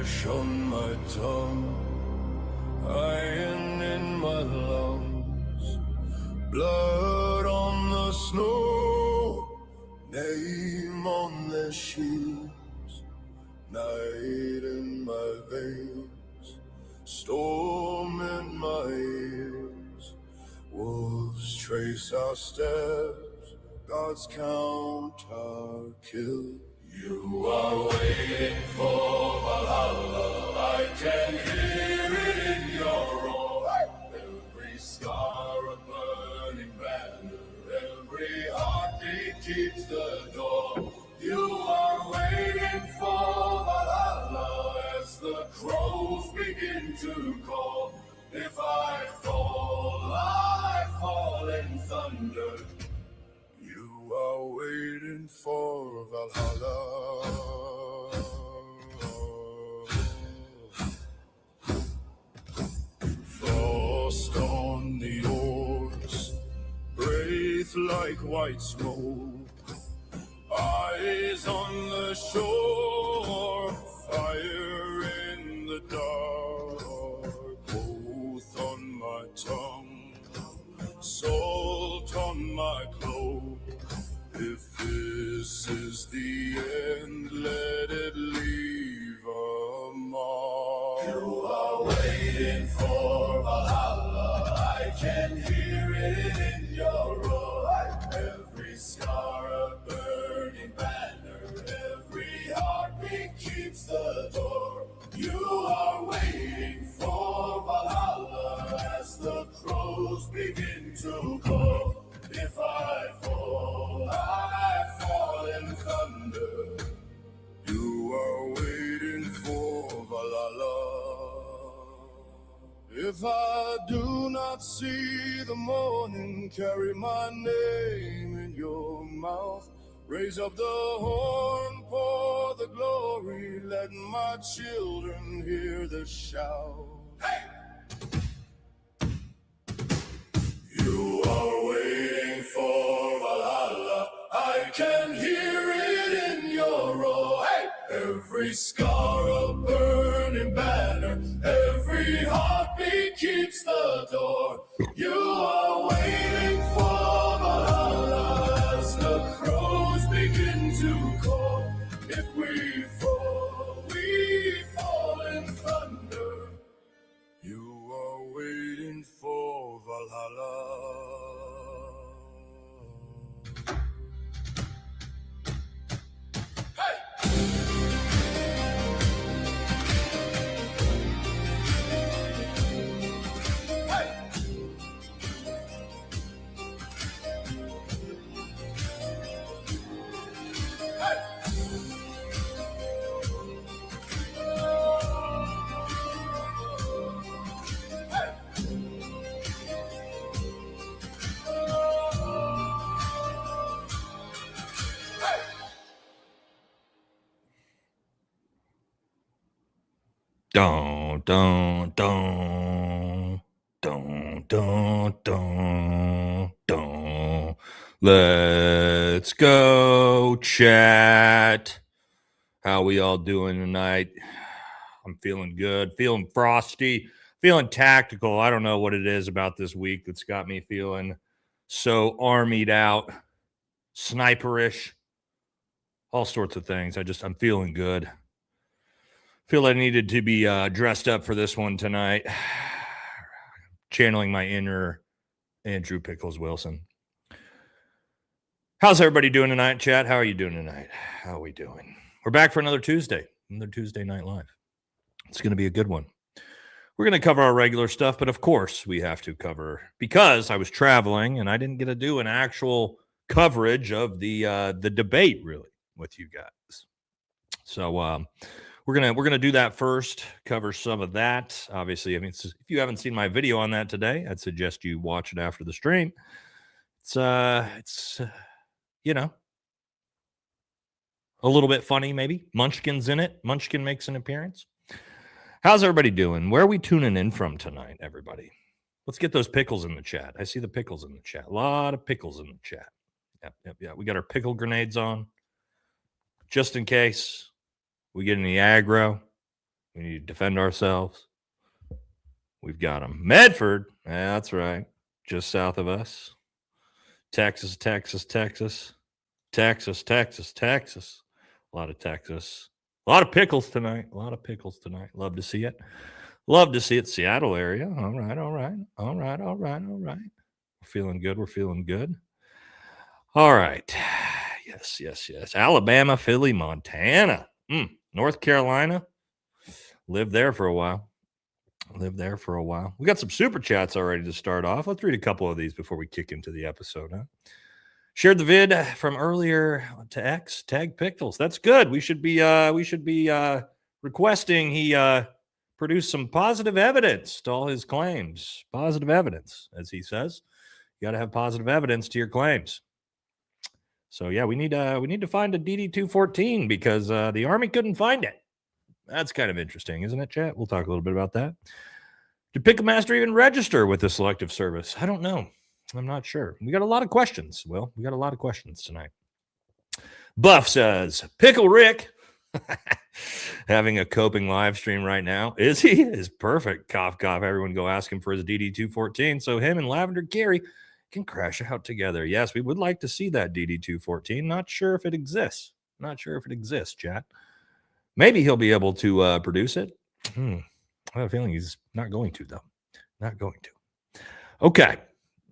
Ash on my tongue, iron in my lungs, blood on the snow, name on their shields, night in my veins, storm in my ears, wolves trace our steps, gods count our kills. You are waiting for Valhalla, I can hear it in your roar. Every scar a burning banner, every heartbeat keeps the door. You are waiting for Valhalla as the crows begin to call. If I fall in thunder. You are waiting for Valhalla. Frost on the oars, breathe like white smoke. Eyes on the shore, fire in the dark. Oath on my tongue, salt on my cloak. If this is the end, let it leave a mark. You are waiting for Valhalla, I can hear it in your roar. Every scar a burning banner, every heartbeat keeps the door. You are waiting for Valhalla as the crows begin to call. If I fall in thunder. You are waiting for Valhalla. If I do not see the morning, carry my name in your mouth. Raise up the horn, pour the glory, let my children hear the shout. Hey! You are waiting for Valhalla, I can hear it in your roar. Hey! Every scar a burning banner, every heartbeat keeps the door. You are waiting for Valhalla as the crows begin to call. If we fall in thunder. You are waiting for Valhalla. Dun, dun, dun, dun, dun, dun, dun. Let's go, chat. How we all doing tonight? I'm feeling good, feeling frosty, feeling tactical. I don't know what it is about this week that's got me feeling so armied out, sniperish, all sorts of things. I'm feeling good. Feel I needed to be dressed up for this one tonight. Channeling my inner Andrew Pickles Wilson. How's everybody doing tonight, chat? How are you doing tonight? How are we doing? We're back for another Tuesday Night Live. It's going to be a good one. We're going to cover our regular stuff, but of course we have to cover, because I was traveling and I didn't get to do an actual coverage of the debate really with you guys. So we're gonna do that first, cover some of that. Obviously, I mean, if you haven't seen my video on that today, I'd suggest you watch it after the stream. It's you know, a little bit funny, maybe. Munchkin's in it. Munchkin makes an appearance. How's everybody doing? Where are we tuning in from tonight, everybody? Let's get those pickles in the chat. I see the pickles in the chat. A lot of pickles in the chat. Yep. We got our pickle grenades on, just in case we get any aggro. We need to defend ourselves. We've got them. Medford, that's right, just south of us. Texas. A lot of Texas. A lot of pickles tonight. Love to see it. Seattle area. All right. We're feeling good. All right. Yes. Alabama, Philly, Montana, North Carolina. Lived there for a while. We got some super chats already to start off. Let's read a couple of these before we kick into the episode, huh? Shared the vid from earlier to X. Tag Pickles. That's good. We should be requesting he produce some positive evidence to all his claims. Positive evidence, as he says. You got to have positive evidence to your claims. So yeah, we need to find a DD-214 because the Army couldn't find it. That's kind of interesting, isn't it, chat? We'll talk a little bit about that. Did Pickle Master even register with the Selective Service? I don't know. I'm not sure. We got a lot of questions. Well, we got a lot of questions tonight. Buff says, Pickle Rick having a coping live stream right now. Is he? Is perfect. Cough, cough. Everyone go ask him for his DD-214 so him and Lavender Gary can crash out together. Yes, we would like to see that DD-214. Not sure if it exists. Chat. Maybe he'll be able to produce it. I have a feeling he's not going to, though. Not going to. Okay.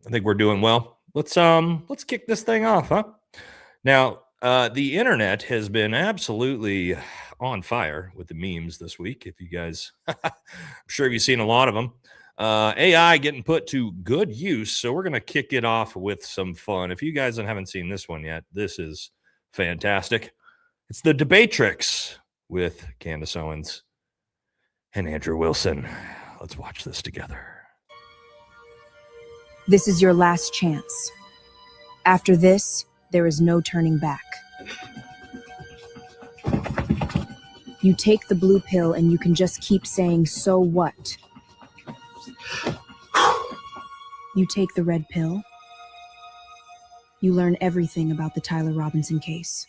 I think we're doing well. Let's kick this thing off, huh? Now, the internet has been absolutely on fire with the memes this week. If you guys, I'm sure you've seen a lot of them. AI getting put to good use. So we're going to kick it off with some fun. If you guys haven't seen this one yet, this is fantastic. It's the Debatrix with Candace Owens and Andrew Wilson. Let's watch this together. This is your last chance. After this, there is no turning back. You take the blue pill and you can just keep saying, so what? You take the red pill. You learn everything about the Tyler Robinson case.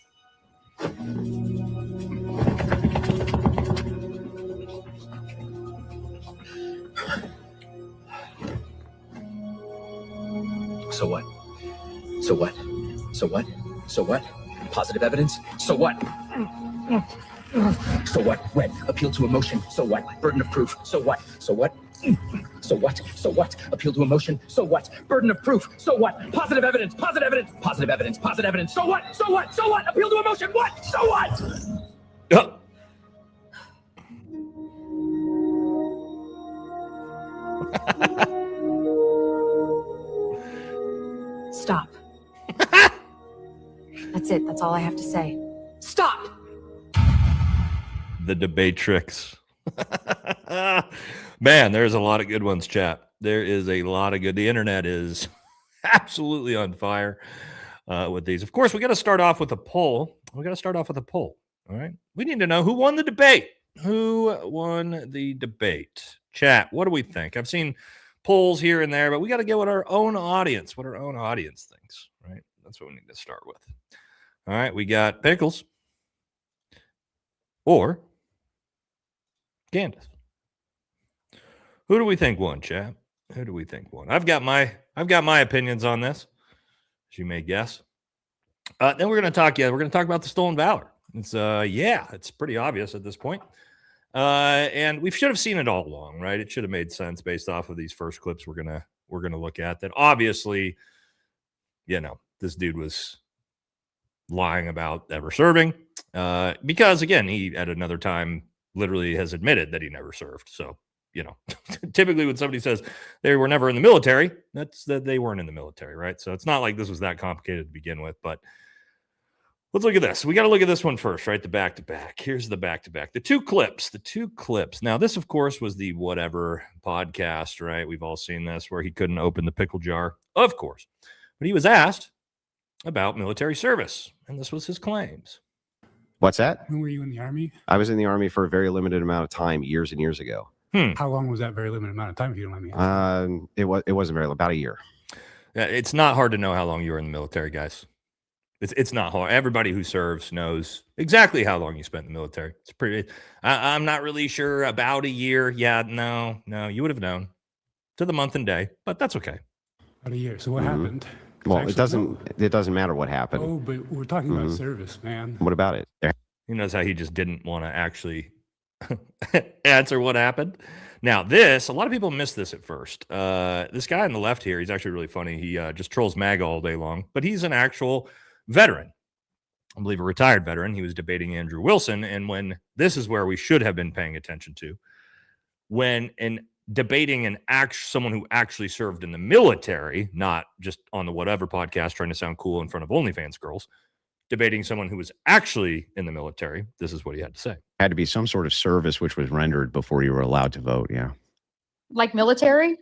So what? So what? So what? So what? Positive evidence? So what? So what? When? Appeal to emotion? So what? Burden of proof? So what? So what? So what? So what? Appeal to emotion? So what? Burden of proof? So what? Positive evidence? Positive evidence? Positive evidence? Positive evidence? So what? So what? So what? Appeal to emotion? What? So what? Stop. That's it. That's all I have to say. Stop! The Debatrix. Man, there's a lot of good ones, chat. There is a lot of good. The internet is absolutely on fire with these. Of course, we got to start off with a poll. All right. We need to know who won the debate. Chat, what do we think? I've seen polls here and there, but we got to get what our own audience thinks, right? That's what we need to start with. All right, we got Pickles or Candace. Who do we think won, chat? Who do we think won? I've got my opinions on this, as you may guess. Then we're going to talk about the stolen valor. It's pretty obvious at this point. And we should have seen it all along, right? It should have made sense based off of these first clips we're gonna look at. That obviously, this dude was lying about ever serving, because again, he at another time literally has admitted that he never served. So, typically when somebody says they were never in the military, that's that they weren't in the military, right? So it's not like this was that complicated to begin with, but. Let's look at this. We got to look at this one first, right? The back-to-back. Here's the back-to-back. The two clips. Now, this, of course, was the whatever podcast, right? We've all seen this where he couldn't open the pickle jar, of course. But he was asked about military service, and this was his claims. What's that? When were you in the Army? I was in the Army for a very limited amount of time, years and years ago. How long was that very limited amount of time, if you don't mind me asking? It wasn't very long, about a year. Yeah, it's not hard to know how long you were in the military, guys. It's not hard. Everybody who serves knows exactly how long you spent in the military. It's pretty. I'm not really sure. About a year. Yeah, no, you would have known to the month and day, but that's okay. About a year. So what happened? Well, it doesn't matter what happened. Oh, but we're talking about service, man. What about it? He knows how he just didn't want to actually answer what happened. Now, a lot of people miss this at first. This guy on the left here, he's actually really funny. He just trolls MAGA all day long, but he's an actual veteran. I believe a retired veteran. He was debating Andrew Wilson. And this is where we should have been paying attention to, when debating someone who actually served in the military, not just on the whatever podcast trying to sound cool in front of OnlyFans girls, debating someone who was actually in the military, this is what he had to say. Had to be some sort of service which was rendered before you were allowed to vote. Yeah. Like military?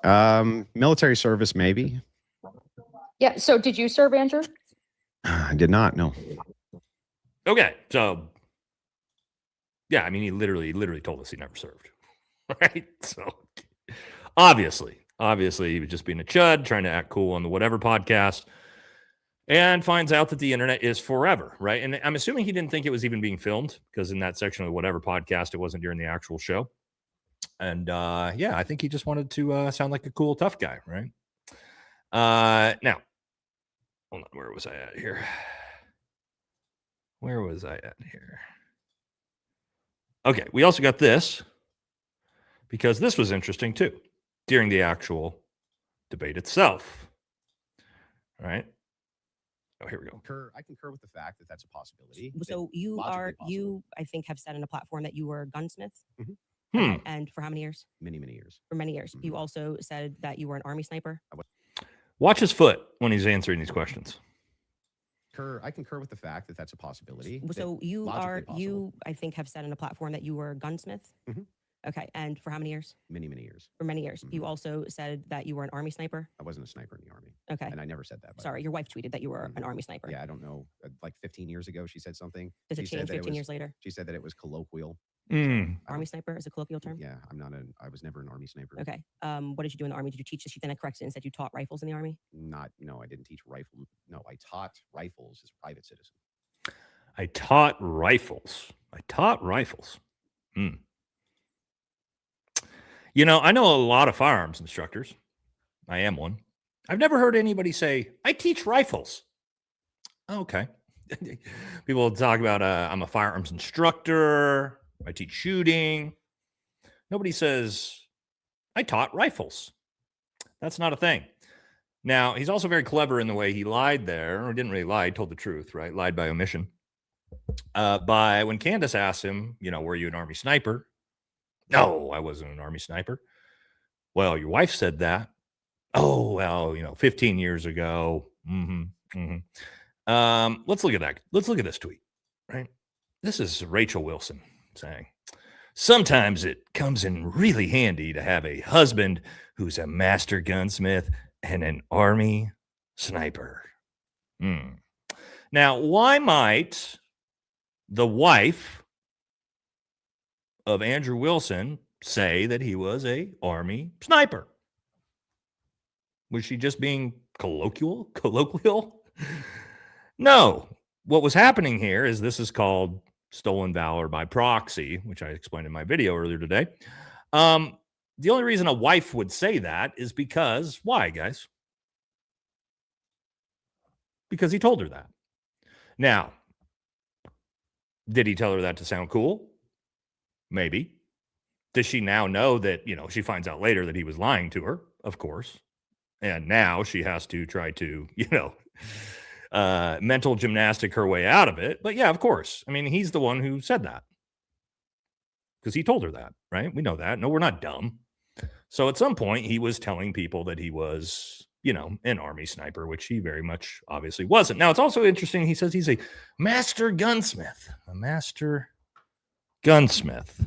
Military service, maybe. Yeah. So did you serve, Andrew? I did not. No. Okay. So, yeah, I mean, he literally told us he never served. Right? So, obviously, he was just being a chud, trying to act cool on the whatever podcast, and finds out that the internet is forever, right? And I'm assuming he didn't think it was even being filmed, because in that section of the whatever podcast, it wasn't during the actual show. And yeah, I think he just wanted to sound like a cool, tough guy, right? Now, hold on, where was I at here? Okay, we also got this, because this was interesting too, during the actual debate itself, right? Oh, here we go. I concur with the fact that that's a possibility. So you, I think, have said in a platform that you were a gunsmith. And for how many years? Many years. For many years. You also said that you were an Army sniper. Watch his foot when he's answering these questions. I concur with the fact that that's a possibility. So you, I think, have said in a platform that you were a gunsmith. Okay. And for how many years? Many years. For many years. You also said that you were an Army sniper. I wasn't a sniper in the Army. Okay. And I never said that. Sorry, your wife tweeted that you were an Army sniper. Yeah, I don't know. Like 15 years ago, she said something. Does it change 15 years later? She said that it was colloquial. Army sniper is a colloquial term? Yeah, I was never an Army sniper. Okay. What did you do in the Army? Did you teach this? Then I corrected and said you taught rifles in the Army? No, I didn't teach rifle. No, I taught rifles as a private citizen. I taught rifles. You know, I know a lot of firearms instructors. I am one. I've never heard anybody say, I teach rifles. Okay. People talk about, I'm a firearms instructor. I teach shooting. Nobody says, I taught rifles. That's not a thing. Now, he's also very clever in the way he lied there, or didn't really lie, he told the truth, right? Lied by omission. By when Candace asked him, were you an Army sniper? No, I wasn't an Army sniper. Well, your wife said that. Oh, well, 15 years ago. Let's look at that. Let's look at this tweet, right? This is Rachel Wilson saying, sometimes it comes in really handy to have a husband who's a master gunsmith and an Army sniper. Now, why might the wife of Andrew Wilson say that he was a Army sniper? Was she just being colloquial? No. What was happening here is this is called stolen valor by proxy, which I explained in my video earlier today. The only reason a wife would say that is because, why, guys? Because he told her that. Now, did he tell her that to sound cool? Maybe. Does she now know that, she finds out later that he was lying to her? Of course. And now she has to try to, mental gymnastic her way out of it. But yeah, of course. I mean, he's the one who said that. Because he told her that, right? We know that. No, we're not dumb. So at some point, he was telling people that he was, an Army sniper, which he very much obviously wasn't. Now, it's also interesting. He says he's a master gunsmith. A master gunsmith.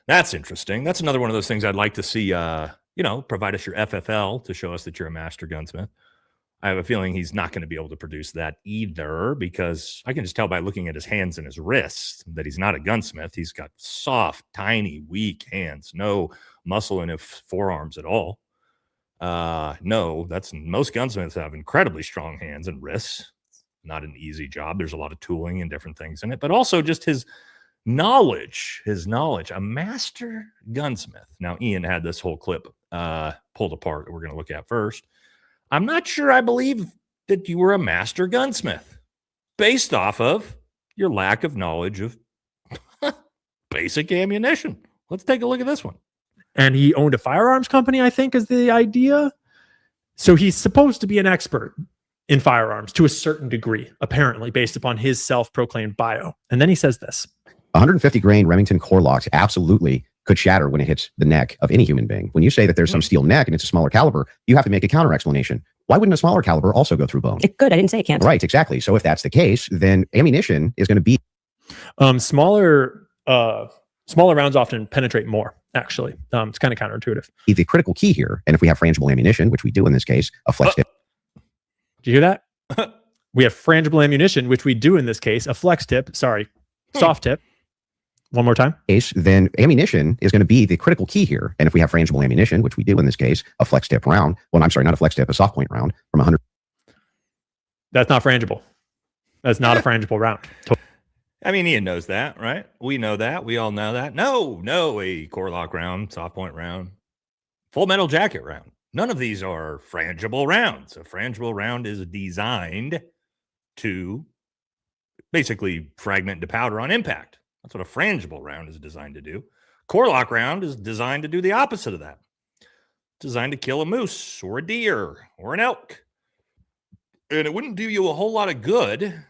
That's interesting. That's another one of those things I'd like to see, provide us your FFL to show us that you're a master gunsmith. I have a feeling he's not going to be able to produce that either, because I can just tell by looking at his hands and his wrists that he's not a gunsmith. He's got soft, tiny, weak hands, no muscle in his forearms at all. No, that's most gunsmiths have incredibly strong hands and wrists. Not an easy job. There's a lot of tooling and different things in it, but also just his knowledge, a master gunsmith. Now, Ian had this whole clip pulled apart that we're going to look at first. I'm not sure I believe that you were a master gunsmith based off of your lack of knowledge of basic ammunition. Let's take a look at this one. And he owned a firearms company, I think, is the idea. So he's supposed to be an expert in firearms to a certain degree, apparently, based upon his self-proclaimed bio. And then he says this. 150 grain Remington core locks absolutely could shatter when it hits the neck of any human being. When you say that there's some steel neck and it's a smaller caliber, you have to make a counter explanation. Why wouldn't a smaller caliber also go through bone? It could. I didn't say it can't. Right, exactly. So if that's the case, then ammunition is going to be smaller rounds often penetrate more, actually. It's kind of counterintuitive. the critical key here. And if we have frangible ammunition, which we do in this case, a flex tip. Do you hear that? We have frangible ammunition, which we do in this case, a flex tip. Sorry, soft tip. One more time. Then ammunition is going to be the critical key here. And if we have frangible ammunition, which we do in this case, a flex tip round. Well, I'm sorry, not a flex tip, a soft point round from 100. That's not frangible. That's not a frangible round. I mean, Ian knows that, right? We know that. We all know that. No, a core lock round, soft point round, full metal jacket round. None of these are frangible rounds. A frangible round is designed to basically fragment into powder on impact. That's what a frangible round is designed to do. Core lock round is designed to do the opposite of that. It's designed to kill a moose or a deer or an elk. And it wouldn't do you a whole lot of good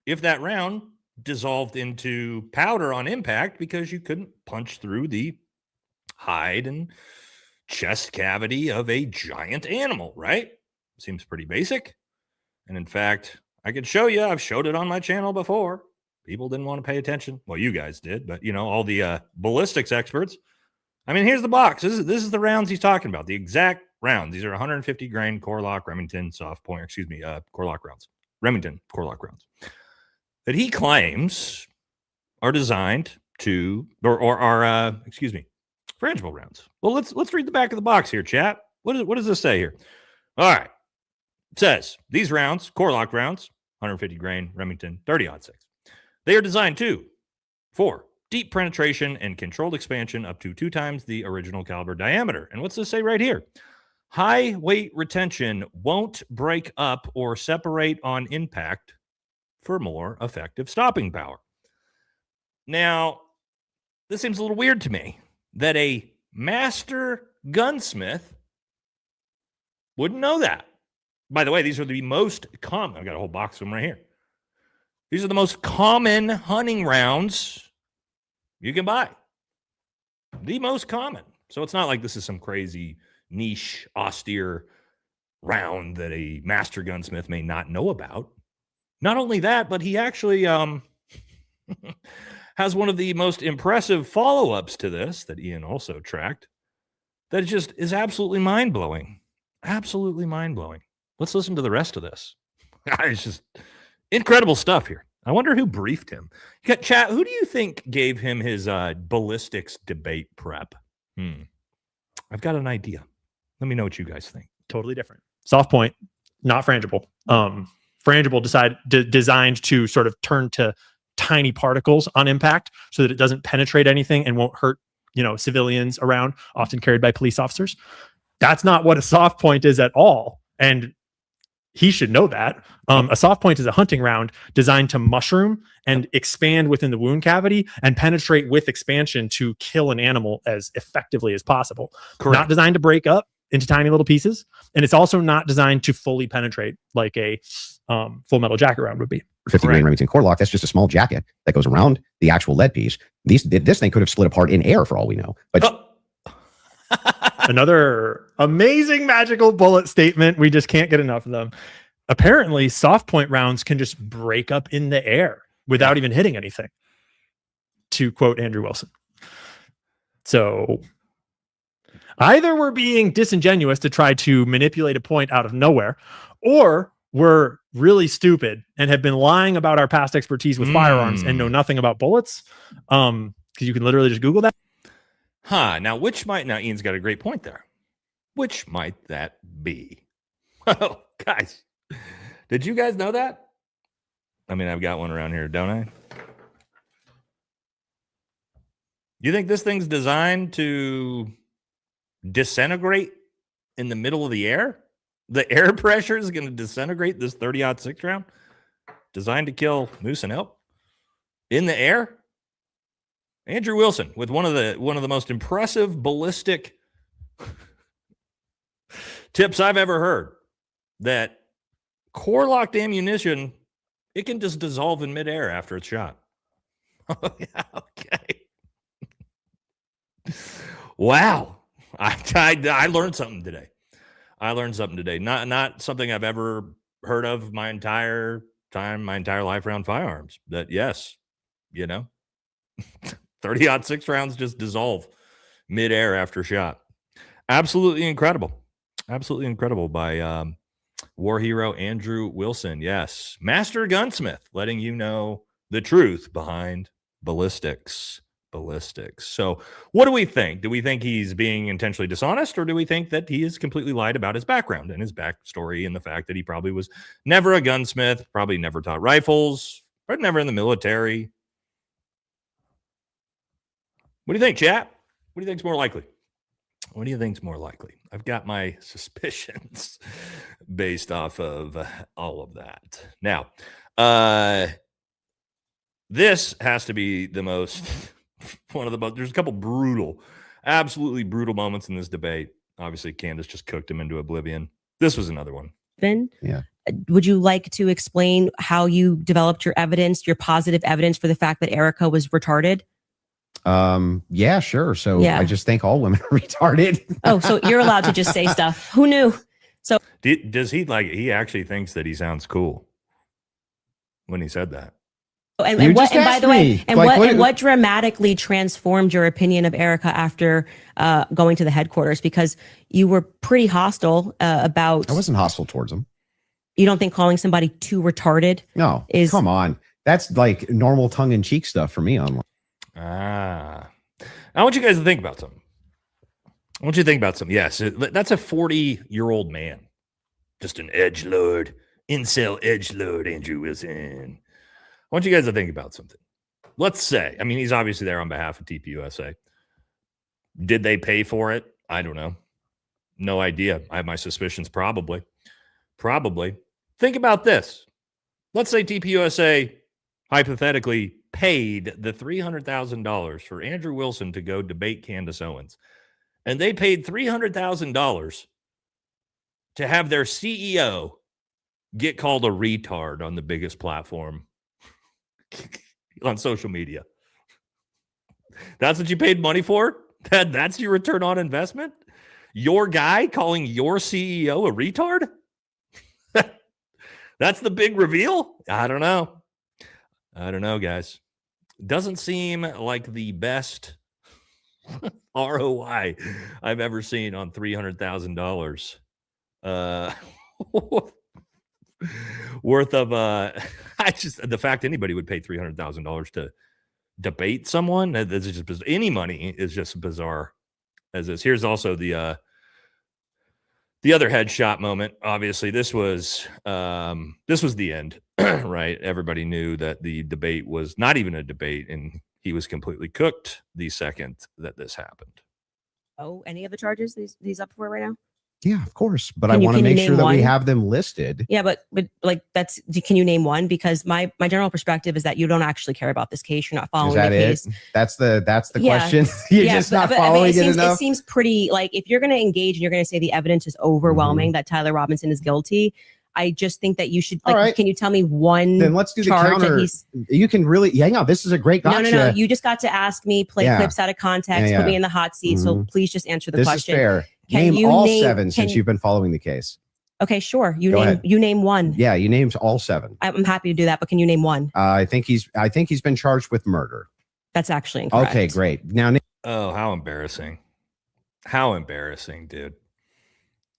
if that round dissolved into powder on impact because you couldn't punch through the hide and chest cavity of a giant animal, right? Seems pretty basic. And in fact, I could show you. I've showed it on my channel before. People didn't want to pay attention. Well, you guys did, but all the ballistics experts. I mean, here's the box. This is the rounds he's talking about. The exact rounds. These are 150 grain core lock Remington soft point. Core lock rounds. Remington core lock rounds that he claims are designed to, or are frangible rounds. Well, let's read the back of the box here, chat. What does this say here? All right. It says these rounds, core lock rounds, 150 grain Remington 30-06. They are designed for deep penetration and controlled expansion up to 2 times the original caliber diameter. And what's this say right here? High weight retention won't break up or separate on impact for more effective stopping power. Now, this seems a little weird to me that a master gunsmith wouldn't know that. By the way, these are the most common. I've got a whole box of them right here. These are the most common hunting rounds you can buy. The most common. So it's not like this is some crazy niche, austere round that a master gunsmith may not know about. Not only that, but he actually has one of the most impressive follow-ups to this that Ian also tracked that just is absolutely mind-blowing. Absolutely mind-blowing. Let's listen to the rest of this. It's just incredible stuff here. I wonder who briefed him. Chat, who do you think gave him his ballistics debate prep? I've got an idea. Let me know what you guys think. Totally different. Soft point, not frangible. Frangible designed to sort of turn to tiny particles on impact so that it doesn't penetrate anything and won't hurt, civilians around, often carried by police officers. That's not what a soft point is at all. And he should know that. A soft point is a hunting round designed to mushroom and expand within the wound cavity and penetrate with expansion to kill an animal as effectively as possible. Correct. Not designed to break up into tiny little pieces. And it's also not designed to fully penetrate like a full metal jacket round would be. 50 grain Remington core lock, that's just a small jacket that goes around the actual lead piece. This thing could have split apart in air for all we know. But another amazing magical bullet statement. We just can't get enough of them. Apparently, soft point rounds can just break up in the air without even hitting anything, to quote Andrew Wilson. So either we're being disingenuous to try to manipulate a point out of nowhere, or we're really stupid and have been lying about our past expertise with firearms and know nothing about bullets. Because you can literally just Google that. Now Ian's got a great point there. Which might that be? Oh, guys, did you guys know that? I mean, I've got one around here, don't I? You think this thing's designed to disintegrate in the middle of the air? The air pressure is going to disintegrate this 30-06 round? Designed to kill moose and elk? In the air? Andrew Wilson with one of the most impressive ballistic tips I've ever heard, that core locked ammunition, it can just dissolve in midair after it's shot. Oh, yeah, okay. Wow. I learned something today. Not something I've ever heard of my entire life around firearms. That, yes, 30-06 rounds just dissolve midair after shot. Absolutely incredible by war hero Andrew Wilson. Yes, master gunsmith, letting you know the truth behind ballistics. So what do we think? Do we think he's being intentionally dishonest, or do we think that he has completely lied about his background and his backstory, and the fact that he probably was never a gunsmith, probably never taught rifles, but never in the military? What do you think, chat? What do you think's more likely? I've got my suspicions based off of all of that. Now, this has to be the most one of the most. There's a couple absolutely brutal moments in this debate. Obviously, Candace just cooked him into oblivion. This was another one. Yeah. Would you like to explain how you developed your evidence, your positive evidence for the fact that Erica was retarded? Yeah, sure. So yeah. I just think all women are retarded. Oh, so you're allowed to just say stuff. Who knew? So does he he actually thinks that he sounds cool when he said that? And by the way, what dramatically transformed your opinion of Erica after going to the headquarters? Because you were pretty hostile about. I wasn't hostile towards him. You don't think calling somebody too retarded? No, come on. That's like normal tongue-in-cheek stuff for me online. I want you guys to think about something. Yes, that's a 40-year-old man. Just an edgelord, incel edgelord, Andrew Wilson. I want you guys to think about something. Let's say, I mean, he's obviously there on behalf of TPUSA. Did they pay for it? I don't know. No idea. I have my suspicions, probably. Think about this. Let's say TPUSA hypothetically paid the $300,000 for Andrew Wilson to go debate Candace Owens. And they paid $300,000 to have their CEO get called a retard on the biggest platform on social media. That's what you paid money for? That's your return on investment? Your guy calling your CEO a retard? That's the big reveal? I don't know, guys. Doesn't seem like the best ROI I've ever seen on $300,000 worth of the fact anybody would pay $300,000 to debate someone, that's just any money is just bizarre as this. Here's also the other headshot moment. Obviously, this was the end. Right? Everybody knew that the debate was not even a debate, and he was completely cooked the second that this happened. Oh, any of the charges these up for right now? Yeah, of course. But I want to make sure that we have them listed. Yeah, but like can you name one? Because my general perspective is that you don't actually care about this case. You're not following the case. That's the question. You're just not following it enough. It seems pretty, like, if you're going to engage and you're going to say the evidence is overwhelming that Tyler Robinson is guilty, I just think that you should, like, right. Can you tell me one? Then let's do the counter. You can really, hang on. This is a great gotcha. No. You just got to ask me, play clips out of context, put me in the hot seat. So please just answer the question. This is fair. Name all 7 since you've been following the case. Okay, sure. You name one. Yeah, you named all 7. I'm happy to do that, but can you name one? I think he's been charged with murder. That's actually incorrect. Okay, great. Now, how embarrassing! How embarrassing, dude.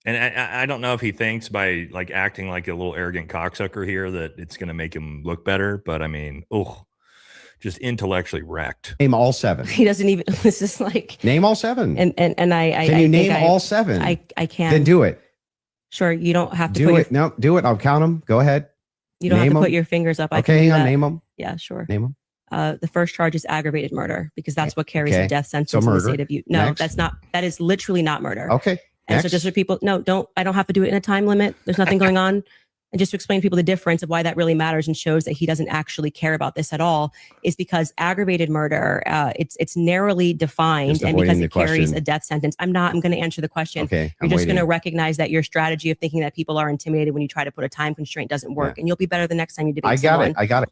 And I don't know if he thinks by like acting like a little arrogant cocksucker here that it's going to make him look better. But I mean, just intellectually wrecked. Name all 7. He doesn't even. This is like name all 7. And I can you name think all 7? I can. Then do it. Sure, you don't have to do it. No, do it. I'll count them. Go ahead. You don't have to put your fingers up. Okay, hang on. Name them. Yeah, sure. Name them. The first charge is aggravated murder because that's what carries a death sentence so in murder. the state of Utah. No, Next. that's not. That is literally not murder. Okay. And so just for people, no, don't. I don't have to do it in a time limit. There's nothing going on. And just to explain to people the difference of why that really matters and shows that he doesn't actually care about this at all is because aggravated murder, it's narrowly defined and because it carries a death sentence. I'm going to answer the question. Okay. You're just going to recognize that your strategy of thinking that people are intimidated when you try to put a time constraint doesn't work. And you'll be better the next time you debate someone. I got it.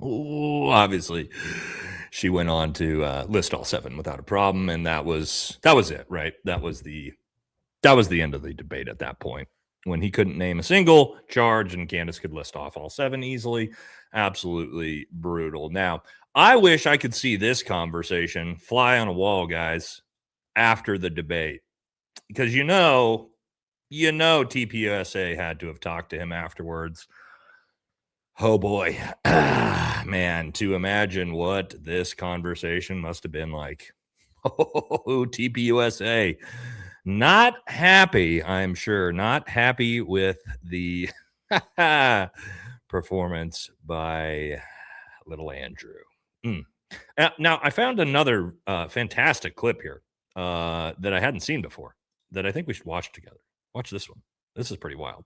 Ooh, obviously. She went on to list all 7 without a problem. And that was it, right? That was the end of the debate at that point. When he couldn't name a single charge and Candace could list off all 7 easily. Absolutely brutal. Now, I wish I could see this conversation fly on a wall, guys, after the debate. Because you know TPUSA had to have talked to him afterwards. Oh boy. Man, to imagine what this conversation must have been like. Oh, TPUSA. Not happy, I'm sure. Not happy with the performance by little Andrew. Now, I found another fantastic clip here that I hadn't seen before that I think we should watch together. Watch this one. This is pretty wild.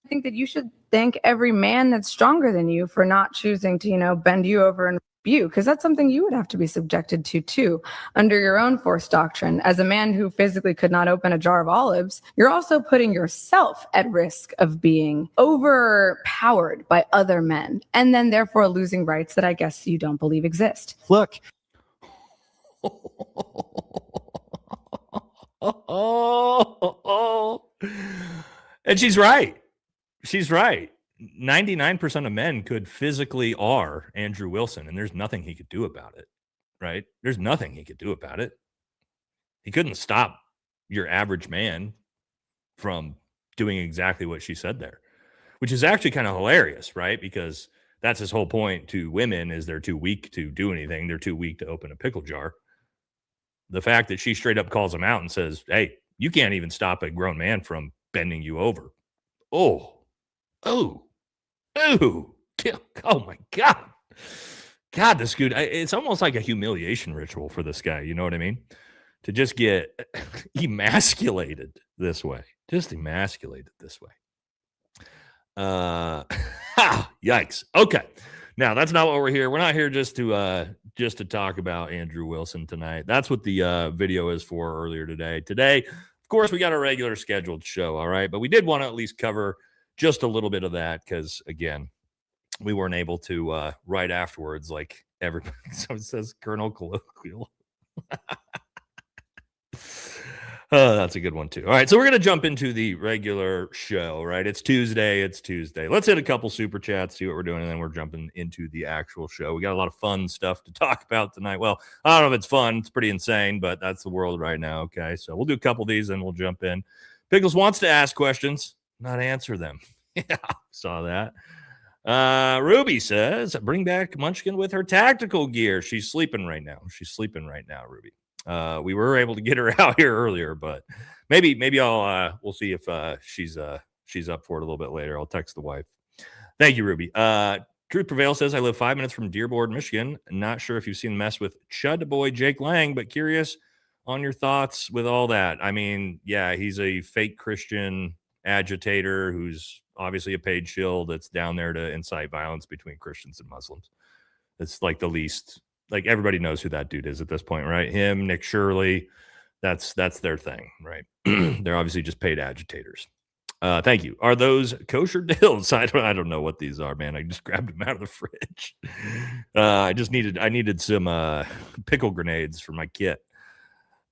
I think that you should thank every man that's stronger than you for not choosing to, bend you over and you, because that's something you would have to be subjected to too under your own forced doctrine. As a man who physically could not open a jar of olives, you're also putting yourself at risk of being overpowered by other men and then therefore losing rights that I guess you don't believe exist. Look. And she's right. She's right. 99% of men could physically are Andrew Wilson, and there's nothing he could do about it, right? There's nothing he could do about it. He couldn't stop your average man from doing exactly what she said there, which is actually kind of hilarious, right? Because that's his whole point to women is they're too weak to do anything. They're too weak to open a pickle jar. The fact that she straight up calls him out and says, hey, you can't even stop a grown man from bending you over. Oh, my God. God, this dude, it's almost like a humiliation ritual for this guy. You know what I mean? To just get emasculated this way. Just emasculated this way. Yikes. Okay. Now, that's not what we're here. We're not here just to talk about Andrew Wilson tonight. That's what the video is for earlier today. Today, of course, we got a regular scheduled show, all right? But we did want to at least cover just a little bit of that because, again, we weren't able to write afterwards like everybody. So it says Colonel Colloquial. That's a good one, too. All right, so we're going to jump into the regular show, right? It's Tuesday. Let's hit a couple super chats, see what we're doing, and then we're jumping into the actual show. We got a lot of fun stuff to talk about tonight. Well, I don't know if it's fun. It's pretty insane, but that's the world right now, okay? So we'll do a couple of these, and we'll jump in. Pickles wants to ask questions, not answer them. Yeah, saw that. Ruby says, bring back Munchkin with her tactical gear. She's sleeping right now, Ruby. We were able to get her out here earlier, but maybe we'll see if she's up for it a little bit later. I'll text the wife. Thank you, Ruby. Truth Prevail says, I live 5 minutes from Dearborn, Michigan. Not sure if you've seen the mess with Chud Boy Jake Lang, but curious on your thoughts with all that. I mean, yeah, he's a fake Christian agitator who's obviously a paid shill that's down there to incite violence between Christians and Muslims. It's like the least, like everybody knows who that dude is at this point, right? Him, Nick Shirley, that's their thing, right? They're obviously just paid agitators. Thank you. Are those kosher dills? I don't know what these are, man. I just grabbed them out of the fridge. I needed some pickle grenades for my kit.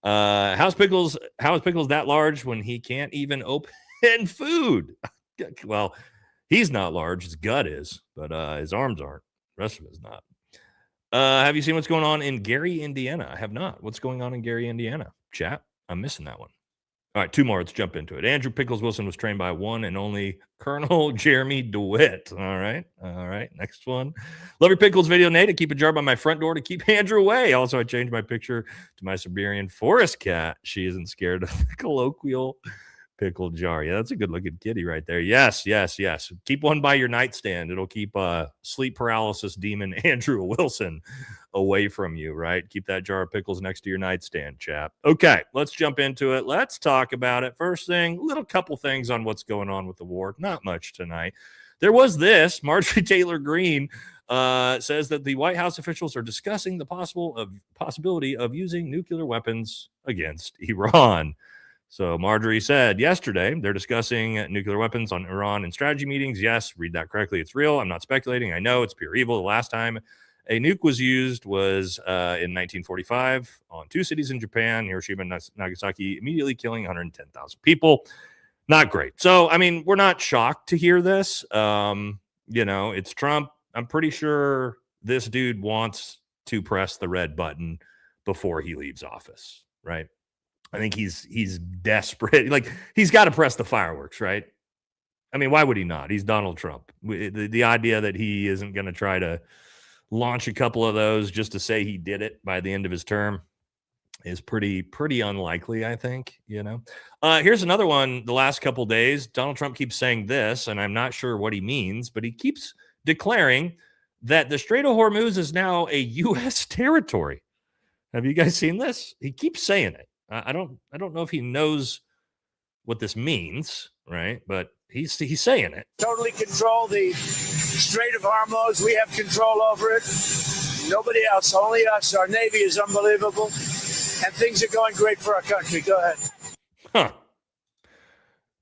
How's Pickles that large when he can't even open food? Well, he's not large. His gut is, but his arms aren't. The rest of it is not. Have you seen what's going on in Gary, Indiana? I have not. What's going on in Gary, Indiana? Chat? I'm missing that one. All right, two more. Let's jump into it. Andrew Pickles Wilson was trained by one and only Colonel Jeremy DeWitt. All right. Next one. Love your Pickles video, Nate. I keep a jar by my front door to keep Andrew away. Also, I changed my picture to my Siberian forest cat. She isn't scared of the colloquial pickle jar. Yeah, that's a good looking kitty right there. Yes. Keep one by your nightstand. It'll keep sleep paralysis demon Andrew Wilson away from you, right? Keep that jar of pickles next to your nightstand, chap. Okay, let's jump into it. Let's talk about it. First thing, little couple things on what's going on with the war. Not much tonight. There was this. Marjorie Taylor Greene says that the White House officials are discussing the possibility of using nuclear weapons against Iran. So Marjorie said yesterday they're discussing nuclear weapons on Iran in strategy meetings. Yes, read that correctly. It's real. I'm not speculating. I know it's pure evil. The last time a nuke was used was in 1945 on two cities in Japan, Hiroshima and Nagasaki, immediately killing 110,000 people. Not great. So, I mean, we're not shocked to hear this. It's Trump. I'm pretty sure this dude wants to press the red button before he leaves office, right? I think he's desperate. Like, he's got to press the fireworks, right? I mean, why would he not? He's Donald Trump. The idea that he isn't going to try to launch a couple of those just to say he did it by the end of his term is pretty unlikely, I think, Here's another one. The last couple of days, Donald Trump keeps saying this, and I'm not sure what he means, but he keeps declaring that the Strait of Hormuz is now a U.S. territory. Have you guys seen this? He keeps saying it. I don't know if he knows what this means, right? But he's saying it. Totally control the Strait of Hormuz. We have control over it. Nobody else, only us. Our Navy is unbelievable, and things are going great for our country. Go ahead. Huh.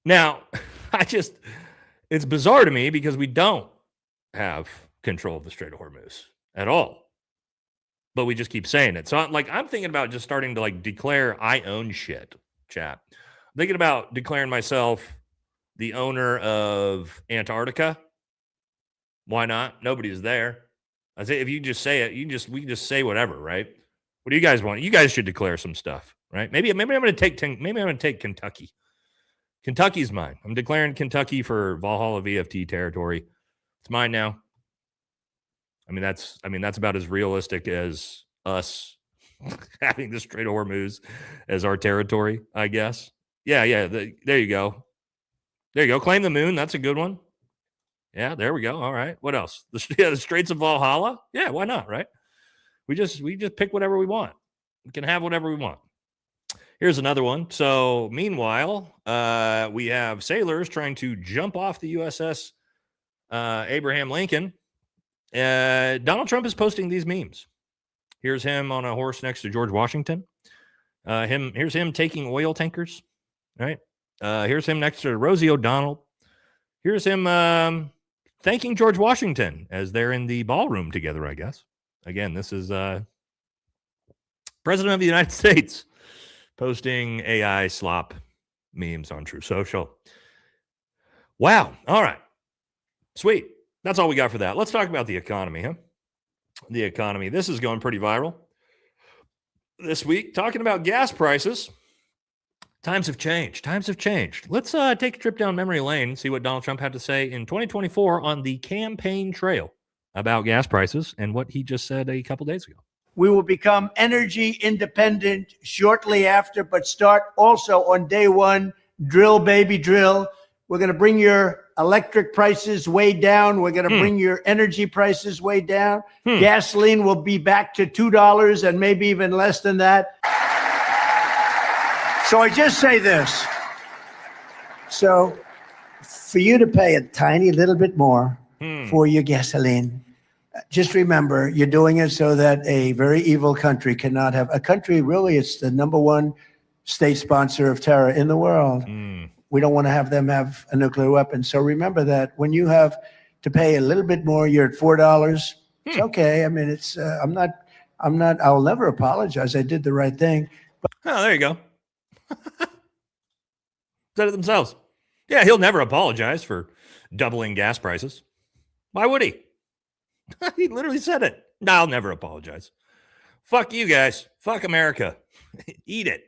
Now, it's bizarre to me because we don't have control of the Strait of Hormuz at all. But we just keep saying it. So I'm thinking about just starting to declare I own shit, chat. I'm thinking about declaring myself the owner of Antarctica. Why not? Nobody's there. I say if you just say it, we can just say whatever, right? What do you guys want? You guys should declare some stuff, right? Maybe I'm going to take Kentucky. Kentucky's mine. I'm declaring Kentucky for Valhalla VFT territory. It's mine now. I mean, that's about as realistic as us having the Strait of Hormuz as our territory, I guess. Yeah. There you go. Claim the moon. That's a good one. Yeah, there we go. All right. What else? The Straits of Valhalla. Yeah, why not? Right. We just pick whatever we want. We can have whatever we want. Here's another one. So meanwhile, we have sailors trying to jump off the USS Abraham Lincoln. Donald Trump is posting these memes. Here's him on a horse next to George Washington. Here's him taking oil tankers. Right. Here's him next to Rosie O'Donnell. Here's him thanking George Washington as they're in the ballroom together, I guess. Again, this is President of the United States posting AI slop memes on True Social. Wow. All right. Sweet. That's all we got for that. Let's talk about the economy, huh? The economy. This is going pretty viral this week. Talking about gas prices. Times have changed. Let's take a trip down memory lane and see what Donald Trump had to say in 2024 on the campaign trail about gas prices and what he just said a couple days ago. We will become energy independent shortly after, but start also on day one, drill, baby, drill. We're going to bring your electric prices way down. We're going to bring your energy prices way down. Gasoline will be back to $2 and maybe even less than that. So I just say this. So for you to pay a tiny little bit more for your gasoline, just remember you're doing it so that a very evil country cannot have a country. Really, it's the number one state sponsor of terror in the world. We don't want to have them have a nuclear weapon. So remember that when you have to pay a little bit more, you're at $4. It's okay. I mean, it's I'll never apologize. I did the right thing. But there you go. Said it themselves. Yeah, he'll never apologize for doubling gas prices. Why would he? He literally said it. No, I'll never apologize. Fuck you guys. Fuck America. Eat it.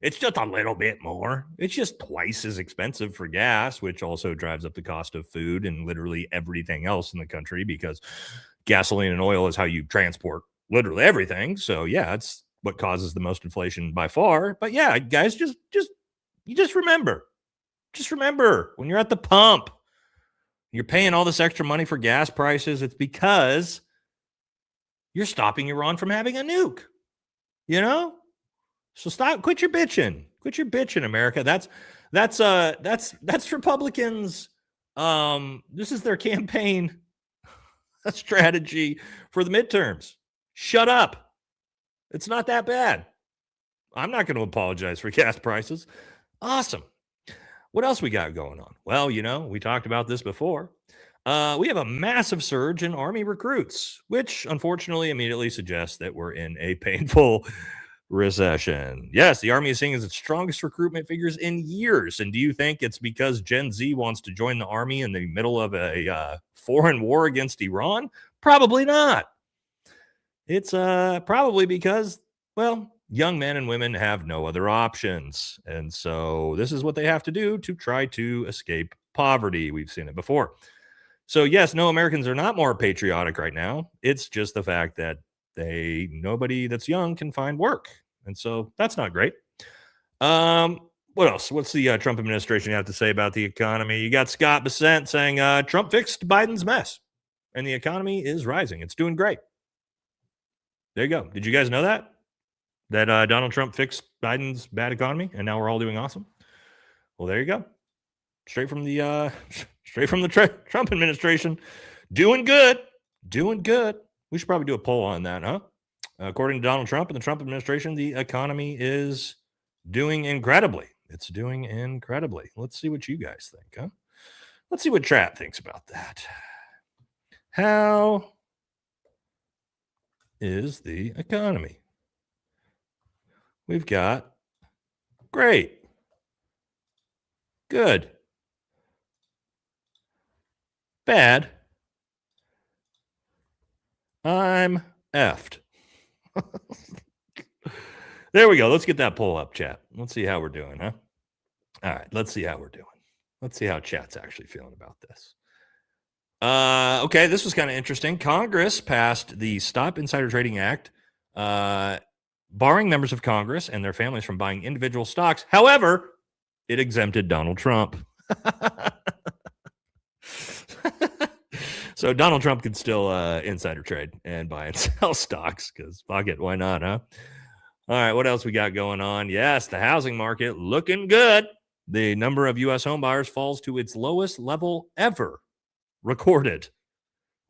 It's just a little bit more. It's just twice as expensive for gas, which also drives up the cost of food and literally everything else in the country, because gasoline and oil is how you transport literally everything. So yeah, it's what causes the most inflation by far. But yeah, guys, just remember when you're at the pump, you're paying all this extra money for gas prices, it's because you're stopping Iran from having a nuke, you know? So quit your bitching, America. That's Republicans. This is their campaign strategy for the midterms. Shut up. It's not that bad. I'm not going to apologize for gas prices. Awesome. What else we got going on? Well, we talked about this before. We have a massive surge in Army recruits, which unfortunately immediately suggests that we're in a painful recession. Yes, the Army is seeing its strongest recruitment figures in years. And do you think it's because Gen Z wants to join the Army in the middle of a foreign war against Iran? Probably not. It's probably because, well, young men and women have no other options. And so this is what they have to do to try to escape poverty. We've seen it before. So yes, no, Americans are not more patriotic right now. It's just the fact that nobody that's young can find work. And so that's not great. What else? What's the Trump administration have to say about the economy? You got Scott Bessent saying Trump fixed Biden's mess and the economy is rising. It's doing great. There you go. Did you guys know that Donald Trump fixed Biden's bad economy and now we're all doing awesome? Well, there you go. Straight from the Trump administration. Doing good. We should probably do a poll on that, huh? According to Donald Trump and the Trump administration, the economy is doing incredibly. It's doing incredibly. Let's see what you guys think, huh? Let's see what Trat thinks about that. How is the economy? We've got great, good, bad, I'm effed. There we go. Let's get that poll up, chat. Let's see how we're doing, huh? All right, let's see how we're doing. Let's see how chat's actually feeling about this. Okay, this was kind of interesting. Congress passed the Stop Insider Trading Act, barring members of Congress and their families from buying individual stocks. However, it exempted Donald Trump. So Donald Trump can still insider trade and buy and sell stocks because fuck it, why not, huh? All right, what else we got going on? Yes, the housing market looking good. The number of U.S. home buyers falls to its lowest level ever recorded.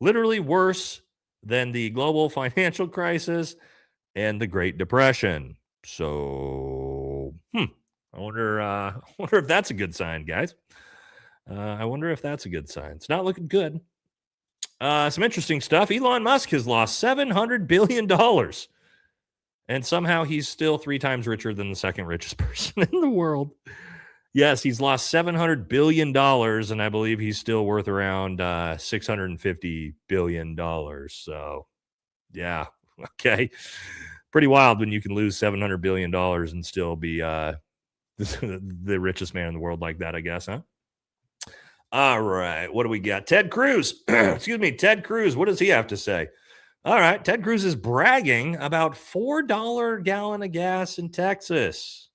Literally worse than the global financial crisis and the Great Depression. So, I wonder if that's a good sign, guys. I wonder if that's a good sign. It's not looking good. Some interesting stuff. Elon Musk has lost $700 billion. And somehow he's still 3 times richer than the second richest person in the world. Yes, he's lost $700 billion. And I believe he's still worth around $650 billion. So, yeah. Okay. Pretty wild when you can lose $700 billion and still be the richest man in the world like that, I guess, huh? All right. What do we got? Ted Cruz. Excuse me. Ted Cruz. What does he have to say? All right. Ted Cruz is bragging about $4 gallon of gas in Texas.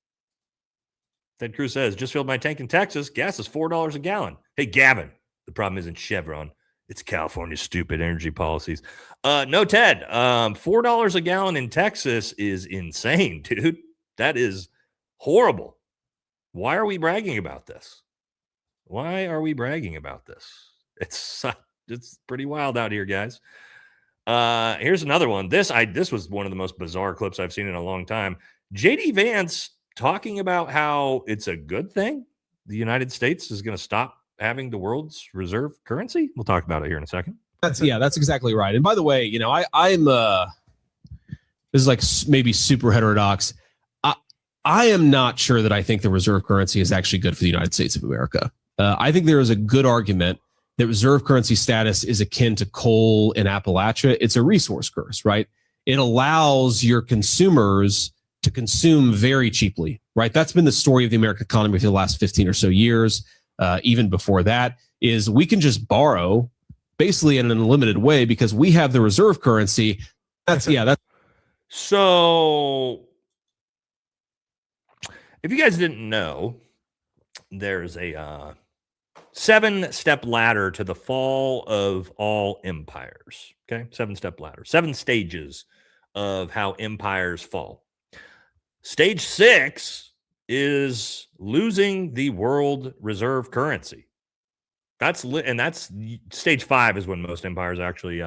Ted Cruz says, just filled my tank in Texas. Gas is $4 a gallon. Hey, Gavin, the problem isn't Chevron. It's California's stupid energy policies. No, Ted, $4 a gallon in Texas is insane, dude. That is horrible. Why are we bragging about this? Why are we bragging about this? It's pretty wild out here, guys. Here's another one. This was one of the most bizarre clips I've seen in a long time. JD Vance talking about how it's a good thing the United States is going to stop having the world's reserve currency. We'll talk about it here in a second. That's exactly right. And by the way, I'm this is like maybe super heterodox. I am not sure that I think the reserve currency is actually good for the United States of America. I think there is a good argument that reserve currency status is akin to coal in Appalachia. It's a resource curse, right? It allows your consumers to consume very cheaply, right? That's been the story of the American economy for the last 15 or so years. Even before that, is we can just borrow basically in an unlimited way because we have the reserve currency. That's so. If you guys didn't know, there's a 7-step ladder to the fall of all empires. Okay, 7-step ladder, 7 stages of how empires fall. Stage 6 is losing the world reserve currency. That's stage 5 is when most empires actually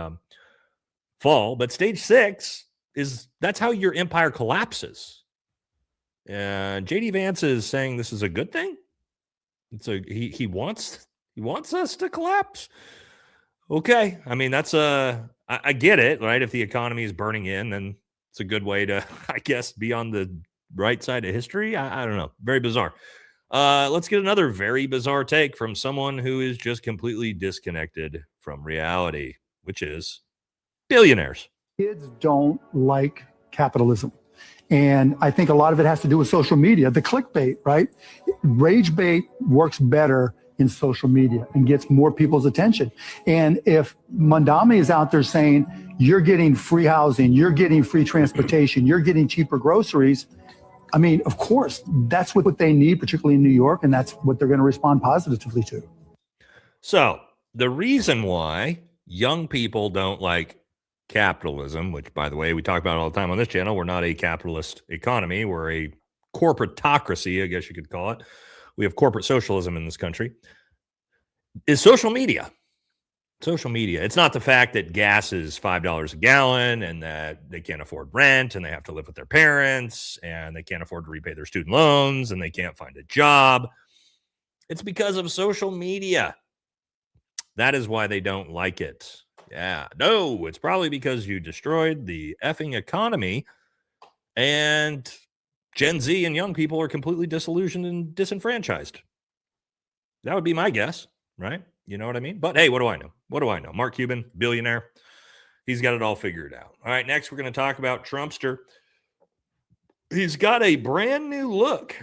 fall. But stage 6 that's how your empire collapses. JD Vance is saying this is a good thing. He wants us to collapse. Okay, I mean that's I get it, right? If the economy is burning in, then it's a good way to, I guess, be on the right side of history. I don't know. Very bizarre. Let's get another very bizarre take from someone who is just completely disconnected from reality, which is billionaires. Kids don't like capitalism. And I think a lot of it has to do with social media, the clickbait, right? Rage bait works better in social media and gets more people's attention. And if Mandami is out there saying, you're getting free housing, you're getting free transportation, you're getting cheaper groceries, I mean, of course, that's what they need, particularly in New York, and that's what they're going to respond positively to. So the reason why young people don't like capitalism, which, by the way, we talk about all the time on this channel, we're not a capitalist economy. We're a corporatocracy, I guess you could call it. We have corporate socialism in this country, is social media. Social media. It's not the fact that gas is $5 a gallon and that they can't afford rent and they have to live with their parents and they can't afford to repay their student loans and they can't find a job. It's because of social media. That is why they don't like it. Yeah, no, it's probably because you destroyed the effing economy and Gen Z and young people are completely disillusioned and disenfranchised. That would be my guess, right? You know what I mean? But hey, what do I know? What do I know? Mark Cuban, billionaire. He's got it all figured out. All right, next we're going to talk about Trumpster. He's got a brand new look.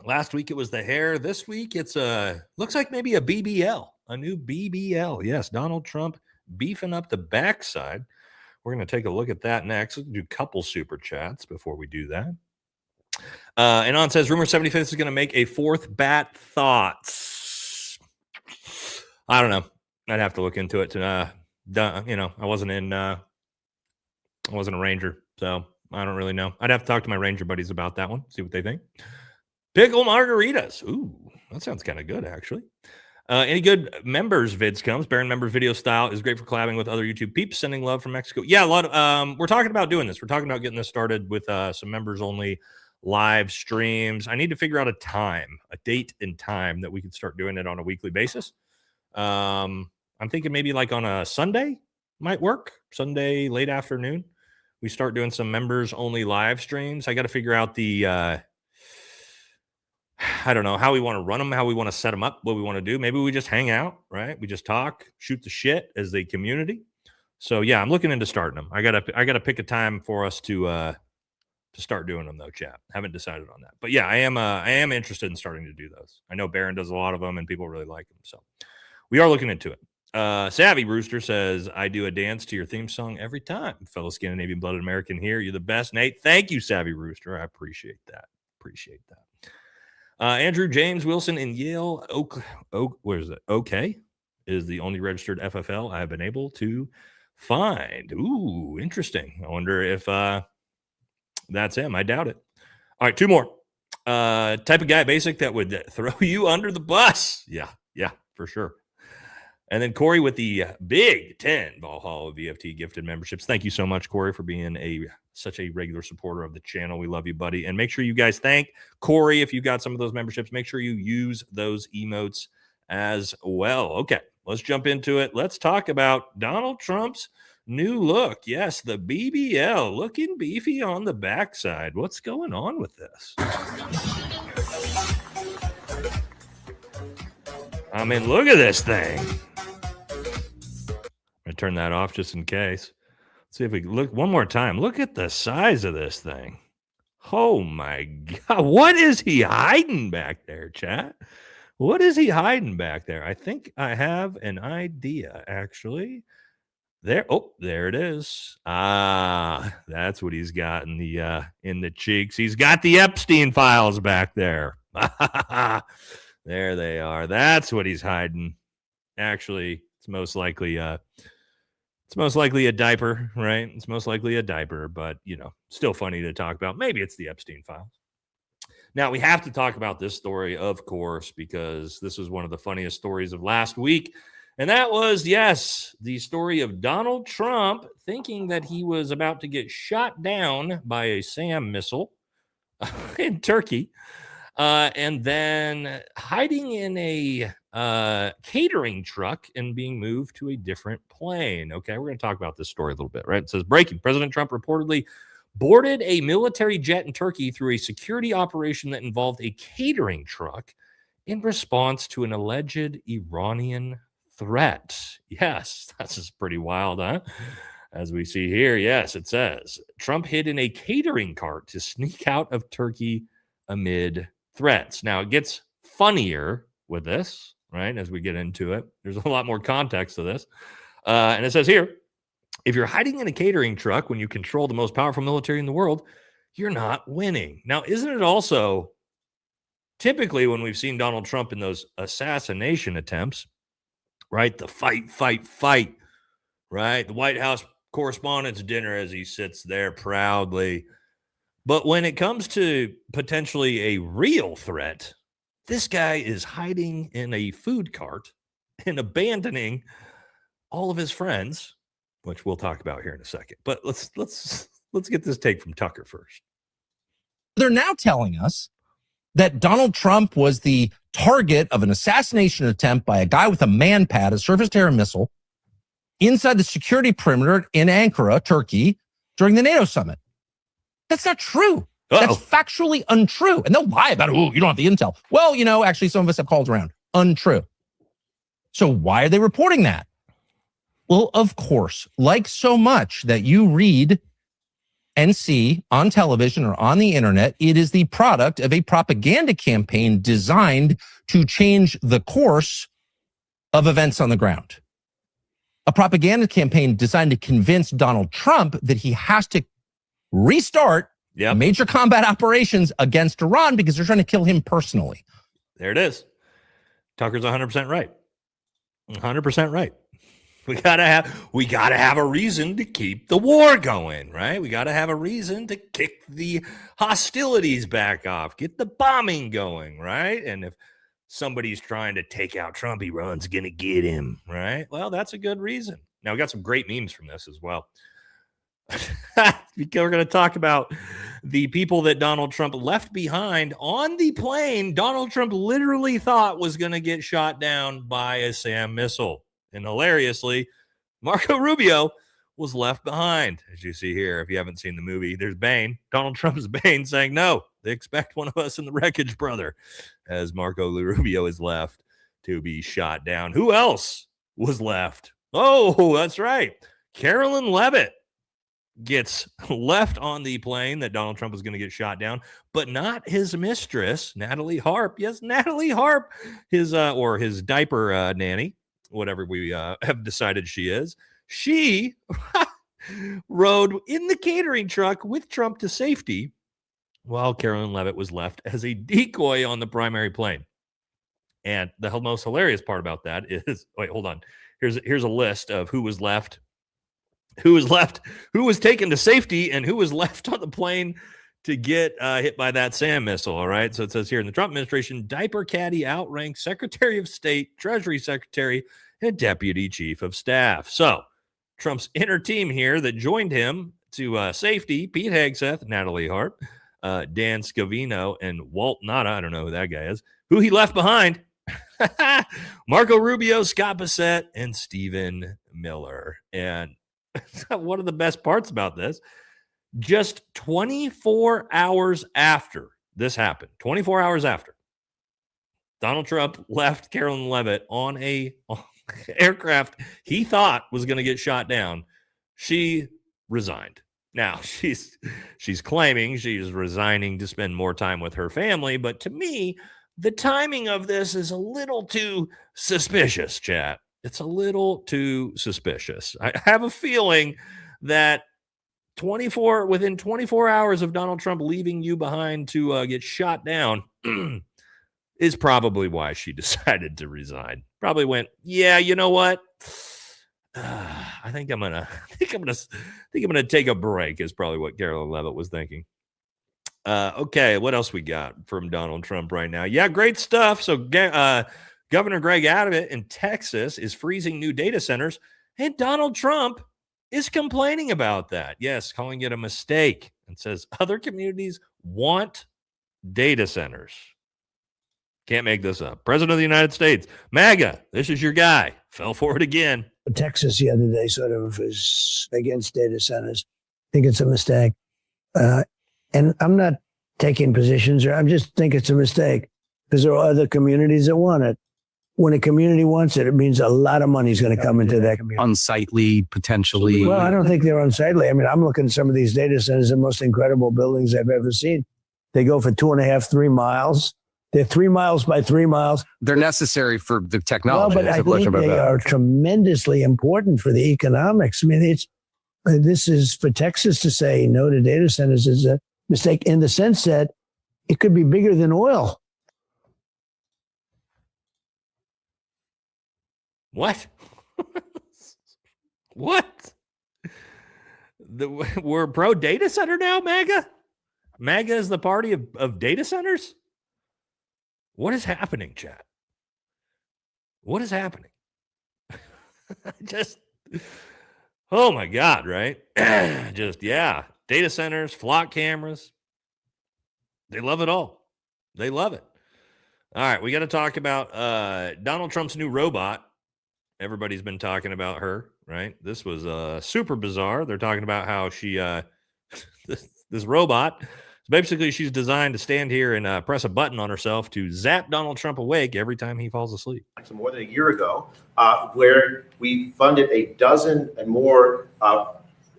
Last week it was the hair. This week it's looks like maybe a BBL, a new BBL. Yes, Donald Trump beefing up the backside. We're going to take a look at that next. We'll do a couple super chats before we do that. Anon says, Rumor 75th is going to make a 4th bat. Thoughts? I don't know. I'd have to look into it. I wasn't a Ranger, so I don't really know. I'd have to talk to my Ranger buddies about that one, see what they think. Pickle margaritas. Ooh, that sounds kind of good, actually. Any good members vids comes. Baron members video style is great for collabing with other YouTube peeps. Sending love from Mexico. Yeah, a lot of we're talking about doing this. We're talking about getting this started with some members only live streams. I need to figure out a date and time that we can start doing it on a weekly basis. I'm thinking maybe like on a Sunday might work. Sunday late afternoon. We start doing some members only live streams. I got to figure out the I don't know how we want to run them, how we want to set them up, what we want to do. Maybe we just hang out, right? We just talk, shoot the shit as the community. So yeah, I'm looking into starting them. I gotta pick a time for us to start doing them though, chat. Haven't decided on that. But yeah, I am interested in starting to do those. I know Baron does a lot of them and people really like them. So we are looking into it. Savvy Rooster says, I do a dance to your theme song every time. Fellow Scandinavian blooded American here. You're the best, Nate. Thank you, Savvy Rooster. I appreciate that. Andrew James Wilson in Yale, where is it? Okay, is the only registered FFL I've been able to find. Ooh, interesting. I wonder if that's him. I doubt it. All right, 2 more. Type of guy, basic, that would throw you under the bus. Yeah, for sure. And then Corey with the big 10 Valhalla VFT gifted memberships. Thank you so much, Corey, for being such a regular supporter of the channel. We love you, buddy. And make sure you guys thank Corey if you got some of those memberships. Make sure you use those emotes as well. Okay, let's jump into it. Let's talk about Donald Trump's new look. Yes, the BBL, looking beefy on the backside. What's going on with this? I mean, look at this thing. I'm going to turn that off just in case. Let's see if we look one more time. Look at the size of this thing. Oh my God. What is he hiding back there, chat? What is he hiding back there? I think I have an idea, actually. There it is. Ah, that's what he's got in the cheeks. He's got the Epstein files back there. There they are. That's what he's hiding. Actually, it's most likely a diaper, right? It's most likely a diaper, but still funny to talk about. Maybe it's the Epstein files. Now, we have to talk about this story, of course, because this was one of the funniest stories of last week. And that was, yes, the story of Donald Trump thinking that he was about to get shot down by a SAM missile in Turkey, and then hiding in a catering truck and being moved to a different plane. Okay, we're going to talk about this story a little bit, right? It says, breaking, President Trump reportedly boarded a military jet in Turkey through a security operation that involved a catering truck in response to an alleged Iranian threat. Yes, that's just pretty wild, huh? As we see here, yes, it says Trump hid in a catering cart to sneak out of Turkey amid threats. Now, it gets funnier with this, right? As we get into it, there's a lot more context to this. And it says here, if you're hiding in a catering truck when you control the most powerful military in the world, you're not winning. Now, isn't it also typically when we've seen Donald Trump in those assassination attempts, right? The fight, right? The White House Correspondents' Dinner as he sits there proudly. But when it comes to potentially a real threat, this guy is hiding in a food cart and abandoning all of his friends, which we'll talk about here in a second. But let's get this take from Tucker first. They're now telling us that Donald Trump was the target of an assassination attempt by a guy with a man-pad, a surface-to-air missile, inside the security perimeter in Ankara, Turkey, during the NATO summit. That's not true. That's factually untrue. And they'll lie about it. Oh, you don't have the intel. Well, actually, some of us have called around. Untrue. So why are they reporting that? Well, of course, like so much that you read and see on television or on the internet, it is the product of a propaganda campaign designed to change the course of events on the ground. A propaganda campaign designed to convince Donald Trump that he has to restart major combat operations against Iran because they're trying to kill him personally. There it is. Tucker's 100% right. 100% right. We gotta have a reason to keep the war going, right? We gotta have a reason to kick the hostilities back off, get the bombing going, right? And if somebody's trying to take out Trump, Iran's gonna get him, right? Well, that's a good reason. Now, we got some great memes from this as well. We're going to talk about the people that Donald Trump left behind on the plane Donald Trump literally thought was going to get shot down by a SAM missile. And hilariously, Marco Rubio was left behind. As you see here, if you haven't seen the movie, there's Bane, Donald Trump's Bane, saying, no, they expect one of us in the wreckage, brother, as Marco Rubio is left to be shot down. Who else was left? Oh, that's right. Carolyn Leavitt gets left on the plane that Donald Trump was going to get shot down, but not his mistress, Natalie Harp. Yes, Natalie Harp, his diaper nanny, whatever we have decided she is. She rode in the catering truck with Trump to safety while Carolyn Leavitt was left as a decoy on the primary plane. And the most hilarious part about that is, wait, hold on. Here's a list of who was left, who was taken to safety, and who was left on the plane to get hit by that SAM missile. All right. So it says here in the Trump administration, diaper caddy outranked Secretary of State, Treasury Secretary, and Deputy Chief of Staff. So Trump's inner team here that joined him to safety, Pete Hegseth, Natalie Harp, Dan Scavino, and Walt Nada. I don't know who that guy is. Who he left behind? Marco Rubio, Scott Bassett, and Stephen Miller. And one of the best parts about this, just 24 hours after this happened, 24 hours after, Donald Trump left Carolyn Leavitt on a aircraft he thought was going to get shot down. She resigned. Now, she's claiming she's resigning to spend more time with her family, but to me, the timing of this is a little too suspicious, chat. It's a little too suspicious. I have a feeling that within 24 hours of Donald Trump leaving you behind to get shot down is probably why she decided to resign. Probably went, yeah, you know what? I think I'm gonna take a break. Is probably what Carolyn Levitt was thinking. Okay, what else we got from Donald Trump right now? Yeah, great stuff. So, Governor Greg Abbott in Texas is freezing new data centers, and Donald Trump is complaining about that. Yes, calling it a mistake, and says other communities want data centers. Can't make this up. President of the United States, MAGA, this is your guy. Fell for it again. Texas the other day sort of is against data centers. I think it's a mistake. And I'm not taking positions, or I just think it's a mistake because there are other communities that want it. When a community wants it, it means a lot of money is going to come into that community. Unsightly, potentially. Well, I don't think they're unsightly. I mean, I'm looking at some of these data centers, the most incredible buildings I've ever seen. They go for 2.5, 3 miles. They're 3 miles by 3 miles. They're necessary for the technology. Well, but I think they are tremendously important for the economics. I mean, this is for Texas to say no to data centers is a mistake in the sense that it could be bigger than oil. What? What? We're pro data center now, MAGA? MAGA is the party of data centers? What is happening, chat? What is happening? Oh my God, right? Data centers, flock cameras. They love it all. They love it. All right, we got to talk about Donald Trump's new robot. Everybody's been talking about her, right? This was super bizarre. They're talking about how she, this robot, basically she's designed to stand here and press a button on herself to zap Donald Trump awake every time he falls asleep. More than a year ago, where we funded a dozen and more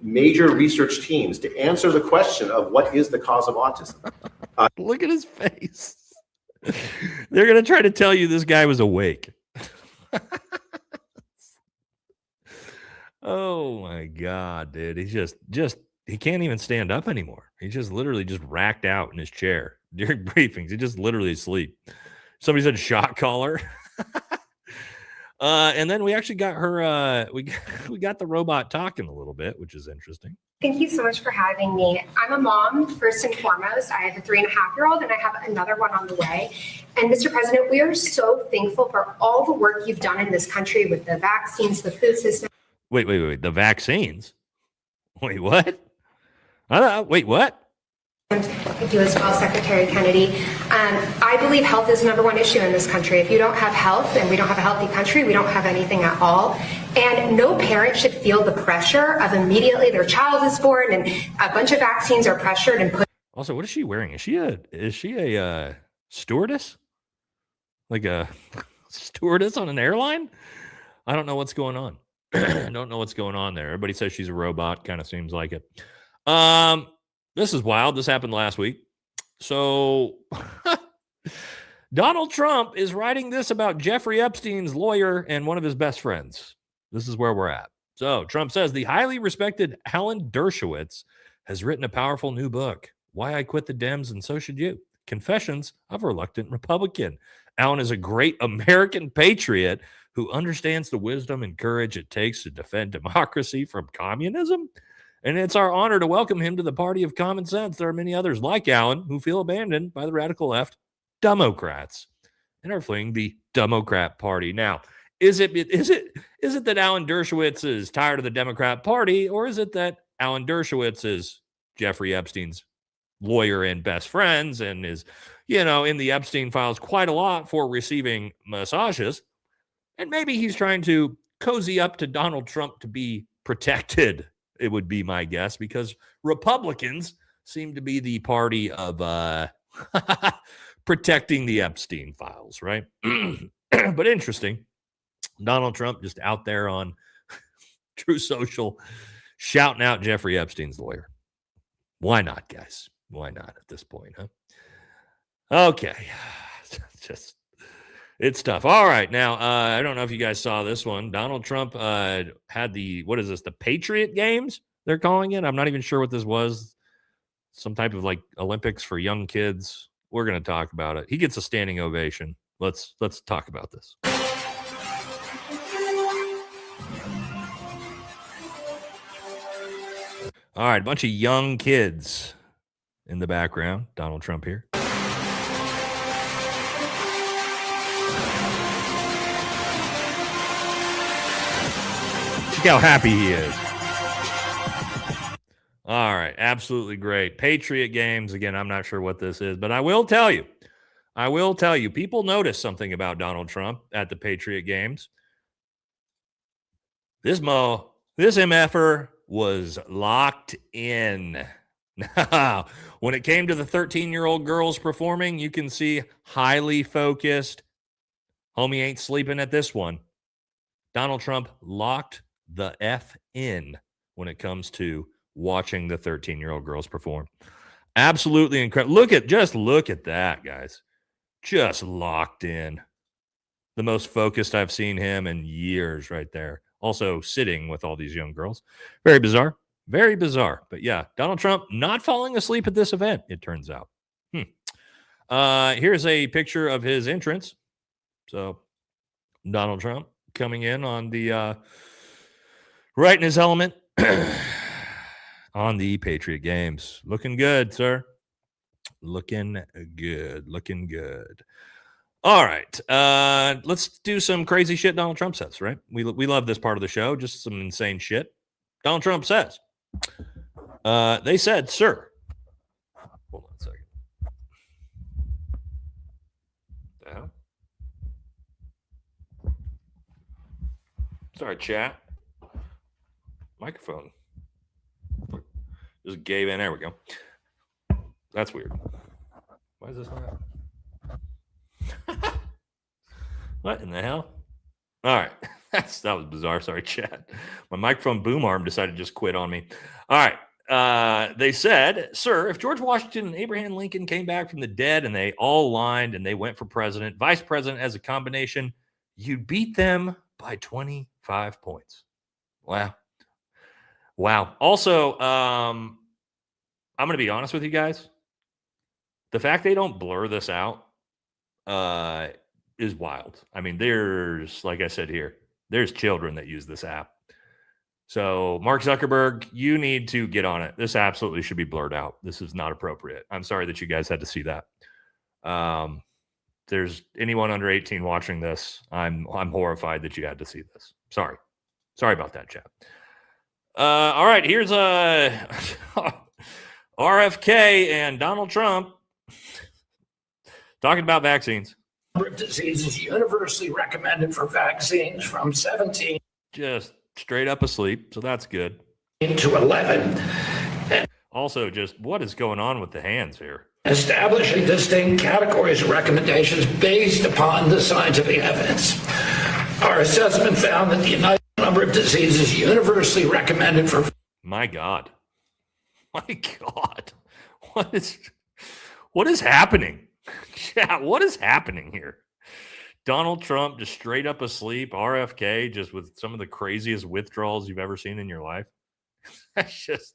major research teams to answer the question of what is the cause of autism. Look at his face. They're going to try to tell you this guy was awake. Oh my God, dude. He's just he can't even stand up anymore. He's just literally just racked out in his chair during briefings. He just literally asleep. Somebody said shock collar. And then we actually got her, we got the robot talking a little bit, which is interesting. Thank you so much for having me. I'm a mom, first and foremost. I have a 3.5-year-old and I have another one on the way. And Mr. President, we are so thankful for all the work you've done in this country with the vaccines, the food system. Wait. The vaccines? Wait, what? Wait, what? Thank you as well, Secretary Kennedy. I believe health is the number one issue in this country. If you don't have health and we don't have a healthy country, we don't have anything at all. And no parent should feel the pressure of immediately their child is born and a bunch of vaccines are pressured and put. Also, what is she wearing? Is she a stewardess? Like a stewardess on an airline? I don't know what's going on. I don't know what's going on there. Everybody says she's a robot. Kind of seems like it. This is wild. This happened last week. So Donald Trump is writing this about Jeffrey Epstein's lawyer and one of his best friends. This is where we're at. So Trump says the highly respected Alan Dershowitz has written a powerful new book, Why I Quit the Dems and So Should You. Confessions of a Reluctant Republican. Alan is a great American patriot who understands the wisdom and courage it takes to defend democracy from communism. And it's our honor to welcome him to the party of common sense. There are many others like Alan who feel abandoned by the radical left Democrats and are fleeing the Democrat Party. Now, is it that Alan Dershowitz is tired of the Democrat Party, or is it that Alan Dershowitz is Jeffrey Epstein's lawyer and best friends and is, in the Epstein files quite a lot for receiving massages? And maybe he's trying to cozy up to Donald Trump to be protected. It would be my guess, because Republicans seem to be the party of protecting the Epstein files, right? But interesting. Donald Trump just out there on True Social shouting out Jeffrey Epstein's lawyer. Why not, guys? Why not at this point, huh? Okay. Just, it's tough. All right. Now, I don't know if you guys saw this one. Donald Trump had the, what is this? The Patriot Games, they're calling it. I'm not even sure what this was. Some type of like Olympics for young kids. We're going to talk about it. He gets a standing ovation. Let's talk about this. All right, a bunch of young kids in the background. Donald Trump here. Look how happy he is. All right, absolutely great. Patriot Games. Again, I'm not sure what this is, but I will tell you, people noticed something about Donald Trump at the Patriot Games. This MFer was locked in. Now, when it came to the 13-year-old girls performing, you can see highly focused. Homie ain't sleeping at this one. Donald Trump locked the F in when it comes to watching the 13-year-old girls perform. Absolutely incredible. Look at that, guys. Just locked in. The most focused I've seen him in years right there. Also sitting with all these young girls. Very bizarre. Very bizarre. But yeah, Donald Trump not falling asleep at this event, it turns out. Here's a picture of his entrance. So Donald Trump coming in on the right in his element on the Patriot Games. Looking good, sir. Looking good. All right. Let's do some crazy shit Donald Trump says, right? We love this part of the show. Just some insane shit. Donald Trump says, they said, sir. Hold on a second. The hell? Sorry, chat. Microphone just gave in. There we go. That's weird. Why is this not? What in the hell? All right. That was bizarre. Sorry, chat. My microphone boom arm decided to just quit on me. All right. They said, sir, if George Washington and Abraham Lincoln came back from the dead and they all aligned and they went for president, vice president as a combination, you'd beat them by 25 points. Wow. Also, I'm going to be honest with you guys. The fact they don't blur this out is wild. I mean, there's, like I said here, there's children that use this app. So, Mark Zuckerberg, you need to get on it. This absolutely should be blurred out. This is not appropriate. I'm sorry that you guys had to see that. There's anyone under 18 watching this. I'm horrified that you had to see this. Sorry about that, chat. All right, here's RFK and Donald Trump talking about vaccines. Number of diseases universally recommended for vaccines from 17 just straight up asleep, so that's good. To 11. Also, just what is going on with the hands here? Establishing distinct categories of recommendations based upon the scientific evidence. Our assessment found that the United number of diseases universally recommended for. My God. What is happening? Yeah, what is happening here? Donald Trump just straight up asleep, RFK just with some of the craziest withdrawals you've ever seen in your life. That's just,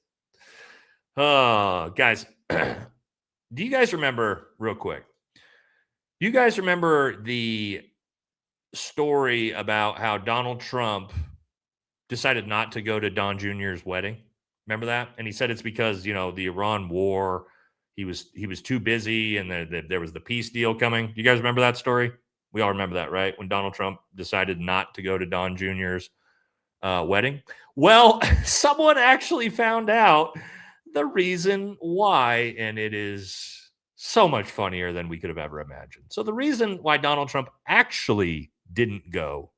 guys, do you guys remember, real quick, do you guys remember the story about how Donald Trump decided not to go to Don Jr.'s wedding? Remember that? And he said it's because, the Iran war, he was too busy and there was the peace deal coming. You guys remember that story? We all remember that, right? When Donald Trump decided not to go to Don Jr.'s wedding. Well, someone actually found out the reason why, and it is so much funnier than we could have ever imagined. So the reason why Donald Trump actually didn't go,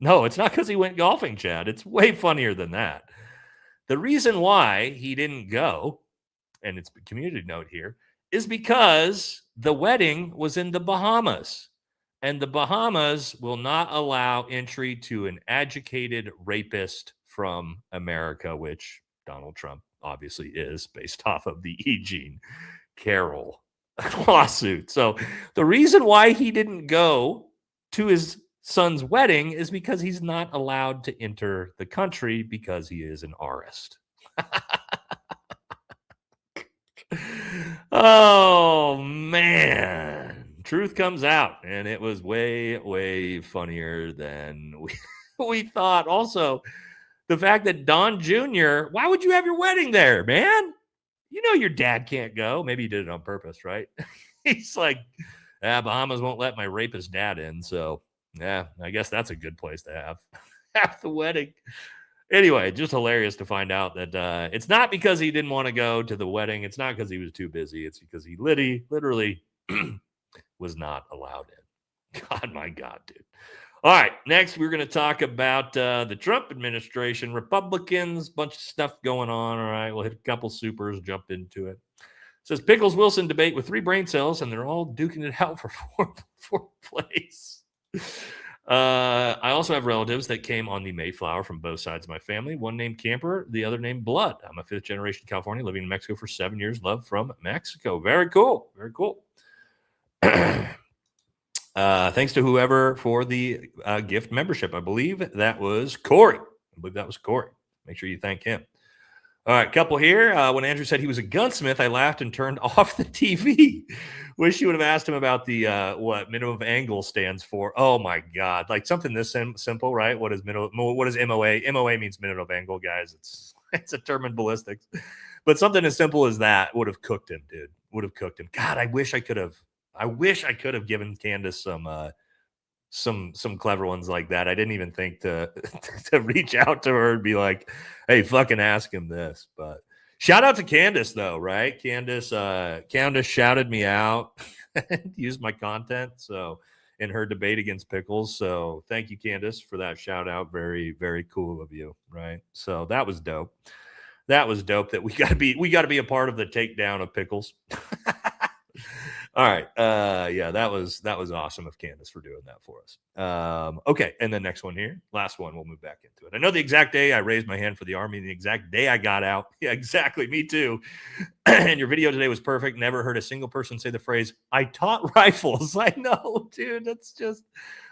no, it's not because he went golfing, Chad. It's way funnier than that. The reason why he didn't go, and it's a community note here, is because the wedding was in the Bahamas. And the Bahamas will not allow entry to an educated rapist from America, which Donald Trump obviously is, based off of the E. Jean Carroll lawsuit. So the reason why he didn't go to his son's wedding is because he's not allowed to enter the country because he is an artist. Oh, man. Truth comes out, and it was way, way funnier than we thought. Also, the fact that Don Jr., why would you have your wedding there, man? You know your dad can't go. Maybe he did it on purpose, right? He's like, Bahamas won't let my rapist dad in, so yeah, I guess that's a good place to have the wedding. Anyway, just hilarious to find out that it's not because he didn't want to go to the wedding. It's not because he was too busy. It's because he literally was not allowed in. God, my God, dude. All right, next we're going to talk about the Trump administration, Republicans, bunch of stuff going on. All right, we'll hit a couple supers, jump into it. It says Pickles Wilson debate with 3 brain cells, and they're all duking it out for fourth place. I also have relatives that came on the Mayflower from both sides of my family. One named Camper, the other named Blood. I'm a 5th generation California, living in Mexico for 7 years. Love from Mexico. Very cool. Very cool. Thanks to whoever for the gift membership. I believe that was Corey. Make sure you thank him. All right, couple here. When Andrew said he was a gunsmith, I laughed and turned off the TV. Wish you would have asked him about the what minimum angle stands for. Oh my God, like something this simple, right? What is MOA? MOA means minute of angle, guys. It's a term in ballistics, but something as simple as that would have cooked him, dude. Would have cooked him. God, I wish I could have given Candace some clever ones like that. I didn't even think to reach out to her and be like, hey, fucking ask him this. But shout out to Candace though, right? Candace shouted me out and used my content. So in her debate against Pickles. So thank you, Candace, for that shout out. Very, very cool of you. Right. So that was dope. That we gotta be a part of the takedown of Pickles. All right. Yeah, that was awesome of Candace for doing that for us. Okay. And the next one here, last one, we'll move back into it. I know the exact day I raised my hand for the Army, the exact day I got out. Yeah, exactly. Me too. And your video today was perfect. Never heard a single person say the phrase, I taught rifles. I know, dude. That's just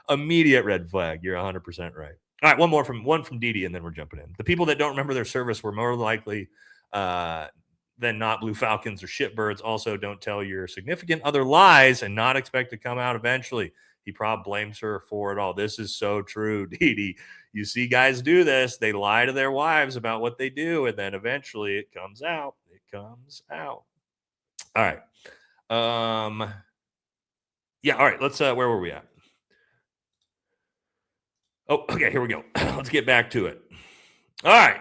immediate red flag. You're 100% right. All right. One from Didi, and then we're jumping in. The people that don't remember their service were more likely than not Blue Falcons or shitbirds. Also, don't tell your significant other lies and not expect to come out eventually. He probably blames her for it all. This is so true, Dee. You see guys do this. They lie to their wives about what they do, and then eventually it comes out. All right. Yeah, all right. Let's where were we at? Oh, okay, here we go. Let's get back to it. All right.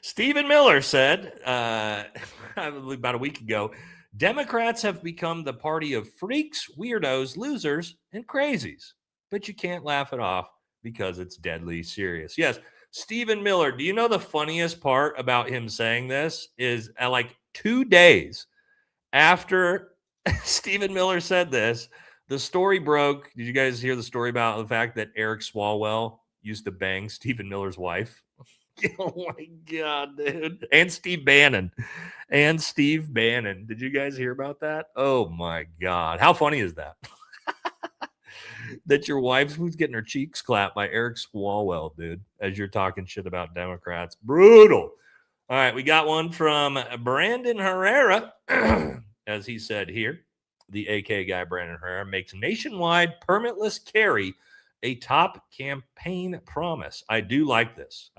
Stephen Miller said about a week ago, Democrats have become the party of freaks, weirdos, losers, and crazies. But you can't laugh it off because it's deadly serious. Yes, Stephen Miller, do you know the funniest part about him saying this is like 2 days after Stephen Miller said this, the story broke. Did you guys hear the story about the fact that Eric Swalwell used to bang Stephen Miller's wife? Oh my God, dude. And Steve Bannon. Did you guys hear about that? Oh my God. How funny is that? That your wife who's getting her cheeks clapped by Eric Swalwell, dude, as you're talking shit about Democrats. Brutal. All right, we got one from Brandon Herrera. As he said here, the AK guy, Brandon Herrera, makes nationwide permitless carry a top campaign promise. I do like this,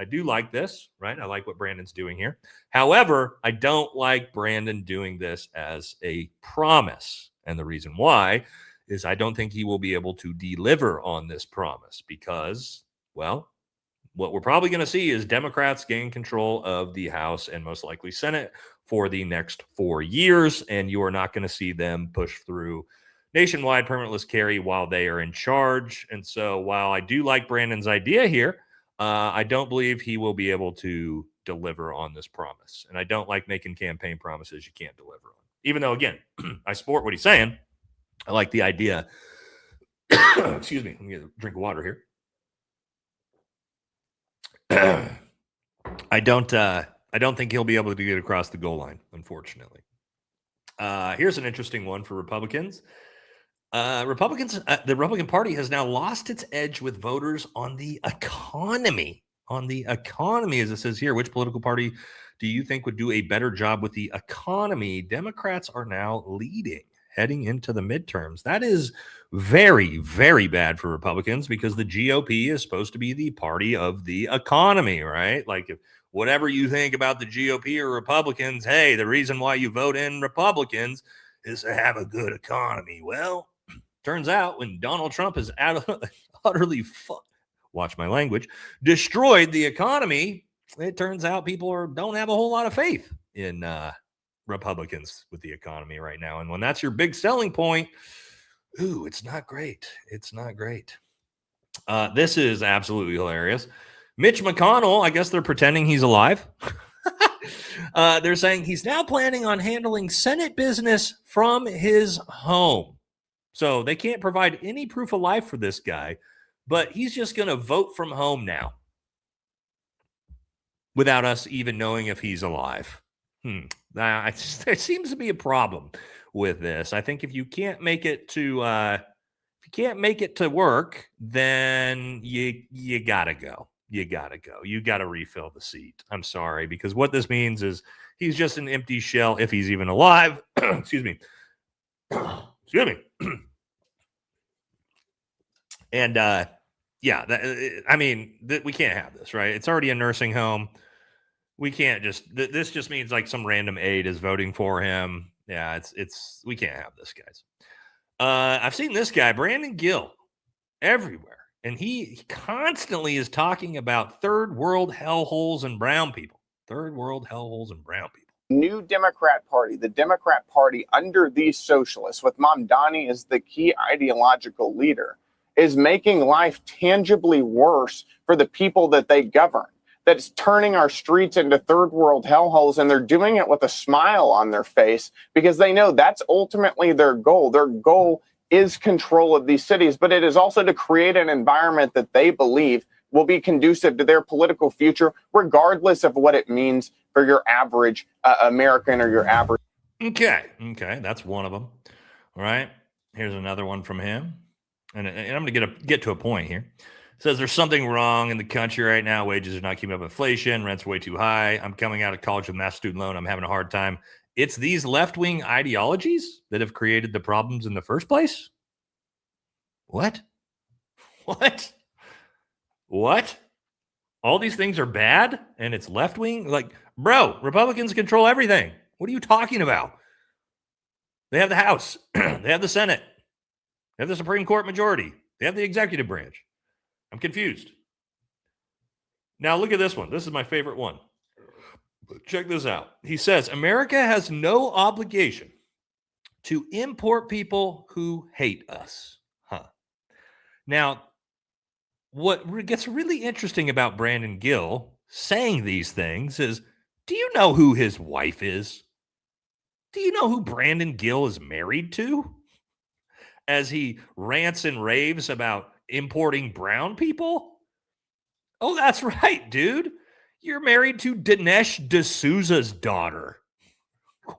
right? I like what Brandon's doing here. However, I don't like Brandon doing this as a promise. And the reason why is I don't think he will be able to deliver on this promise because, well, what we're probably going to see is Democrats gain control of the House and most likely Senate for the next 4 years. And you are not going to see them push through nationwide permitless carry while they are in charge. And so while I do like Brandon's idea here, I don't believe he will be able to deliver on this promise. And I don't like making campaign promises you can't deliver on. Even though, again, I support what he's saying. I like the idea. Excuse me. Let me get a drink of water here. I don't think he'll be able to get across the goal line, unfortunately. Here's an interesting one for Republicans. The Republican Party has now lost its edge with voters on the economy. On the economy, as it says here, which political party do you think would do a better job with the economy? Democrats are now leading heading into the midterms. That is very, very bad for Republicans because the GOP is supposed to be the party of the economy, right? Like, if whatever you think about the GOP or Republicans, hey, the reason why you vote in Republicans is to have a good economy. Well, turns out when Donald Trump has utterly, watch my language, destroyed the economy, it turns out people don't have a whole lot of faith in Republicans with the economy right now. And when that's your big selling point, ooh, it's not great. It's not great. This is absolutely hilarious. Mitch McConnell, I guess they're pretending he's alive. They're saying he's now planning on handling Senate business from his home. So they can't provide any proof of life for this guy, but he's just going to vote from home now without us even knowing if he's alive. There seems to be a problem with this. I think if you can't make it to work, then you gotta go. You gotta go. You gotta refill the seat. I'm sorry, because what this means is he's just an empty shell if he's even alive. Excuse me. Excuse me. And yeah, we can't have this, right? It's already a nursing home. We can't this just means like some random aide is voting for him. Yeah, we can't have this, guys. I've seen this guy, Brandon Gill, everywhere. And he constantly is talking about third world hellholes and brown people. Third world hellholes and brown people. New Democrat Party, the Democrat Party under these socialists, with Mamdani as the key ideological leader, is making life tangibly worse for the people that they govern. That's turning our streets into third world hellholes, and they're doing it with a smile on their face because they know that's ultimately their goal. Their goal is control of these cities, but it is also to create an environment that they believe will be conducive to their political future, regardless of what it means for your average American or your average. Okay, that's one of them. All right, here's another one from him, and I'm going to get to a point here. It says there's something wrong in the country right now. Wages are not keeping up with inflation. Rent's way too high. I'm coming out of college with mass student loan. I'm having a hard time. It's these left-wing ideologies that have created the problems in the first place? What? All these things are bad and it's left-wing? Like, bro, Republicans control everything. What are you talking about? They have the House. They have the Senate. They have the Supreme Court majority. They have the executive branch. I'm confused. Now look at this one. This is my favorite one. Check this out. He says, America has no obligation to import people who hate us. Now, what gets really interesting about Brandon Gill saying these things is, do you know who his wife is? Do you know who Brandon Gill is married to? As he rants and raves about importing brown people? Oh, that's right, dude. You're married to Dinesh D'Souza's daughter.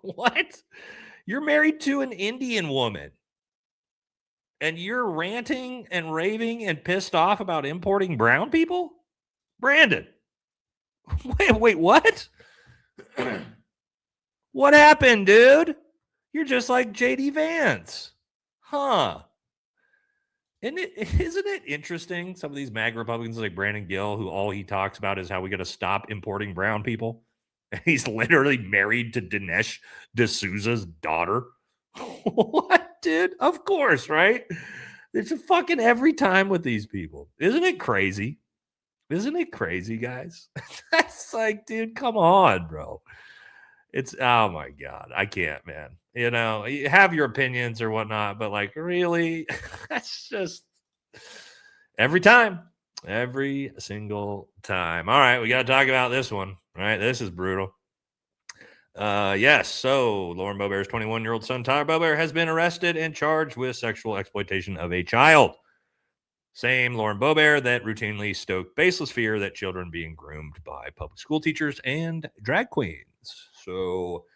What? You're married to an Indian woman. And you're ranting and raving and pissed off about importing brown people? Brandon. Wait, what? What happened, dude? You're just like J.D. Vance. Huh. Isn't it interesting? Some of these MAGA Republicans like Brandon Gill, who all he talks about is how we got to stop importing brown people. And he's literally married to Dinesh D'Souza's daughter. What, dude? Of course, right? It's a fucking every time with these people. Isn't it crazy? Isn't it crazy, guys? That's like, dude, come on, bro. It's, oh my God. I can't, man. You know, you have your opinions or whatnot, but like, really? That's just every time. Every single time. All right, we got to talk about this one. All right, this is brutal. Yes, so Lauren Boeber's 21-year-old son, Tyler Boeber, has been arrested and charged with sexual exploitation of a child. Same Lauren Boebert that routinely stoked baseless fear that children being groomed by public school teachers and drag queens. So,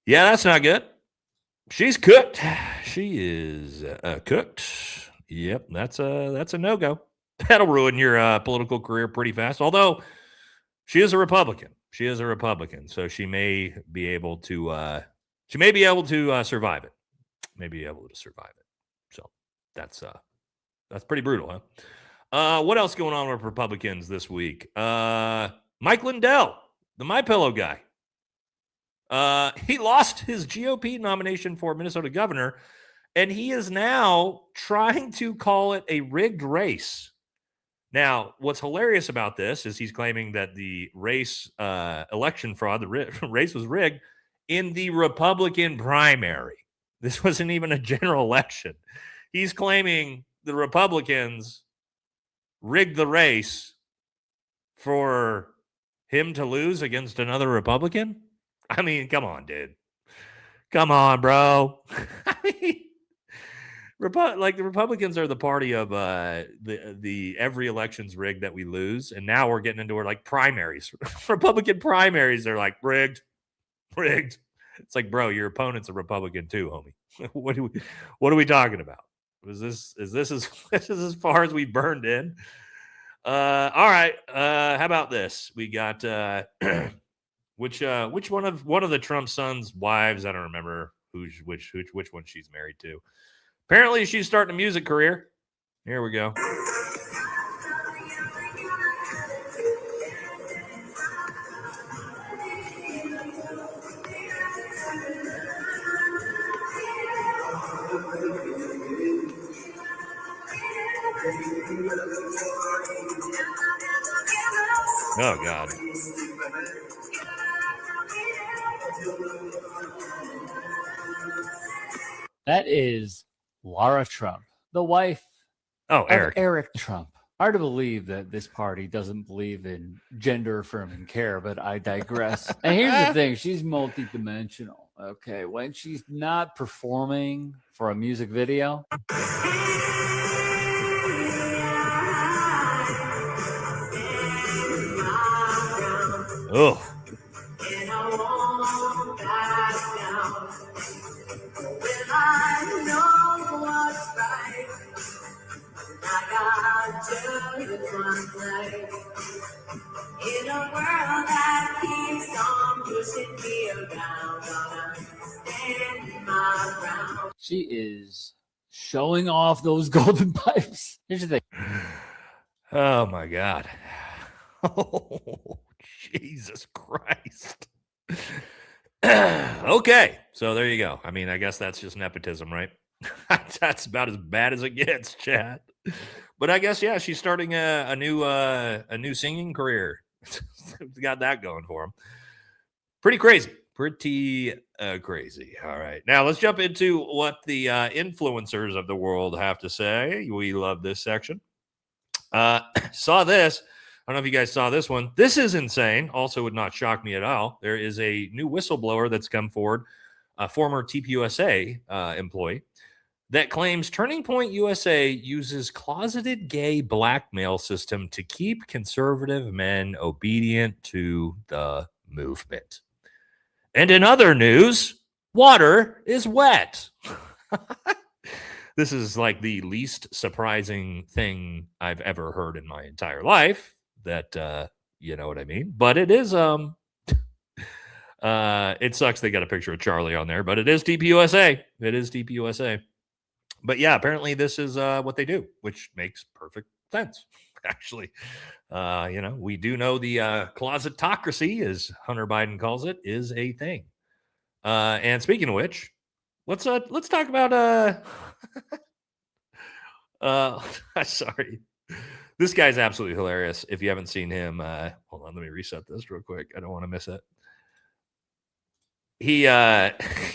yeah, that's not good. She's cooked. She is cooked. Yep, that's a no-go. That'll ruin your political career pretty fast. Although she is a Republican. She is a Republican, so she may be able to survive it. Maybe be able to survive it. So that's pretty brutal, huh? What else going on with Republicans this week? Mike Lindell, the MyPillow guy. He lost his GOP nomination for Minnesota governor, and he is now trying to call it a rigged race. Now, what's hilarious about this is he's claiming that the race election fraud, the race was rigged in the Republican primary. This wasn't even a general election. He's claiming the Republicans rigged the race for him to lose against another Republican. I mean, come on, dude. Come on, bro. I mean, the Republicans are the party of the every election's rigged that we lose, and now we're getting into like primaries. Republican primaries, they're like rigged. It's like, bro, your opponent's a Republican too, homie. What are we talking about? Is this as far as we burned in? All right. How about this? We got which one of the Trump sons' wives? I don't remember which one she's married to. Apparently, she's starting a music career. Here we go. Oh, God. That is Lara Trump, the wife of Eric Trump. Hard to believe that this party doesn't believe in gender affirming care, but I digress. And here's the thing, she's multidimensional. Okay, when she's not performing for a music video. Oh. In a world that keeps on pushing me around, gonna stand my ground. She is showing off those golden pipes. Here's the thing. Oh my God. Oh, Jesus Christ. Okay, so there you go. I mean, I guess that's just nepotism, right? That's about as bad as it gets, Chad. But I guess, yeah, she's starting a new singing career. Got that going for him. Pretty crazy. Pretty crazy. All right. Now let's jump into what the influencers of the world have to say. We love this section. Saw this. I don't know if you guys saw this one. This is insane. Also would not shock me at all. There is a new whistleblower that's come forward, a former TPUSA employee, that claims Turning Point USA uses closeted gay blackmail system to keep conservative men obedient to the movement. And in other news, water is wet. This is like the least surprising thing I've ever heard in my entire life. That you know what I mean? But it is it sucks they got a picture of Charlie on there, but it is TPUSA. It is TPUSA. But yeah, apparently this is what they do, which makes perfect sense, actually. We do know the closetocracy, as Hunter Biden calls it, is a thing. And speaking of which, let's talk about sorry. This guy's absolutely hilarious. If you haven't seen him, hold on, let me reset this real quick. I don't want to miss it. He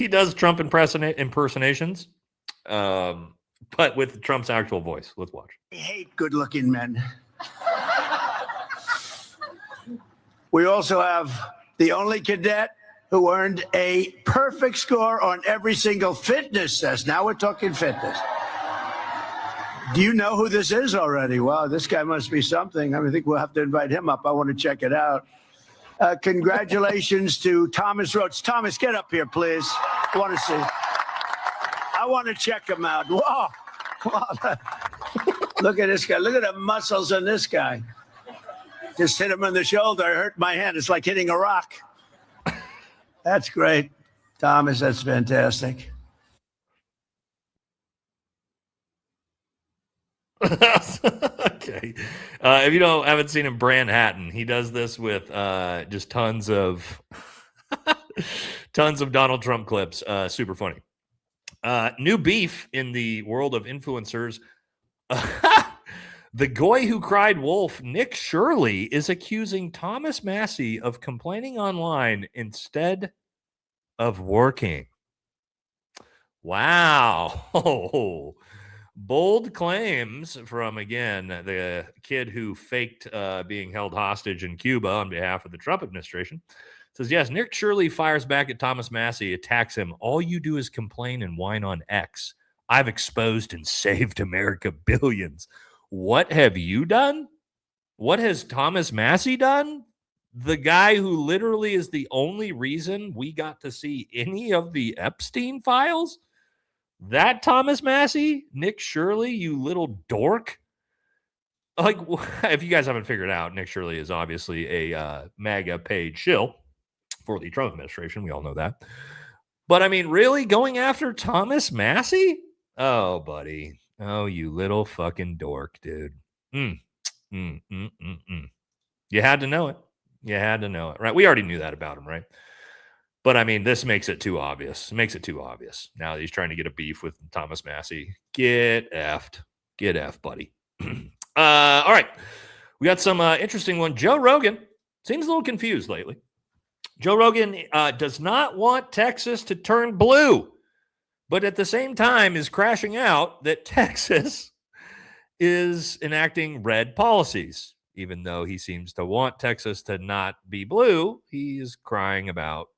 does Trump impersonations, but with Trump's actual voice. Let's watch. I hate good-looking men. We also have the only cadet who earned a perfect score on every single fitness test. Now we're talking fitness. Do you know who this is already? Wow, this guy must be something. I think we'll have to invite him up. I want to check it out. Congratulations to Thomas Rhodes. Thomas, get up here, please. I want to see. I want to check him out. Whoa. Look at this guy. Look at the muscles on this guy. Just hit him in the shoulder. I hurt my hand. It's like hitting a rock. That's great. Thomas, that's fantastic. Okay. If you haven't seen him, Brand Hatton, he does this with just tons of Donald Trump clips. Super funny. New beef in the world of influencers. The goy who cried wolf, Nick Shirley, is accusing Thomas Massie of complaining online instead of working. Wow. Bold claims from, again, the kid who faked being held hostage in Cuba on behalf of the Trump administration. Says, yes, Nick Shirley fires back at Thomas Massie, attacks him. All you do is complain and whine on X. I've exposed and saved America billions. What have you done? What has Thomas Massie done? The guy who literally is the only reason we got to see any of the Epstein files? That Thomas Massie? Nick Shirley, you little dork? Like, if you guys haven't figured out, Nick Shirley is obviously a MAGA paid shill for the Trump administration. We all know that. But I mean, really going after Thomas Massie? Oh, buddy. Oh, you little fucking dork, dude. You had to know it. You had to know it, right? We already knew that about him, right? But I mean, this makes it too obvious. It makes it too obvious. Now that he's trying to get a beef with Thomas Massie. Get effed. Get effed, buddy. All right. We got some interesting one. Joe Rogan seems a little confused lately. Joe Rogan does not want Texas to turn blue, but at the same time is crashing out that Texas is enacting red policies. Even though he seems to want Texas to not be blue, he's crying about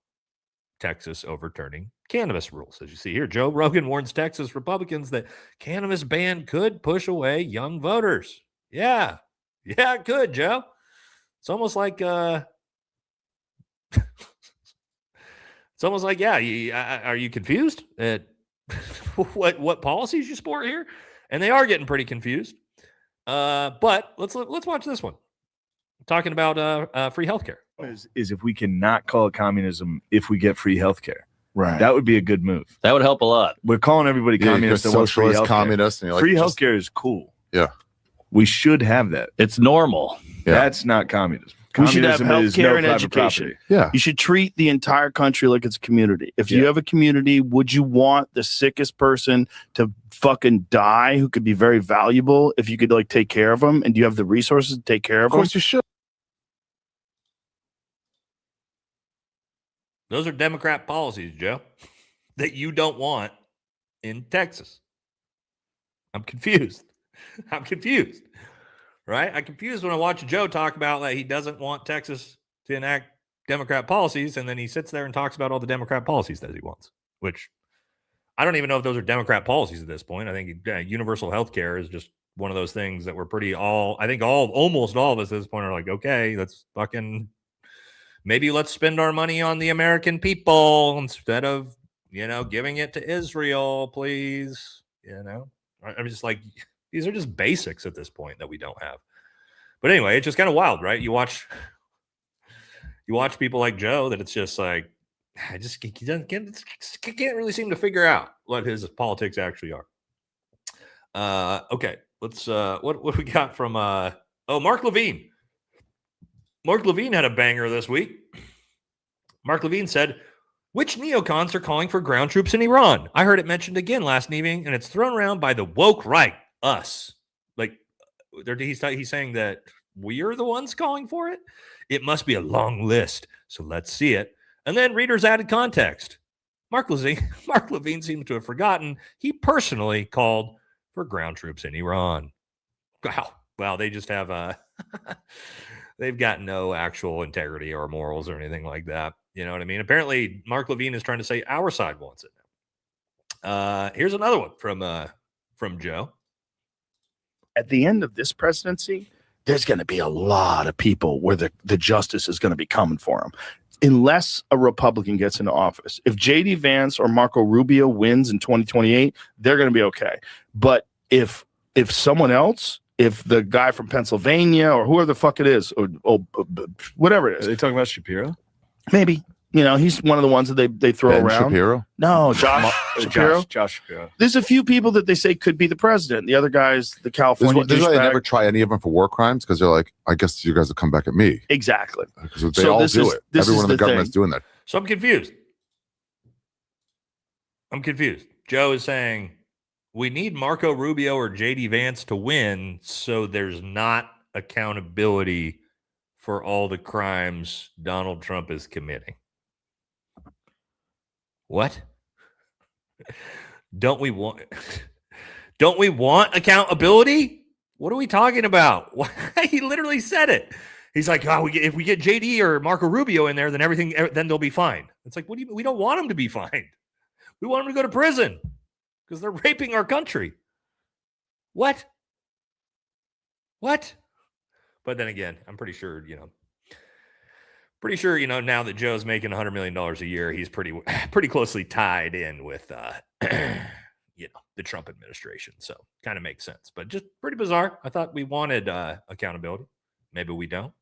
Texas overturning cannabis rules. As you see here, Joe Rogan warns Texas Republicans that cannabis ban could push away young voters. Yeah, it could, Joe. It's almost like are you confused at what policies you support here? And they are getting pretty confused. But let's watch this one. Talking about free healthcare. Is if we can not call it communism if we get free healthcare. Right. That would be a good move. That would help a lot. We're calling everybody communist. You're socialist, communist. And you're like, free healthcare is cool. Yeah. We should have that. It's normal. Yeah. That's not communism. We should have Communism healthcare is and no private education. property. Yeah. You should treat the entire country like it's a community. If you have a community, would you want the sickest person to fucking die who could be very valuable if you could like take care of them? And do you have the resources to take care of them? Of course you should. Those are Democrat policies, Joe, that you don't want in Texas. I'm confused. Right? I'm confused when I watch Joe talk about that he doesn't want Texas to enact Democrat policies, and then he sits there and talks about all the Democrat policies that he wants, which I don't even know if those are Democrat policies at this point. I think universal health care is just one of those things that we're almost all of us at this point are like, okay, let's maybe let's spend our money on the American people instead of, giving it to Israel, please. I'm just like, these are just basics at this point that we don't have. But anyway, it's just kind of wild, right? You watch people like Joe that it's just like, I just can't really seem to figure out what his politics actually are. Okay, let's what we got from Mark Levine. Mark Levine had a banger this week. Mark Levine said, which neocons are calling for ground troops in Iran? I heard it mentioned again last evening, and it's thrown around by the woke right, us. Like, he's saying that we are the ones calling for it? It must be a long list, so let's see it. And then readers added context. Mark Levine seems to have forgotten he personally called for ground troops in Iran. Wow, they just have they've got no actual integrity or morals or anything like that. You know what I mean? Apparently, Mark Levine is trying to say our side wants it. Here's another one from Joe. at the end of this presidency, there's going to be a lot of people where the justice is going to be coming for them. Unless a Republican gets into office. If J.D. Vance or Marco Rubio wins in 2028, they're going to be okay. But if someone else, if the guy from Pennsylvania or whoever the fuck it is, or whatever it is. Are they talking about Shapiro? Maybe. You know, he's one of the ones that they throw Ben around. Shapiro? No, Josh Shapiro. Josh Shapiro. There's a few people that they say could be the president. The other guys, the California This is why they douchebag. never try any of them for war crimes, because they're like, I guess you guys will come back at me. Exactly. Because they all do it. Everyone in the government's doing that. So I'm confused. Joe is saying we need Marco Rubio or J.D. Vance to win so there's not accountability for all the crimes Donald Trump is committing. What? Don't we want accountability? What are we talking about? He literally said it. He's like, oh, if we get JD or Marco Rubio in there, then they'll be fine. It's like, what do you? We don't want them to be fine. We want them to go to prison because they're raping our country. What? But then again, I'm pretty sure, now that Joe's making $100 million a year, he's pretty closely tied in with, the Trump administration. So kind of makes sense, but just pretty bizarre. I thought we wanted accountability. Maybe we don't.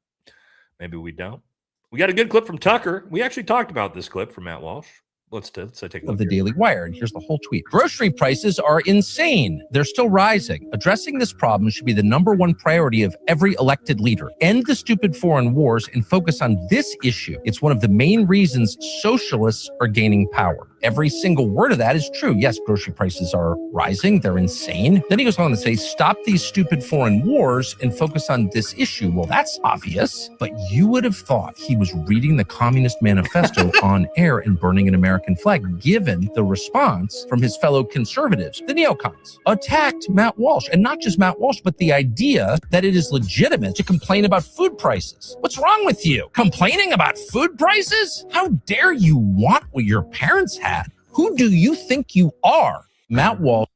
We got a good clip from Tucker. We actually talked about this clip from Matt Walsh. Let's take a look of the Daily Wire, and here's the whole tweet. Grocery prices are insane. They're still rising. Addressing this problem should be the number one priority of every elected leader. End the stupid foreign wars and focus on this issue. It's one of the main reasons socialists are gaining power. Every single word of that is true. Yes, grocery prices are rising. They're insane. Then he goes on to say, stop these stupid foreign wars and focus on this issue. Well, that's obvious, but you would have thought he was reading the Communist Manifesto on air and burning an American flag, given the response from his fellow conservatives. The neocons attacked Matt Walsh, and not just Matt Walsh, but the idea that it is legitimate to complain about food prices. What's wrong with you? Complaining about food prices? How dare you want what your parents had? Who do you think you are? Matt Walsh.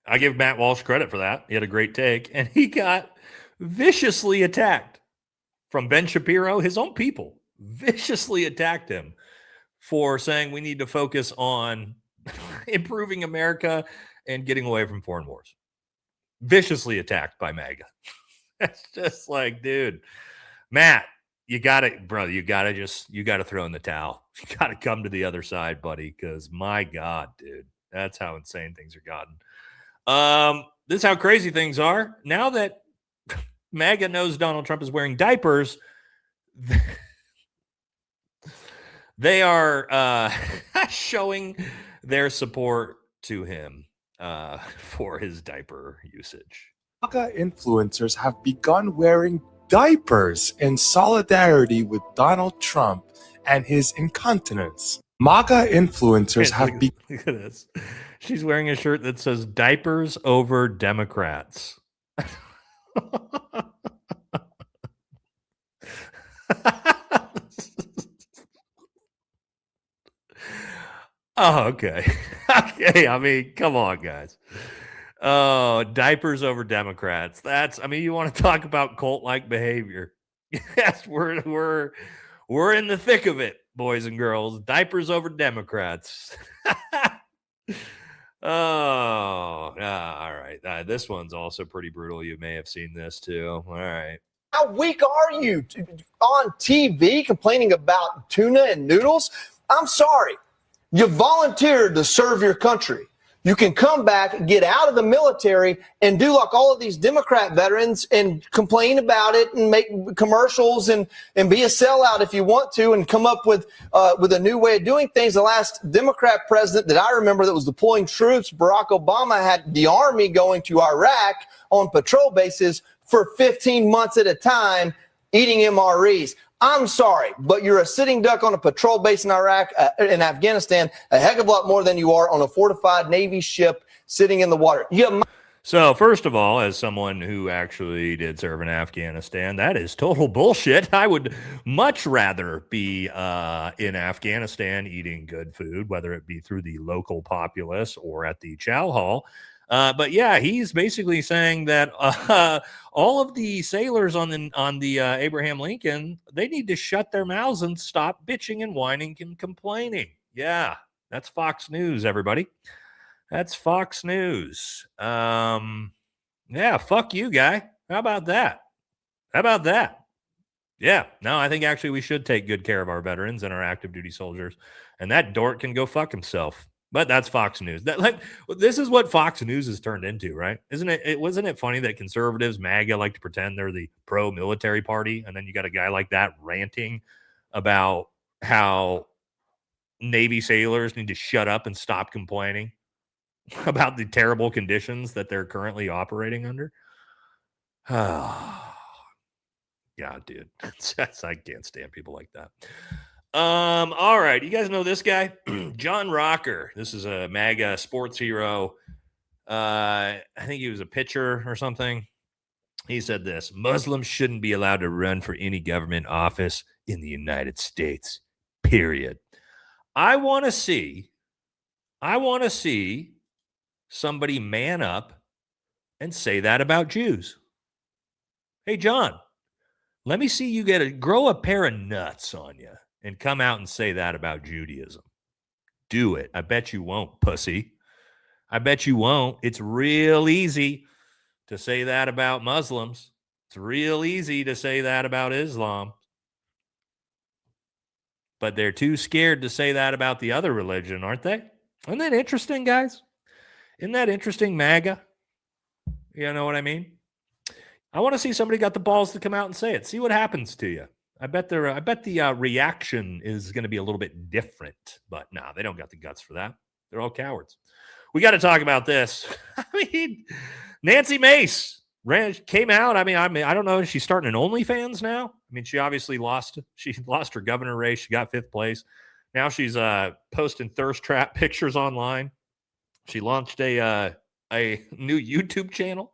I give Matt Walsh credit for that. He had a great take, and he got viciously attacked from Ben Shapiro. His own people viciously attacked him for saying we need to focus on improving America and getting away from foreign wars. Viciously attacked by MAGA. That's just like, dude, Matt, you got to throw in the towel. You got to come to the other side, buddy, because my God, dude, that's how insane things are gotten. This is how crazy things are. Now that MAGA knows Donald Trump is wearing diapers, they are showing their support to him for his diaper usage. MAGA influencers have begun wearing diapers in solidarity with Donald Trump and his incontinence. MAGA influencers have Look at this. She's wearing a shirt that says diapers over Democrats. Oh, okay. Okay. I mean, come on, guys. Oh, diapers over Democrats. You want to talk about cult-like behavior. Yes, we're in the thick of it, boys and girls. Diapers over Democrats. All right. This one's also pretty brutal. You may have seen this too. All right. How weak are you on TV complaining about tuna and noodles? I'm sorry. You volunteered to serve your country. You can come back, get out of the military, and do like all of these Democrat veterans and complain about it and make commercials and be a sellout if you want to and come up with a new way of doing things. The last Democrat president that I remember that was deploying troops, Barack Obama, had the army going to Iraq on patrol bases for 15 months at a time, eating MREs. I'm sorry, but you're a sitting duck on a patrol base in Iraq, in Afghanistan, a heck of a lot more than you are on a fortified Navy ship sitting in the water. So, first of all, as someone who actually did serve in Afghanistan, that is total bullshit. I would much rather be in Afghanistan eating good food, whether it be through the local populace or at the chow hall. But yeah, he's basically saying that all of the sailors on the Abraham Lincoln, they need to shut their mouths and stop bitching and whining and complaining. Yeah, that's Fox News, everybody. That's Fox News. Yeah, fuck you, guy. How about that? How about that? Yeah, no, I think actually we should take good care of our veterans and our active duty soldiers. And that dork can go fuck himself. But that's Fox News. This is what Fox News has turned into, right? Wasn't it funny that conservatives, MAGA, like to pretend they're the pro-military party, and then you got a guy like that ranting about how Navy sailors need to shut up and stop complaining about the terrible conditions that they're currently operating under. Yeah, dude. I can't stand people like that. All right. You guys know this guy? John Rocker. This is a MAGA sports hero. I think he was a pitcher or something. He said this: Muslims shouldn't be allowed to run for any government office in the United States. Period. I want to see somebody man up and say that about Jews. Hey, John, let me see you grow a pair of nuts on you and come out and say that about Judaism. Do it. I bet you won't, pussy. I bet you won't. It's real easy to say that about Muslims. It's real easy to say that about Islam. But they're too scared to say that about the other religion, aren't they? Isn't that interesting, guys? Isn't that interesting, MAGA? You know what I mean? I want to see somebody got the balls to come out and say it. See what happens to you. I bet the reaction is going to be a little bit different. But no, they don't got the guts for that. They're all cowards. We got to talk about this. I mean, Nancy Mace came out. I don't know. Is she starting an OnlyFans now? I mean, she obviously lost. She lost her governor race. She got 5th place. Now she's posting thirst trap pictures online. She launched a new YouTube channel,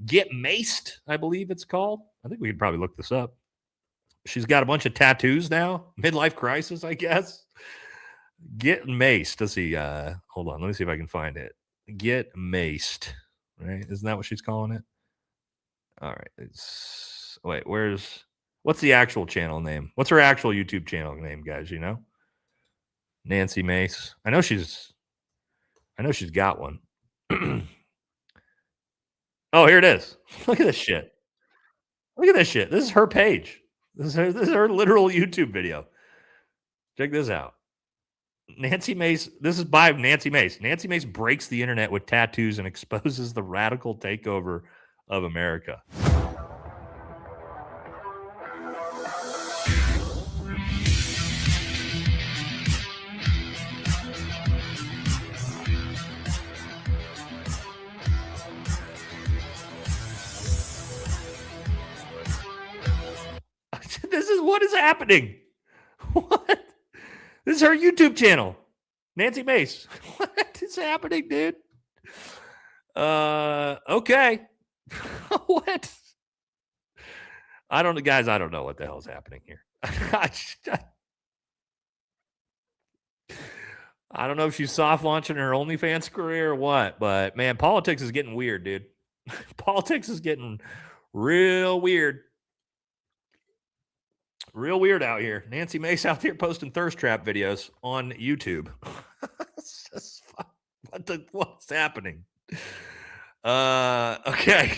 Get Maced, I believe it's called. I think we could probably look this up. She's got a bunch of tattoos now. Midlife crisis, I guess. Get Maced. Let's see. Hold on. Let me see if I can find it. Get Maced. Right? Isn't that what she's calling it? All right. What's the actual channel name? What's her actual YouTube channel name, guys? You know? Nancy Mace. I know she's got one. Oh, here it is. Look at this shit. Look at this shit. This is her page. This is her literal YouTube video. Check this out. Nancy Mace. This is by Nancy Mace. Nancy Mace breaks the internet with tattoos and exposes the radical takeover of America. What is happening? What? This is her YouTube channel, Nancy Mace. What is happening, dude? Okay. What? I don't know what the hell is happening here. I don't know if she's soft launching her OnlyFans career or what, but man, politics is getting weird, dude. Politics is getting real weird. Real weird out here. Nancy Mace out there posting thirst trap videos on YouTube. What's happening? Okay.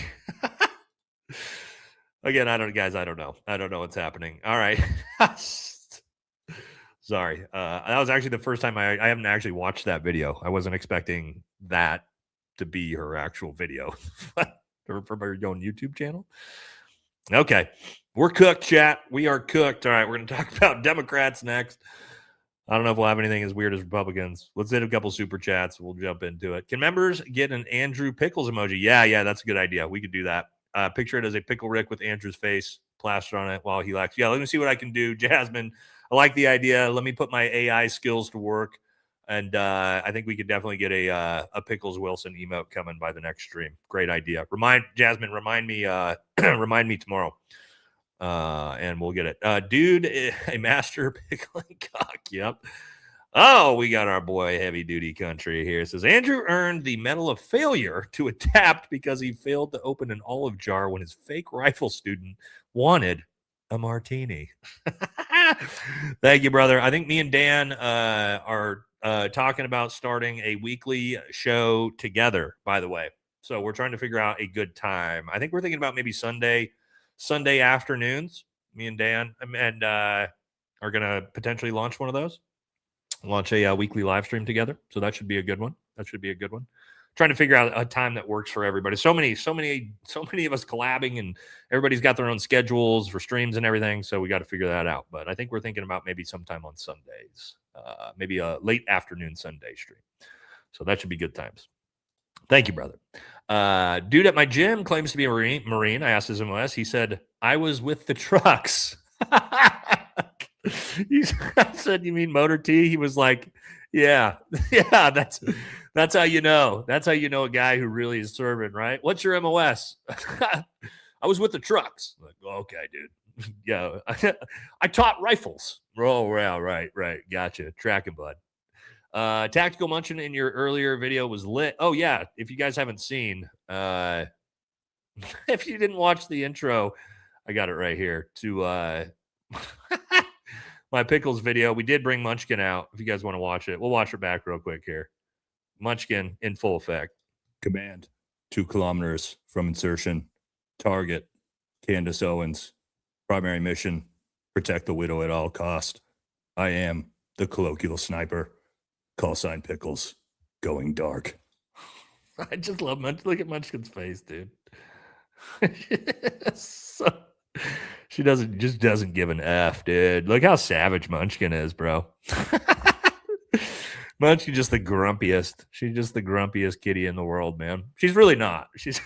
Again, I don't know. I don't know what's happening. All right. Sorry. That was actually the first time I haven't actually watched that video. I wasn't expecting that to be her actual video from her own YouTube channel. Okay. We're cooked, chat. We are cooked. All right, we're going to talk about Democrats next. I don't know if we'll have anything as weird as Republicans. Let's hit a couple super chats. We'll jump into it. Can members get an Andrew Pickles emoji? Yeah, that's a good idea. We could do that. Picture it as a Pickle Rick with Andrew's face plastered on it while he likes. Yeah, let me see what I can do. Jasmine, I like the idea. Let me put my AI skills to work. And I think we could definitely get a Pickles Wilson emote coming by the next stream. Great idea. Jasmine, remind me tomorrow. And we'll get it. Dude, a master pickling cock. Yep. Oh, we got our boy Heavy Duty Country here. It says Andrew earned the Medal of Failure to adapt because he failed to open an olive jar when his fake rifle student wanted a martini. Thank you, brother. I think me and Dan are talking about starting a weekly show together, by the way. So we're trying to figure out a good time. I think we're thinking about maybe Sunday afternoons. Me and Dan and are going to potentially launch one of those. Launch a weekly live stream together. So that should be a good one. Trying to figure out a time that works for everybody. So many of us collabing, and everybody's got their own schedules for streams and everything. So we got to figure that out. But I think we're thinking about maybe sometime on Sundays, maybe a late afternoon Sunday stream. So that should be good times. Thank you, brother. Dude at my gym claims to be a Marine. I asked his MOS. He said, I was with the trucks. I said, you mean Motor T? He was like, yeah, that's how you know. That's how you know a guy who really is serving, right? What's your MOS? I was with the trucks. Like, okay, dude. Yeah, I taught rifles. Oh, yeah, right. Gotcha. Tracking, bud. Tactical Munchkin in your earlier video was lit. Oh, yeah. If you guys haven't seen, if you didn't watch the intro, I got it right here to my Pickles video. We did bring Munchkin out. If you guys want to watch it, we'll watch it back real quick here. Munchkin in full effect. Command 2 kilometers from insertion. Target Candace Owens. Primary mission: protect the widow at all cost. I am the colloquial sniper. Call sign Pickles. Going dark. I just love Munchkin. Look at Munchkin's face, dude. She doesn't give an F, dude. Look how savage Munchkin is, bro. Munchkin just the grumpiest. She's just the grumpiest kitty in the world, man. She's really not. She's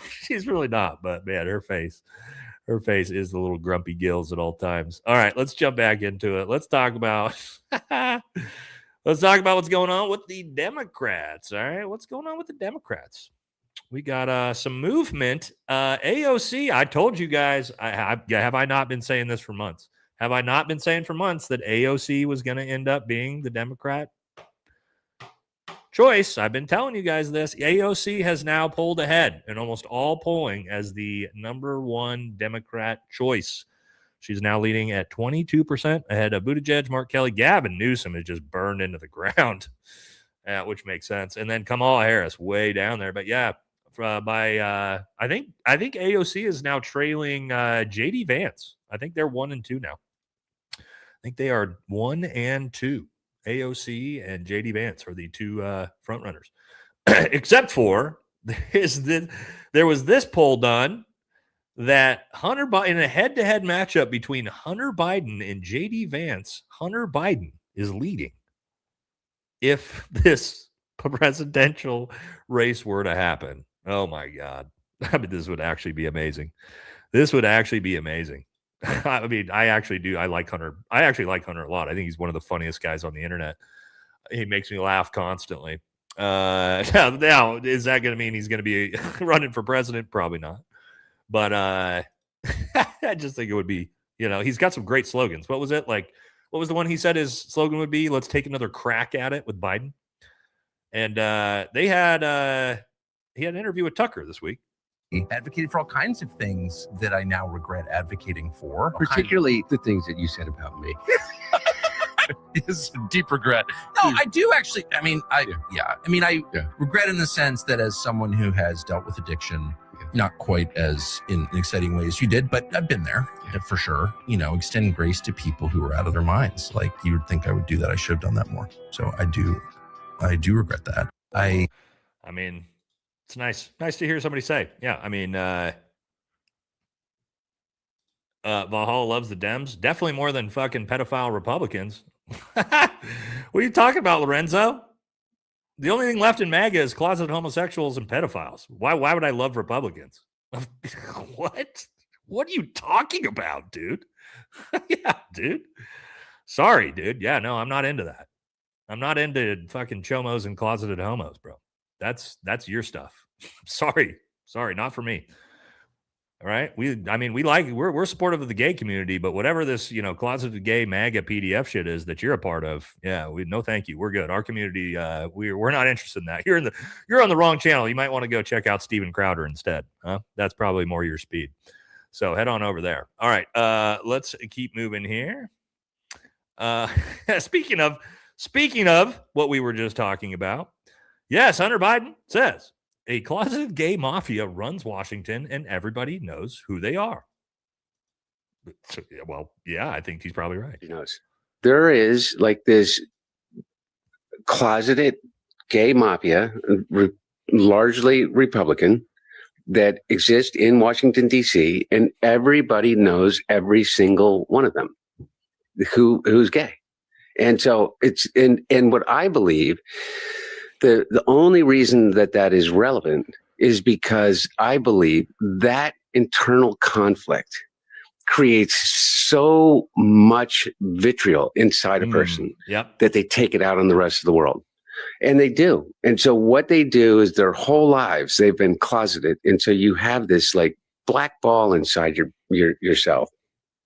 really not. But man, her face is the little grumpy gills at all times. All right, let's jump back into it. Let's talk about what's going on with the Democrats. All right, what's going on with the Democrats? We got some movement. AOC, I told you guys, have I not been saying this for months? Have I not been saying for months that AOC was going to end up being the Democrat choice? I've been telling you guys this. AOC has now pulled ahead in almost all polling as the number one Democrat choice. She's now leading at 22% ahead of Buttigieg, Mark Kelly. Gavin Newsom is just burned into the ground, which makes sense. And then Kamala Harris way down there. But yeah, I think AOC is now trailing JD Vance. I think they're 1 and 2 now. I think they are 1 and 2. AOC and JD Vance are the two front runners. Except for there was this poll done that Hunter Biden, in a head-to-head matchup between Hunter Biden and JD Vance, Hunter Biden is leading. If this presidential race were to happen. Oh my God. I mean, this would actually be amazing. I mean, I actually do. I like Hunter. I actually like Hunter a lot. I think he's one of the funniest guys on the internet. He makes me laugh constantly. Now, is that going to mean he's going to be running for president? Probably not. But I just think it would be, he's got some great slogans. What was it? Like, what was the one he said his slogan would be? Let's take another crack at it with Biden. And he had an interview with Tucker this week. He advocated for all kinds of things that I now regret advocating for. Particularly the things that you said about me. Is deep regret. No, I do actually. I mean, I regret in the sense that as someone who has dealt with addiction, not quite as in exciting ways you did, but I've been there for sure. Extend grace to people who are out of their minds. Like, you would think I would do that. I should have done that more. So I do regret that. I mean, it's nice to hear somebody say, yeah. I mean, Valhalla loves the Dems. Definitely more than fucking pedophile Republicans. What are you talking about, Lorenzo? The only thing left in MAGA is closet homosexuals and pedophiles. Why would I love Republicans? What? What are you talking about, dude? Yeah, dude. Sorry, dude. Yeah, no, I'm not into that. I'm not into fucking chomos and closeted homos, bro. That's your stuff. Sorry, not for me. All right. We're supportive of the gay community, but whatever this, closeted gay MAGA PDF shit is that you're a part of, no, thank you. We're good. Our community, we're not interested in that. You're on the wrong channel. You might want to go check out Steven Crowder instead. Huh? That's probably more your speed. So head on over there. All right. Let's keep moving here. Speaking of what we were just talking about, yes, Hunter Biden says a closeted gay mafia runs Washington and everybody knows who they are. Well, yeah, I think he's probably right. He knows. There is like this closeted gay mafia, largely Republican, that exists in Washington, D.C., and everybody knows every single one of them who's gay. And so and what I believe, the only reason that is relevant is because I believe that internal conflict creates so much vitriol inside a person that they take it out on the rest of the world. And they do. And so what they do is their whole lives, they've been closeted. And so you have this like black ball inside yourself,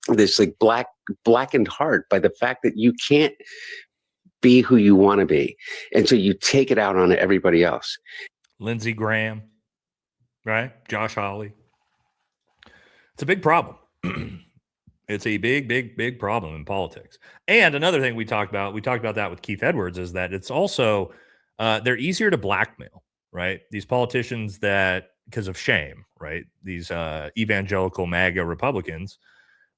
this like blackened heart by the fact that you can't be who you want to be. And so you take it out on everybody else. Lindsey Graham, right? Josh Hawley. It's a big problem. It's a big problem in politics. And another thing we talked about that with Keith Edwards, is that it's also, they're easier to blackmail, right? These politicians that, because of shame, right? These evangelical MAGA Republicans,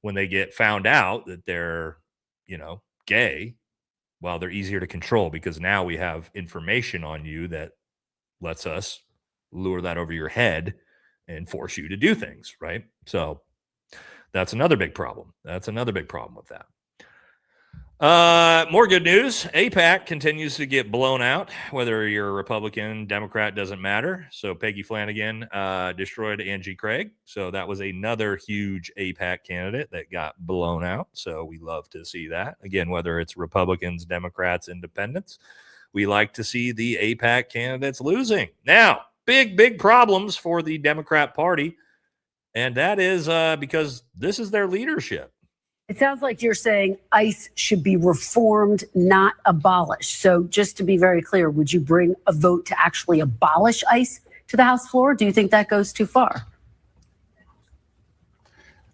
when they get found out that they're, gay, well, they're easier to control because now we have information on you that lets us lure that over your head and force you to do things, right? So that's another big problem. That's another big problem with that. More good news. AIPAC continues to get blown out. Whether you're a Republican, Democrat, doesn't matter. So Peggy Flanagan destroyed Angie Craig. So that was another huge AIPAC candidate that got blown out. So we love to see that. Again, whether it's Republicans, Democrats, Independents, we like to see the AIPAC candidates losing. Now, big problems for the Democrat Party. And that is because this is their leadership. It sounds like you're saying ICE should be reformed, not abolished. So just to be very clear, would you bring a vote to actually abolish ICE to the House floor? Do you think that goes too far?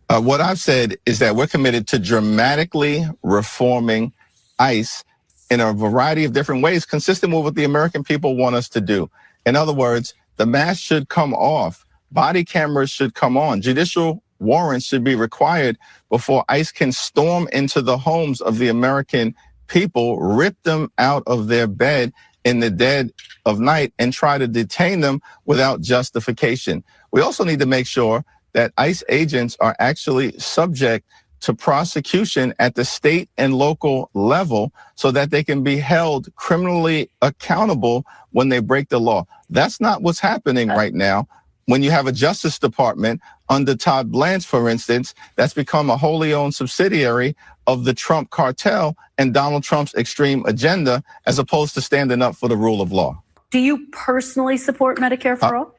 What I've said is that we're committed to dramatically reforming ICE in a variety of different ways, consistent with what the American people want us to do. In other words, the mask should come off. Body cameras should come on. Judicial warrants should be required before ICE can storm into the homes of the American people, rip them out of their bed in the dead of night, and try to detain them without justification. We also need to make sure that ICE agents are actually subject to prosecution at the state and local level so that they can be held criminally accountable when they break the law. That's not what's happening right now. When you have a Justice Department under Todd Blanche, for instance, that's become a wholly owned subsidiary of the Trump cartel and Donald Trump's extreme agenda, as opposed to standing up for the rule of law. Do you personally support Medicare for all?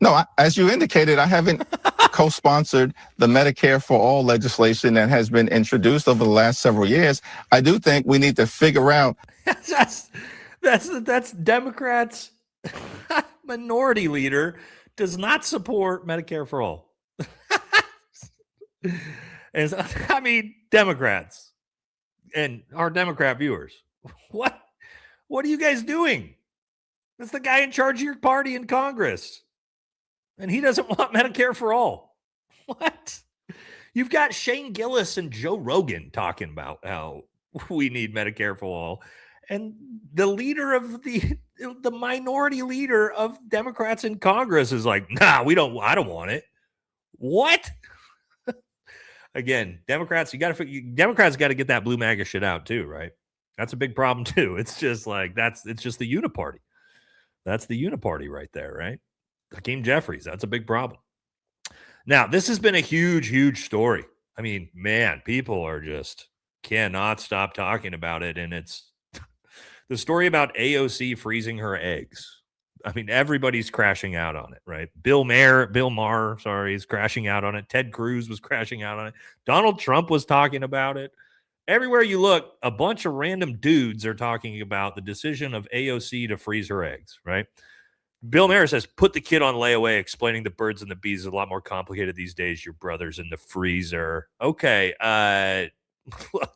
No, as you indicated, I haven't co-sponsored the Medicare for All legislation that has been introduced over the last several years. I do think we need to figure out. That's Democrats. Minority leader does not support Medicare for all. And so, I mean, Democrats and our Democrat viewers, what are you guys doing? That's the guy in charge of your party in Congress, and he doesn't want Medicare for all. What? You've got Shane Gillis and Joe Rogan talking about how we need Medicare for all, and the leader of the minority leader of Democrats in Congress is like, nah, I don't want it. What? Again, Democrats got to get that blue MAGA shit out too, right? That's a big problem too. It's just like, it's just the uniparty. That's the uniparty right there, right? Hakeem Jeffries, that's a big problem. Now, this has been a huge story. I mean, man, people are just cannot stop talking about it. And it's the story about AOC freezing her eggs. I mean, everybody's crashing out on it, right? Bill Maher, sorry, is crashing out on it. Ted Cruz was crashing out on it. Donald Trump was talking about it. Everywhere you look, a bunch of random dudes are talking about the decision of AOC to freeze her eggs, right? Bill Maher says, put the kid on layaway, explaining the birds and the bees is a lot more complicated these days. Your brother's in the freezer. Okay. Look.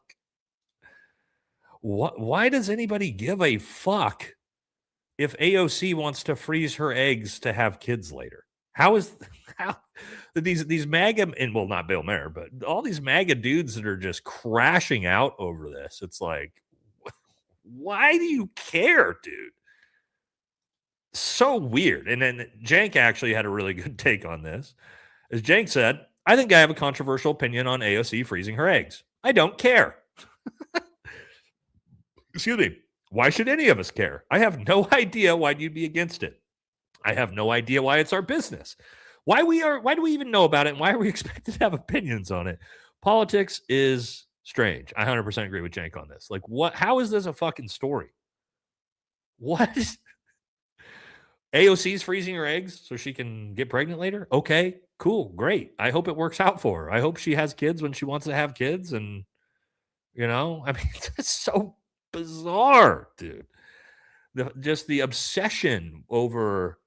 Why does anybody give a fuck if AOC wants to freeze her eggs to have kids later? How these MAGA, and well, not Bill Maher, but all these MAGA dudes that are just crashing out over this? It's like, why do you care, dude? So weird. And then Jank actually had a really good take on this. As Jank said, I think I have a controversial opinion on AOC freezing her eggs. I don't care. Excuse me. Why should any of us care? I have no idea why you'd be against it. I have no idea why it's our business. Why do we even know about it? And why are we expected to have opinions on it? Politics is strange. I 100% agree with Jank on this. Like, how is this a fucking story? What? AOC's freezing her eggs so she can get pregnant later? Okay, cool, great. I hope it works out for her. I hope she has kids when she wants to have kids. And, I mean, it's so bizarre, dude. Just the obsession over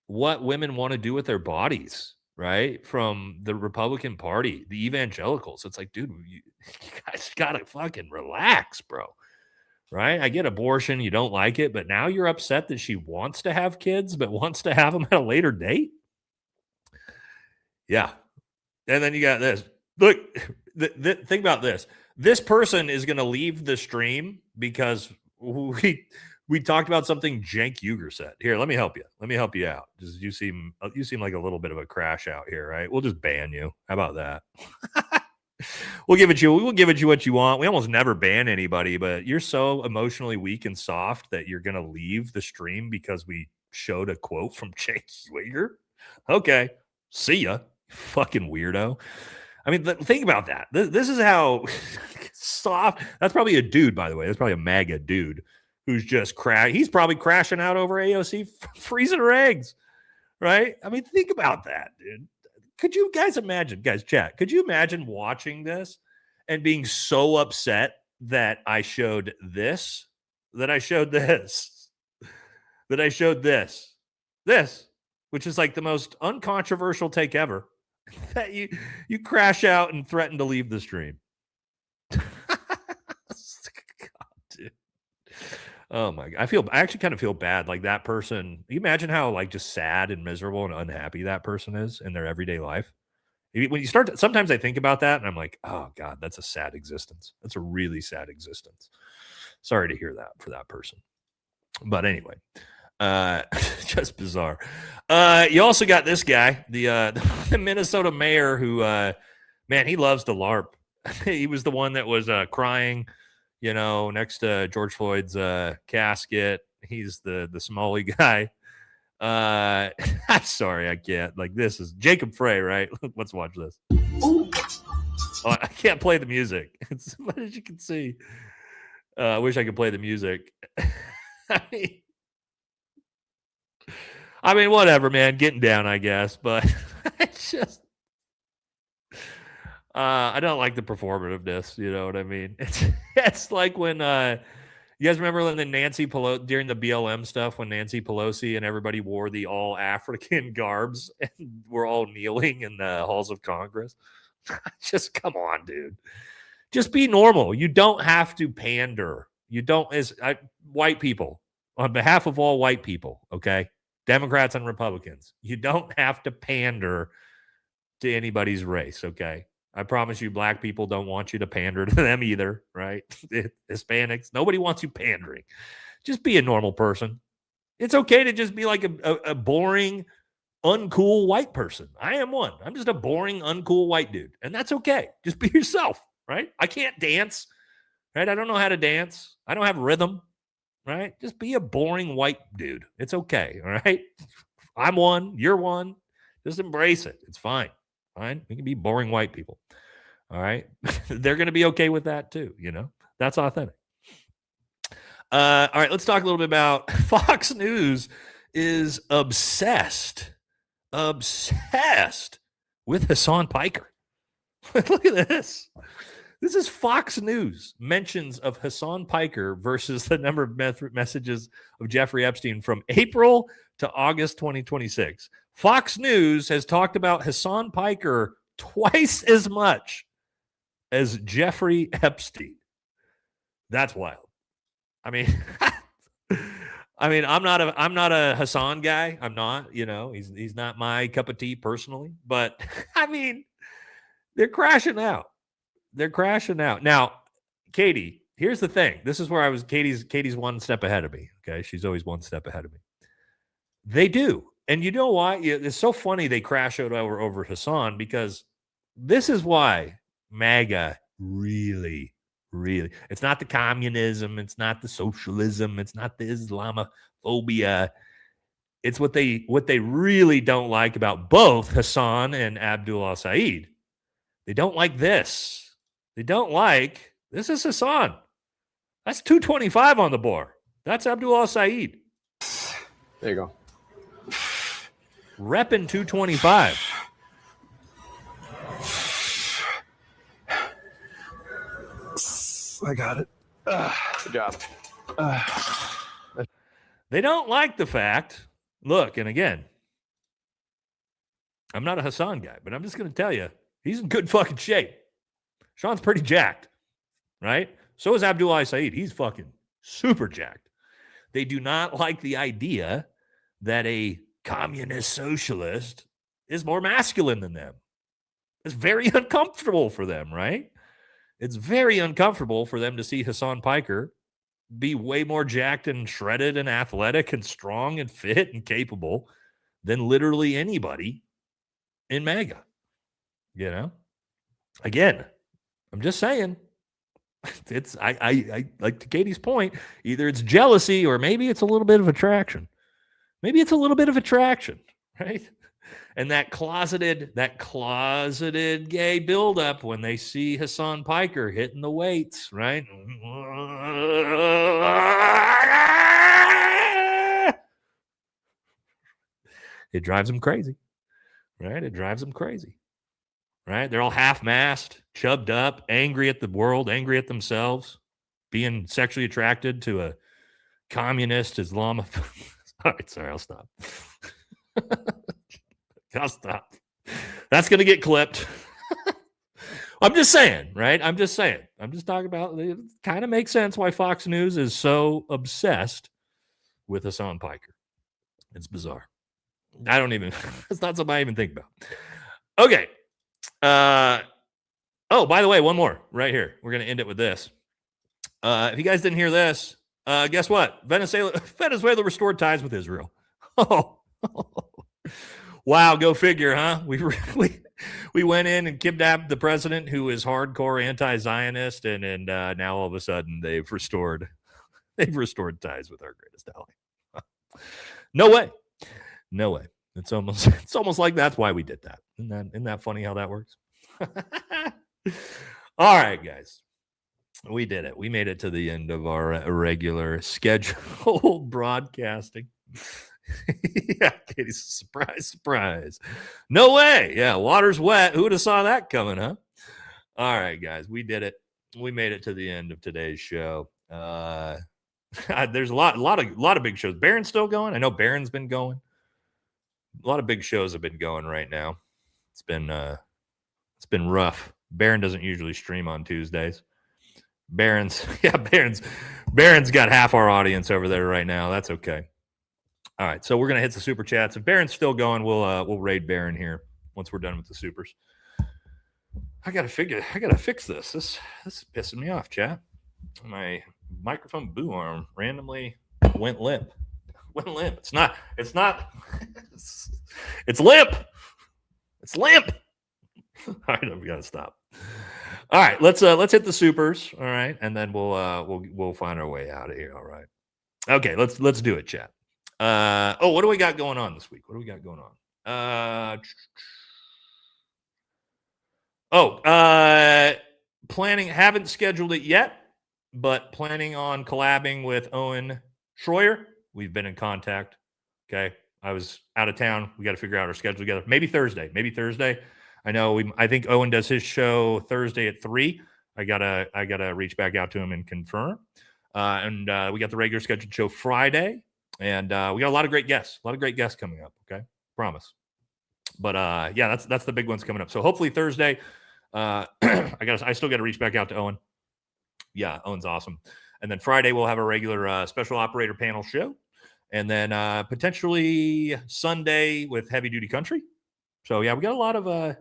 what women want to do with their bodies, right? From the Republican Party, the evangelicals. It's like, dude, you guys gotta fucking relax, bro. Right? I get abortion, you don't like it, but now you're upset that she wants to have kids, but wants to have them at a later date? Yeah. And then you got this. Look, think about this. This person is going to leave the stream because we talked about something Cenk Uygur said. Here, let me help you. Let me help you out. Just you seem like a little bit of a crash out here, right? We'll just ban you. How about that? We'll give it you what you want. We almost never ban anybody, but you're so emotionally weak and soft that you're going to leave the stream because we showed a quote from Cenk Uygur. Okay. See ya, fucking weirdo. I mean, think about that. This is how soft. That's probably a dude, by the way. That's probably a MAGA dude who's just he's probably crashing out over AOC freezing her eggs, right? I mean, think about that, dude. Could you guys imagine, chat, could you imagine watching this and being so upset that I showed this, that I showed this, that I showed this, which is like the most uncontroversial take ever, that you crash out and threaten to leave the stream. God, dude. Oh my God. I actually kind of feel bad. Like that person, you imagine how like just sad and miserable and unhappy that person is in their everyday life. When you start sometimes I think about that and I'm like, oh God, that's a sad existence. That's a really sad existence. Sorry to hear that for that person. But anyway, just bizarre. You also got this guy, the Minnesota mayor who, man, he loves to LARP. He was the one that was crying, next to George Floyd's casket. He's the Somali guy. I'm sorry, I can't. Like, this is Jacob Frey, right? Let's watch this. Oh, I can't play the music. But as you can see, I wish I could play the music. I mean, whatever, man. Getting down, I guess. But it's just, I don't like the performativeness. You know what I mean? It's like when you guys remember when Nancy Pelosi during the BLM stuff, when Nancy Pelosi and everybody wore the all African garbs and we're all kneeling in the halls of Congress. Just come on, dude. Just be normal. You don't have to pander. You don't, white people, on behalf of all white people, okay? Democrats and Republicans, you don't have to pander to anybody's race, okay? I promise you, black people don't want you to pander to them either, right? Hispanics, nobody wants you pandering. Just be a normal person. It's okay to just be like a boring, uncool white person. I am one. I'm just a boring, uncool white dude. And that's okay. Just be yourself, right? I can't dance, right? I don't know how to dance. I don't have rhythm, right? Just be a boring white dude. It's okay, all right? I'm one. You're one. Just embrace it. It's fine. Fine. We can be boring white people. All right. They're going to be okay with that too. That's authentic. All right. Let's talk a little bit about Fox News is obsessed with Hassan Piker. Look at this. This is Fox News mentions of Hassan Piker versus the number of messages of Jeffrey Epstein from April to August 2026. Fox News has talked about Hassan Piker twice as much as Jeffrey Epstein. That's wild. I mean, I'm not a Hassan guy. I'm not, he's not my cup of tea personally, but I mean, they're crashing out. They're crashing out. Now, Katie, here's the thing. This is where Katie's one step ahead of me. Okay. She's always one step ahead of me. They do. And you know why? It's so funny they crash out over Hassan, because this is why MAGA really, it's not the communism, it's not the socialism, it's not the Islamophobia. It's what they really don't like about both Hassan and Abdul al-Said. They don't like this. This is Hassan. That's 225 on the board. That's Abdul al-Said. There you go. Repping 225. I got it. Good job. They don't like the fact. Look, and again, I'm not a Hassan guy, but I'm just going to tell you, he's in good fucking shape. Sean's pretty jacked, right? So is Abdul al-Said. He's fucking super jacked. They do not like the idea that a communist socialist is more masculine than them. It's very uncomfortable for them, right? It's very uncomfortable for them to see Hassan Piker be way more jacked and shredded and athletic and strong and fit and capable than literally anybody in MAGA. Again, I'm just saying, it's I like to Katie's point, either it's jealousy or maybe it's a little bit of attraction. Maybe it's a little bit of attraction, right? And that closeted gay buildup when they see Hassan Piker hitting the weights, right? It drives them crazy, right? It drives them crazy, right? They're all half-masked, chubbed up, angry at the world, angry at themselves, being sexually attracted to a communist Islamophobe. All right, sorry, I'll stop. I'll stop. That's going to get clipped. I'm just saying, right? I'm just talking about, it kind of makes sense why Fox News is so obsessed with Hassan Piker. It's bizarre. It's not something I even think about. Okay. Oh, by the way, one more right here. We're going to end it with this. If you guys didn't hear this, guess what? Venezuela restored ties with Israel. Oh. Wow, go figure, huh? We went in and kidnapped the president, who is hardcore anti-Zionist, and now all of a sudden they've restored ties with our greatest ally. No way. It's almost like that's why we did that. Isn't that funny how that works? All right, guys. We did it. We made it to the end of our regular scheduled broadcasting. Yeah, Katie's surprise. No way. Yeah, water's wet. Who would have saw that coming, huh? All right, guys, we did it. We made it to the end of today's show. There's a lot of big shows. Barron's still going. I know Barron's been going. A lot of big shows have been going right now. It's been rough. Barron doesn't usually stream on Tuesdays. Barron's got half our audience over there right now. That's okay. All right, so we're gonna hit the super chats. If Barron's still going, we'll raid Barron here once we're done with the supers. I gotta fix this. This is pissing me off, chat. My microphone boo arm randomly went limp. It's limp. It's limp. All right, we gotta stop. All right, let's hit the supers. All right, and then we'll find our way out of here. All right. Okay, let's do it, chat. What do we got going on this week? Planning, haven't scheduled it yet, but planning on collabing with Owen Schroyer. We've been in contact Okay. I was out of town. We got to figure out our schedule together. Maybe Thursday. I know I think Owen does his show Thursday at 3. I gotta reach back out to him and confirm. And we got the regular scheduled show Friday. And we got a lot of great guests. Coming up. Okay. Promise. But yeah, that's the big ones coming up. So hopefully Thursday. I still got to reach back out to Owen. Yeah, Owen's awesome. And then Friday we'll have a regular special operator panel show. And then potentially Sunday with Heavy Duty Country. So yeah, we got a lot of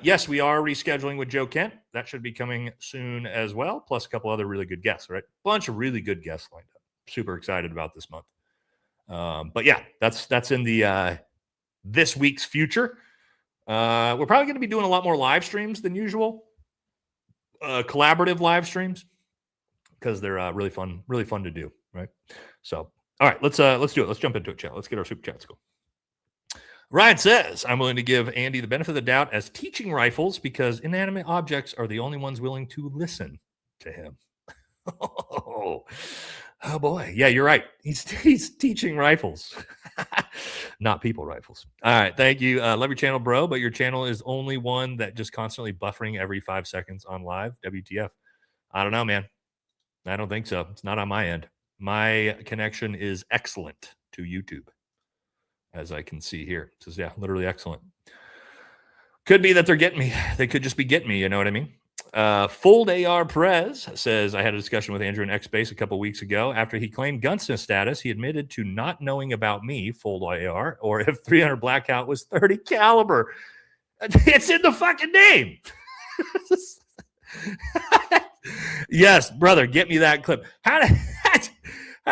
yes, we are rescheduling with Joe Kent. That should be coming soon as well. Plus a couple other really good guests, right? Bunch of really good guests lined up. Super excited about this month. But yeah, that's in the this week's future. We're probably going to be doing a lot more live streams than usual. Collaborative live streams because they're really fun to do, right? So, all right, let's do it. Let's jump into it, chat. Let's get our super chats going. Ryan says, I'm willing to give Andy the benefit of the doubt as teaching rifles because inanimate objects are the only ones willing to listen to him. Oh boy. Yeah, you're right. He's teaching rifles, not people rifles. All right. Thank you. Love your channel, bro. But your channel is only one that just constantly buffering every 5 seconds on live. WTF. I don't know, man. I don't think so. It's not on my end. My connection is excellent to YouTube, as I can see here. It says, yeah, literally excellent. Could be that they're getting me. They could just be getting me. You know what I mean? Fold AR Perez says, I had a discussion with Andrew in X-Base a couple weeks ago. After he claimed gunsmith status, he admitted to not knowing about me, Fold AR, or if 300 Blackout was 30 caliber. It's in the fucking name. Yes, brother, get me that clip. How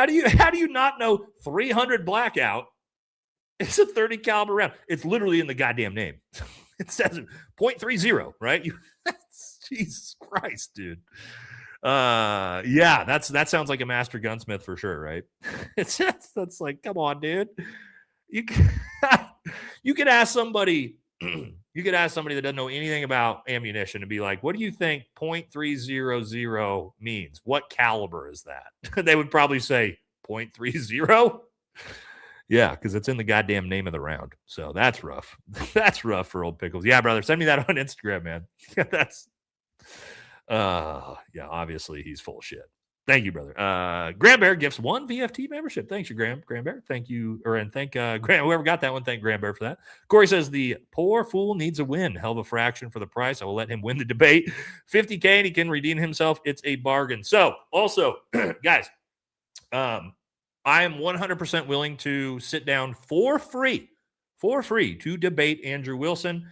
do you not know 300 Blackout? It's a 30 caliber round. It's literally in the goddamn name. It says .30, right? Jesus Christ, dude. Yeah, that sounds like a master gunsmith for sure, right? That's like, come on, dude. You could ask somebody. You could ask somebody that doesn't know anything about ammunition and be like, what do you think .300 means? What caliber is that? They would probably say .30. Yeah, because it's in the goddamn name of the round. So that's rough. That's rough for old Pickles. Yeah, brother, send me that on Instagram, man. That's yeah, obviously he's full of shit. Thank you, brother. Graham Bear gifts 1 VFT membership. Thanks, you, Graham Bear. Thank you, and thank Graham, whoever got that one. Thank Graham Bear for that. Corey says the poor fool needs a win. Hell of a fraction for the price. I will let him win the debate. 50K and he can redeem himself. It's a bargain. So also, guys, I am 100% willing to sit down for free to debate Andrew Wilson.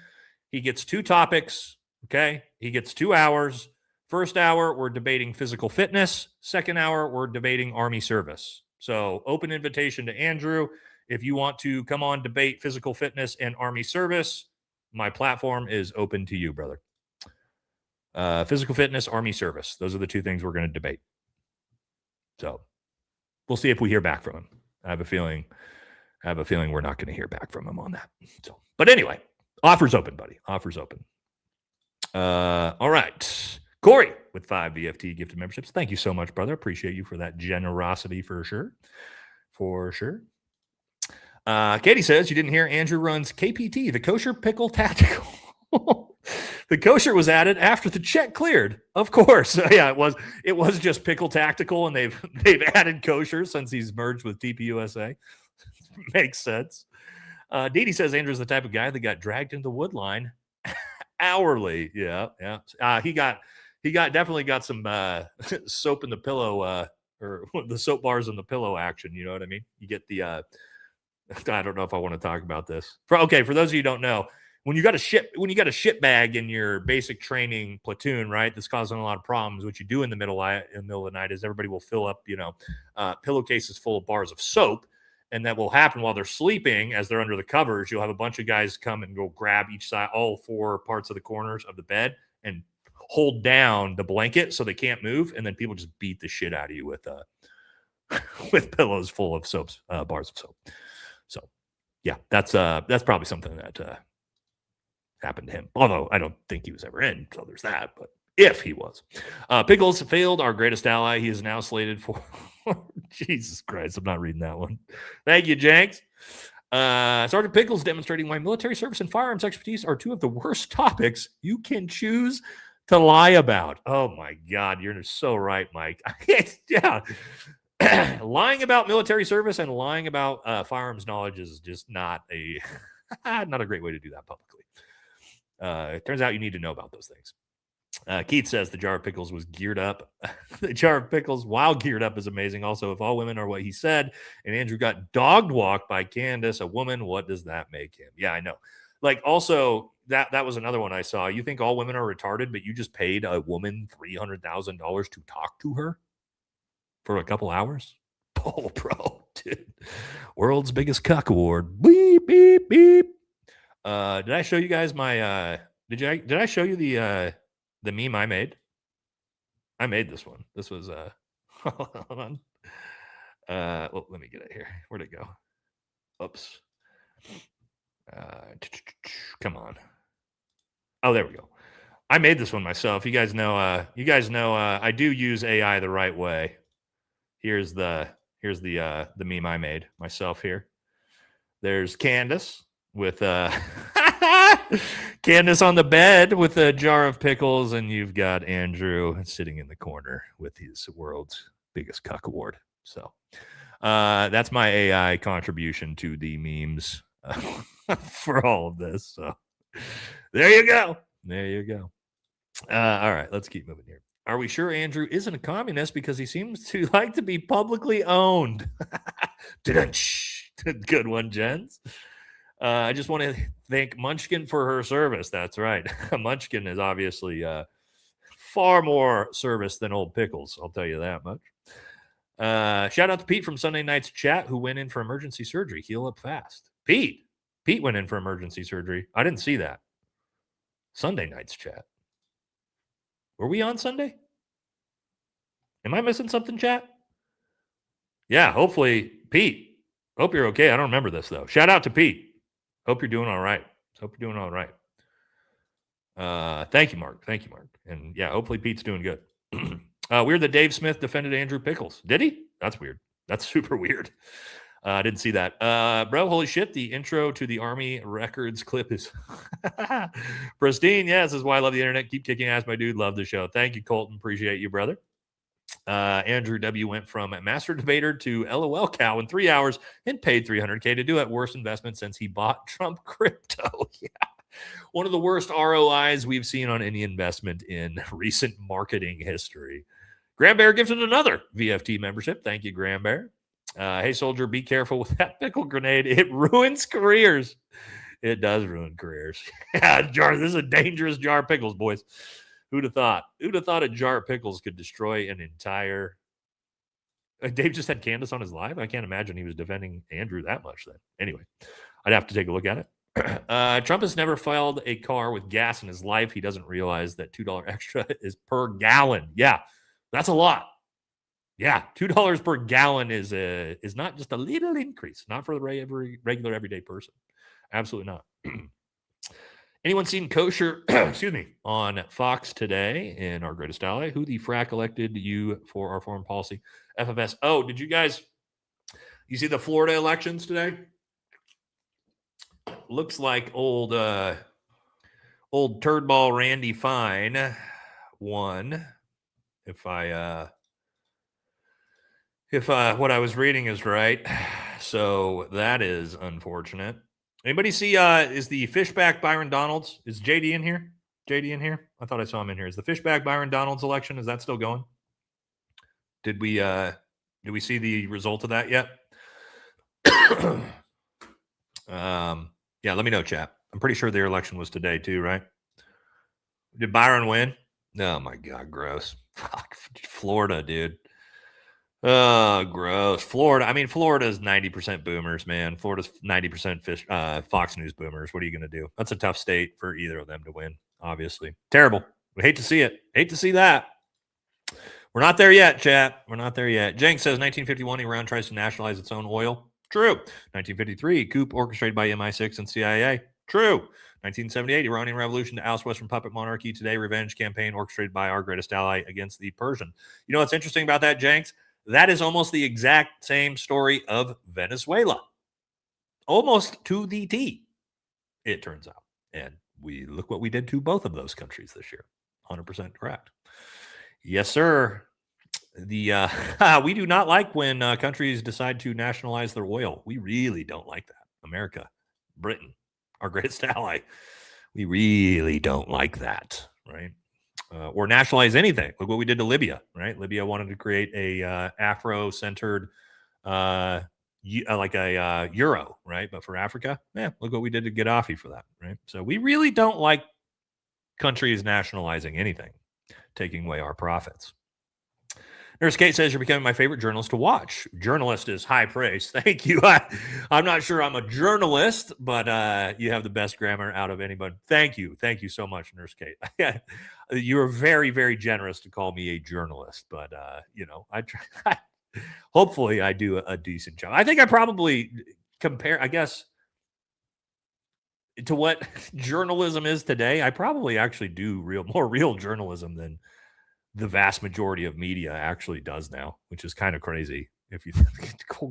He gets 2 topics. Okay. He gets 2 hours. First hour, we're debating physical fitness. Second hour, we're debating Army service. So open invitation to Andrew. If you want to come on, debate physical fitness and Army service, my platform is open to you, brother. Physical fitness, Army service. Those are the 2 things we're going to debate. So we'll see if we hear back from him. I have a feeling we're not going to hear back from him on that. So, but anyway, offer's open, buddy. Offer's open. All right. Corey with 5 VFT gifted memberships. Thank you so much, brother. Appreciate you for that generosity for sure. For sure. Katie says you didn't hear Andrew runs KPT, the Kosher Pickle Tactical. The kosher was added after the check cleared. Of course. Yeah, it was just Pickle Tactical, and they've added kosher since he's merged with TPUSA. Makes sense. Dee says Andrew's the type of guy that got dragged into the wood line hourly. Yeah. He definitely got some soap in the pillow, or the soap bars in the pillow action. You know what I mean? You get the I don't know if I want to talk about this. For those of you who don't know, when you got a shit bag in your basic training platoon, right? That's causing a lot of problems. What you do in the middle of the night is everybody will fill up, pillowcases full of bars of soap. And that will happen while they're sleeping. As they're under the covers, you'll have a bunch of guys come and go grab each side, all 4 parts of the corners of the bed, and hold down the blanket so they can't move. And then people just beat the shit out of you with pillows full of soaps, bars of soap. So yeah, that's probably something that happened to him. Although I don't think he was ever in. So there's that. But If he was. Pickles failed our greatest ally. He is now slated for... Jesus Christ, I'm not reading that one. Thank you, Jenks. Sergeant Pickles demonstrating why military service and firearms expertise are two of the worst topics you can choose to lie about. Oh, my God. You're so right, Mike. Yeah. Lying about military service and lying about firearms knowledge is just not a great way to do that publicly. It turns out you need to know about those things. Keith says the jar of pickles was geared up. The jar of pickles, while geared up, is amazing. Also, if all women are what he said, and Andrew got dog walked by Candace, a woman, what does that make him? Yeah, I know. Like, also, that was another one I saw. You think all women are retarded, but you just paid a woman $300,000 to talk to her for a couple hours? Oh, bro, dude. World's biggest cuck award. Beep, beep, beep. Did I show you guys my did I show you the meme I made? I made this one. This was hold on. Well, let me get it here. Where'd it go? Oops. Come on. Oh, there we go. I made this one myself. You guys know I do use AI the right way. Here's the meme I made myself here. There's Candace with Candace on the bed with a jar of pickles, and you've got Andrew sitting in the corner with his world's biggest cuck award. So that's my AI contribution to the memes for all of this. So there you go. There you go. All right, let's keep moving here. Are we sure Andrew isn't a communist because he seems to like to be publicly owned? Good one, Jens. I just want to thank Munchkin for her service. That's right. Munchkin is obviously far more service than old Pickles. I'll tell you that much. Shout out to Pete from Sunday Night's Chat who went in for emergency surgery. Heal up fast. Pete went in for emergency surgery. I didn't see that. Sunday Night's Chat. Were we on Sunday? Am I missing something, chat? Yeah, hopefully, Pete. Hope you're okay. I don't remember this, though. Shout out to Pete. Hope you're doing all right. Thank you, Mark. And yeah, hopefully Pete's doing good. Weird that Dave Smith defended Andrew Pickles. Did he? That's weird. That's super weird. I didn't see that. Bro, holy shit. The intro to the Army Records clip is pristine. Yeah, this is why I love the internet. Keep kicking ass, my dude. Love the show. Thank you, Colton. Appreciate you, brother. Andrew W. went from master debater to LOL cow in 3 hours and paid $300K to do it. Worst investment since he bought Trump crypto. Yeah. One of the worst ROIs we've seen on any investment in recent marketing history. Graham Bear gifted another VFT membership. Thank you, Graham Bear. Hey, soldier, be careful with that pickle grenade. It ruins careers. It does ruin careers. Yeah, this is a dangerous jar of pickles, boys. Who'd have thought? Who'd have thought a jar of pickles could destroy an entire... Dave just had Candace on his live? I can't imagine he was defending Andrew that much then. Anyway, I'd have to take a look at it. Trump has never filed a car with gas in his life. He doesn't realize that $2 extra is per gallon. Yeah, that's a lot. Yeah, $2 per gallon is not just a little increase. Not for the regular everyday person. Absolutely not. Anyone seen Kosher, excuse me, on Fox today in Our Greatest Ally? Who the frack elected you for our foreign policy? FFS. Oh, did you guys, you see the Florida elections today? Looks like old turdball Randy Fine won. If what I was reading is right. So that is unfortunate. Anybody see, is the Fishback Byron Donalds, is JD in here? JD in here? I thought I saw him in here. Is the Fishback Byron Donalds election, is that still going? Did we see the result of that yet? Yeah, let me know, chat. I'm pretty sure their election was today too, right? Did Byron win? Oh my God, gross. Fuck, Florida, dude. Oh, gross. Florida. I mean, Florida is 90% boomers, man. Florida's 90% Fox News boomers. What are you going to do? That's a tough state for either of them to win, obviously. Terrible. We hate to see it. Hate to see that. We're not there yet, chat. We're not there yet. Jenks says 1951, Iran tries to nationalize its own oil. True. 1953, coup orchestrated by MI6 and CIA. True. 1978, Iranian Revolution to oust Western puppet monarchy. Today, revenge campaign orchestrated by our greatest ally against the Persian. You know what's interesting about that, Jenks? That is almost the exact same story of Venezuela. Almost to the T, it turns out. And we look what we did to both of those countries this year. 100% correct. Yes, sir. We do not like when countries decide to nationalize their oil. We really don't like that. America, Britain, our greatest ally. We really don't like that, right? Or nationalize anything. Look what we did to Libya, right? Libya wanted to create a Afro-centered, like a euro, right? But for Africa, look what we did to Gaddafi for that, right? So we really don't like countries nationalizing anything, taking away our profits. Nurse Kate says you're becoming my favorite journalist to watch. Journalist is high praise. Thank you. I'm not sure I'm a journalist, but you have the best grammar out of anybody. Thank you. Thank you so much, Nurse Kate. You are very, very generous to call me a journalist, but I try. Hopefully I do a decent job. I think I probably compare, I guess, to what journalism is today. I probably actually do more real journalism than the vast majority of media actually does now, which is kind of crazy. If you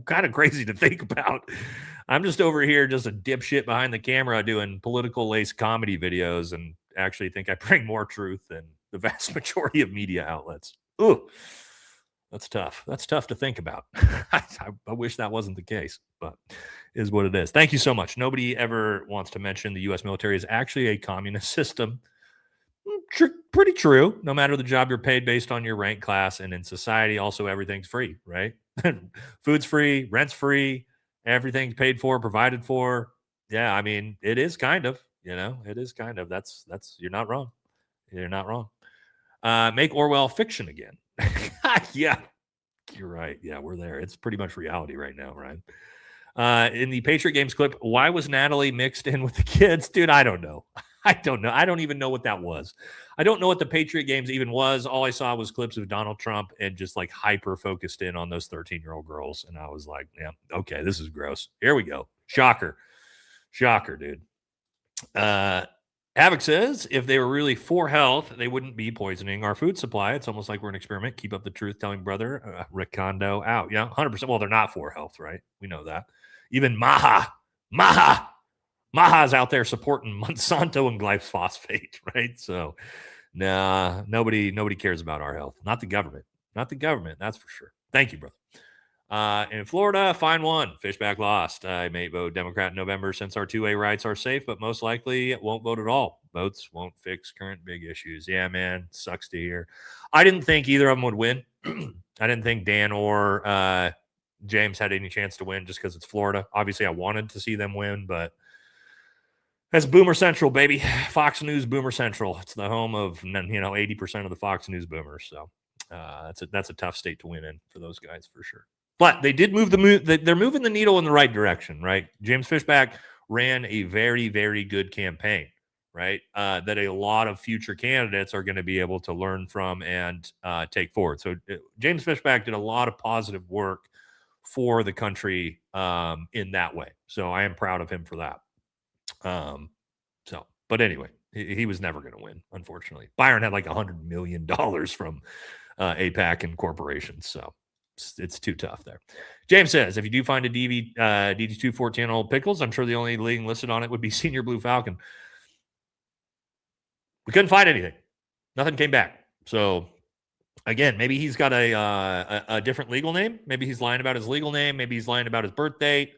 kind of crazy to think about. I'm just over here, just a dipshit behind the camera doing political lace comedy videos, and actually think I bring more truth than the vast majority of media outlets. Ooh, that's tough. That's tough to think about. I wish that wasn't the case, but is what it is. Thank you so much. Nobody ever wants to mention the U.S. military is actually a communist system. Pretty true. No matter the job you're paid based on your rank, class, and in society, also everything's free, right? Food's free, rent's free, everything's paid for, provided for. Yeah, I mean, it is kind of, it is kind of. That's you're not wrong. You're not wrong. Make Orwell fiction again. Yeah, you're right. Yeah, we're there. It's pretty much reality right now, right? In the Patriot Games clip, why was Natalie mixed in with the kids? Dude, I don't know. I don't know. I don't even know what that was. I don't know what the Patriot Games even was. All I saw was clips of Donald Trump and just like hyper focused in on those 13-year-old girls. And I was like, yeah, okay, this is gross. Here we go. Shocker, dude. Havoc says, if they were really for health, they wouldn't be poisoning our food supply. It's almost like we're an experiment. Keep up the truth-telling brother. Recondo out. Yeah, 100%. Well, they're not for health, right? We know that. Even Maha's out there supporting Monsanto and glyphosate, right? So, nah, nobody cares about our health. Not the government. Not the government, that's for sure. Thank you, brother. In Florida, fine one. Fishback lost. I may vote Democrat in November since our 2A rights are safe, but most likely won't vote at all. Votes won't fix current big issues. Yeah, man, sucks to hear. I didn't think either of them would win. I didn't think Dan or James had any chance to win just because it's Florida. Obviously, I wanted to see them win, but that's Boomer Central, baby. Fox News Boomer Central. It's the home of 80% of the Fox News boomers. So that's a tough state to win in for those guys for sure. But they did they're moving the needle in the right direction, right? James Fishback ran a very, very good campaign, right? That a lot of future candidates are going to be able to learn from and take forward. So James Fishback did a lot of positive work for the country in that way. So I am proud of him for that. But anyway, he was never going to win, unfortunately. Byron had like $100 million from APAC and corporations, so it's too tough there. James says, if you do find a DD214 on Old Pickles, I'm sure the only league listed on it would be Senior Blue Falcon. We couldn't find anything. Nothing came back. So again, maybe he's got a different legal name. Maybe he's lying about his legal name. Maybe he's lying about his birth date.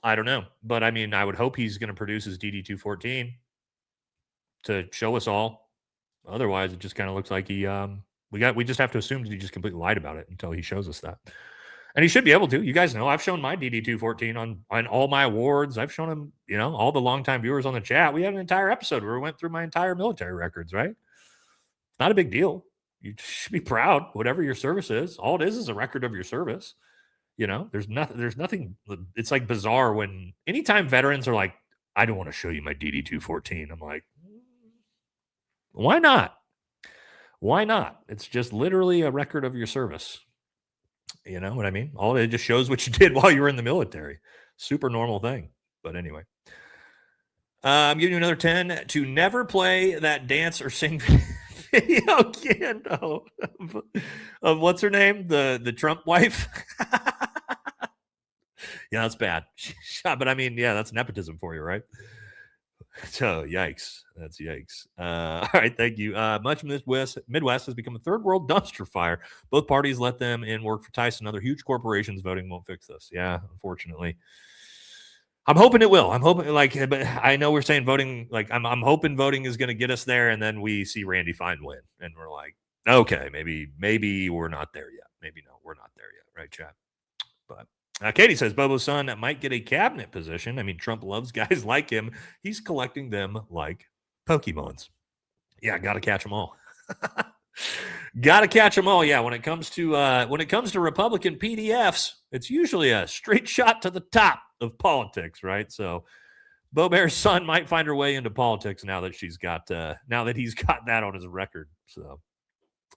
I don't know. But I mean, I would hope he's going to produce his DD214 to show us all. Otherwise, it just kind of looks like we just have to assume that he just completely lied about it until he shows us that. And he should be able to. You guys know I've shown my DD214 on all my awards. I've shown him, all the longtime viewers on the chat. We had an entire episode where we went through my entire military records, right? It's not a big deal. You should be proud, whatever your service is. All it is a record of your service. There's nothing. It's like bizarre when anytime veterans are like, I don't want to show you my DD214. I'm like, why not? Why not? It's just literally a record of your service. You know what I mean? It just shows what you did while you were in the military. Super normal thing. But anyway. I'm giving you another 10 to never play that dance or sing video again of what's her name? The Trump wife. Yeah, that's bad. But I mean, yeah, that's nepotism for you, right? So, yikes. That's yikes. All right, thank you. Much Midwest has become a third world dumpster fire. Both parties let them in work for Tyson. Other huge corporations voting won't fix this. Yeah, unfortunately. I'm hoping it will. I'm hoping, but I know we're saying voting, I'm hoping voting is going to get us there, and then we see Randy Fine win, and we're like, okay, maybe we're not there yet. Maybe no, we're not there yet, right, chat? But Katie says Bobo's son might get a cabinet position. I mean, Trump loves guys like him. He's collecting them like Pokemons. Yeah, got to catch them all. Got to catch them all. Yeah, when it comes to Republican PDFs, it's usually a straight shot to the top of politics, right? So Bobear's son might find her way into politics now that he's got that on his record. So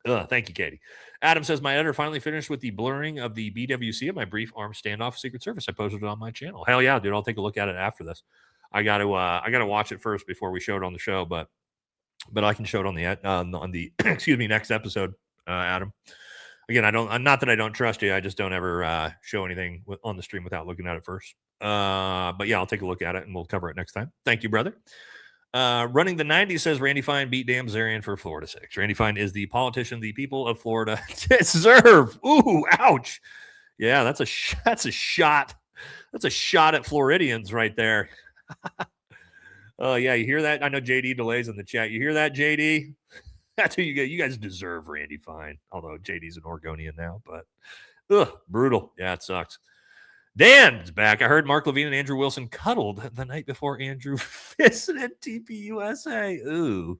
thank you, Katie. Adam says, my editor finally finished with the blurring of the BWC of my brief armed standoff Secret Service. I posted it on my channel. Hell yeah, dude. I'll take a look at it after this. I got to watch it first before we show it on the show, but I can show it on the next episode, Adam. Again, not that I don't trust you. I just don't ever show anything on the stream without looking at it first. But yeah, I'll take a look at it and we'll cover it next time. Thank you, brother. Running the 90s says Randy Fine beat Dan Bilzerian for Florida 6. Randy Fine is the politician the people of Florida deserve. Ooh, ouch. Yeah, that's a shot. That's a shot at Floridians right there. Oh, yeah, you hear that? I know JD delays in the chat. You hear that, JD? That's who you get. You guys deserve Randy Fine. Although JD's an Oregonian now, but brutal. Yeah, it sucks. Dan's back. I heard Mark Levine and Andrew Wilson cuddled the night before Andrew visited TPUSA. Ooh.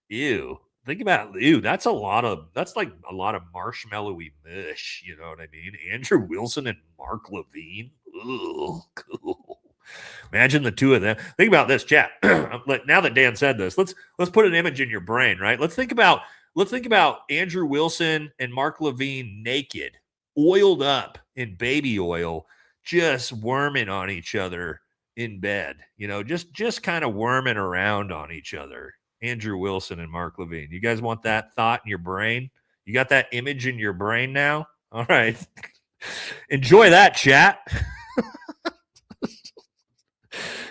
Ew. Think about that's like a lot of marshmallowy mush. You know what I mean? Andrew Wilson and Mark Levine. Ooh, cool. Imagine the two of them. Think about this, chat. Now that Dan said this, let's put an image in your brain, right? Let's think about Andrew Wilson and Mark Levine naked, oiled up in baby oil, just worming on each other in bed. You know, just kind of worming around on each other. Andrew Wilson and Mark Levine. You guys want that thought in your brain? You got that image in your brain now? All right. Enjoy that, chat.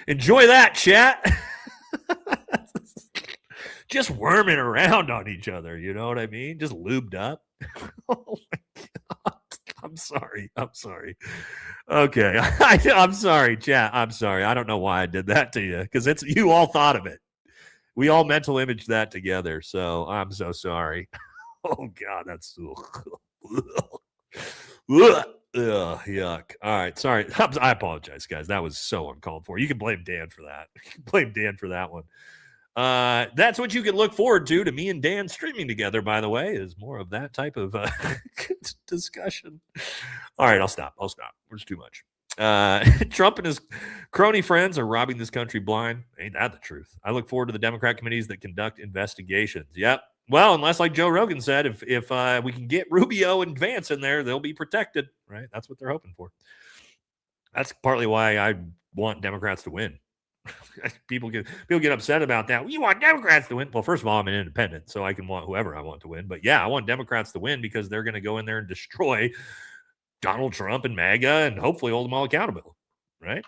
Enjoy that, chat. Just worming around on each other. You know what I mean? Just lubed up. Oh my God. I'm sorry. Okay. I'm sorry, chat. I'm sorry. I don't know why I did that to you because you all thought of it. We all mental imaged that together. So I'm so sorry. Oh, God. That's so. Ugh, yuck. All right. Sorry. I apologize, guys. That was so uncalled for. You can blame Dan for that. You can blame Dan for that one. That's what you can look forward to me and Dan streaming together, by the way, is more of that type of discussion. All right. I'll stop. There's too much. Trump and his crony friends are robbing this country blind. Ain't that the truth? I look forward to the Democrat committees that conduct investigations. Yep. Well, unless, like Joe Rogan said, if we can get Rubio and Vance in there, they'll be protected, right? That's what they're hoping for. That's partly why I want Democrats to win. People get upset about that. You want Democrats to win? Well, first of all, I'm an independent, so I can want whoever I want to win. But yeah, I want Democrats to win because they're going to go in there and destroy Donald Trump and MAGA and hopefully hold them all accountable, right?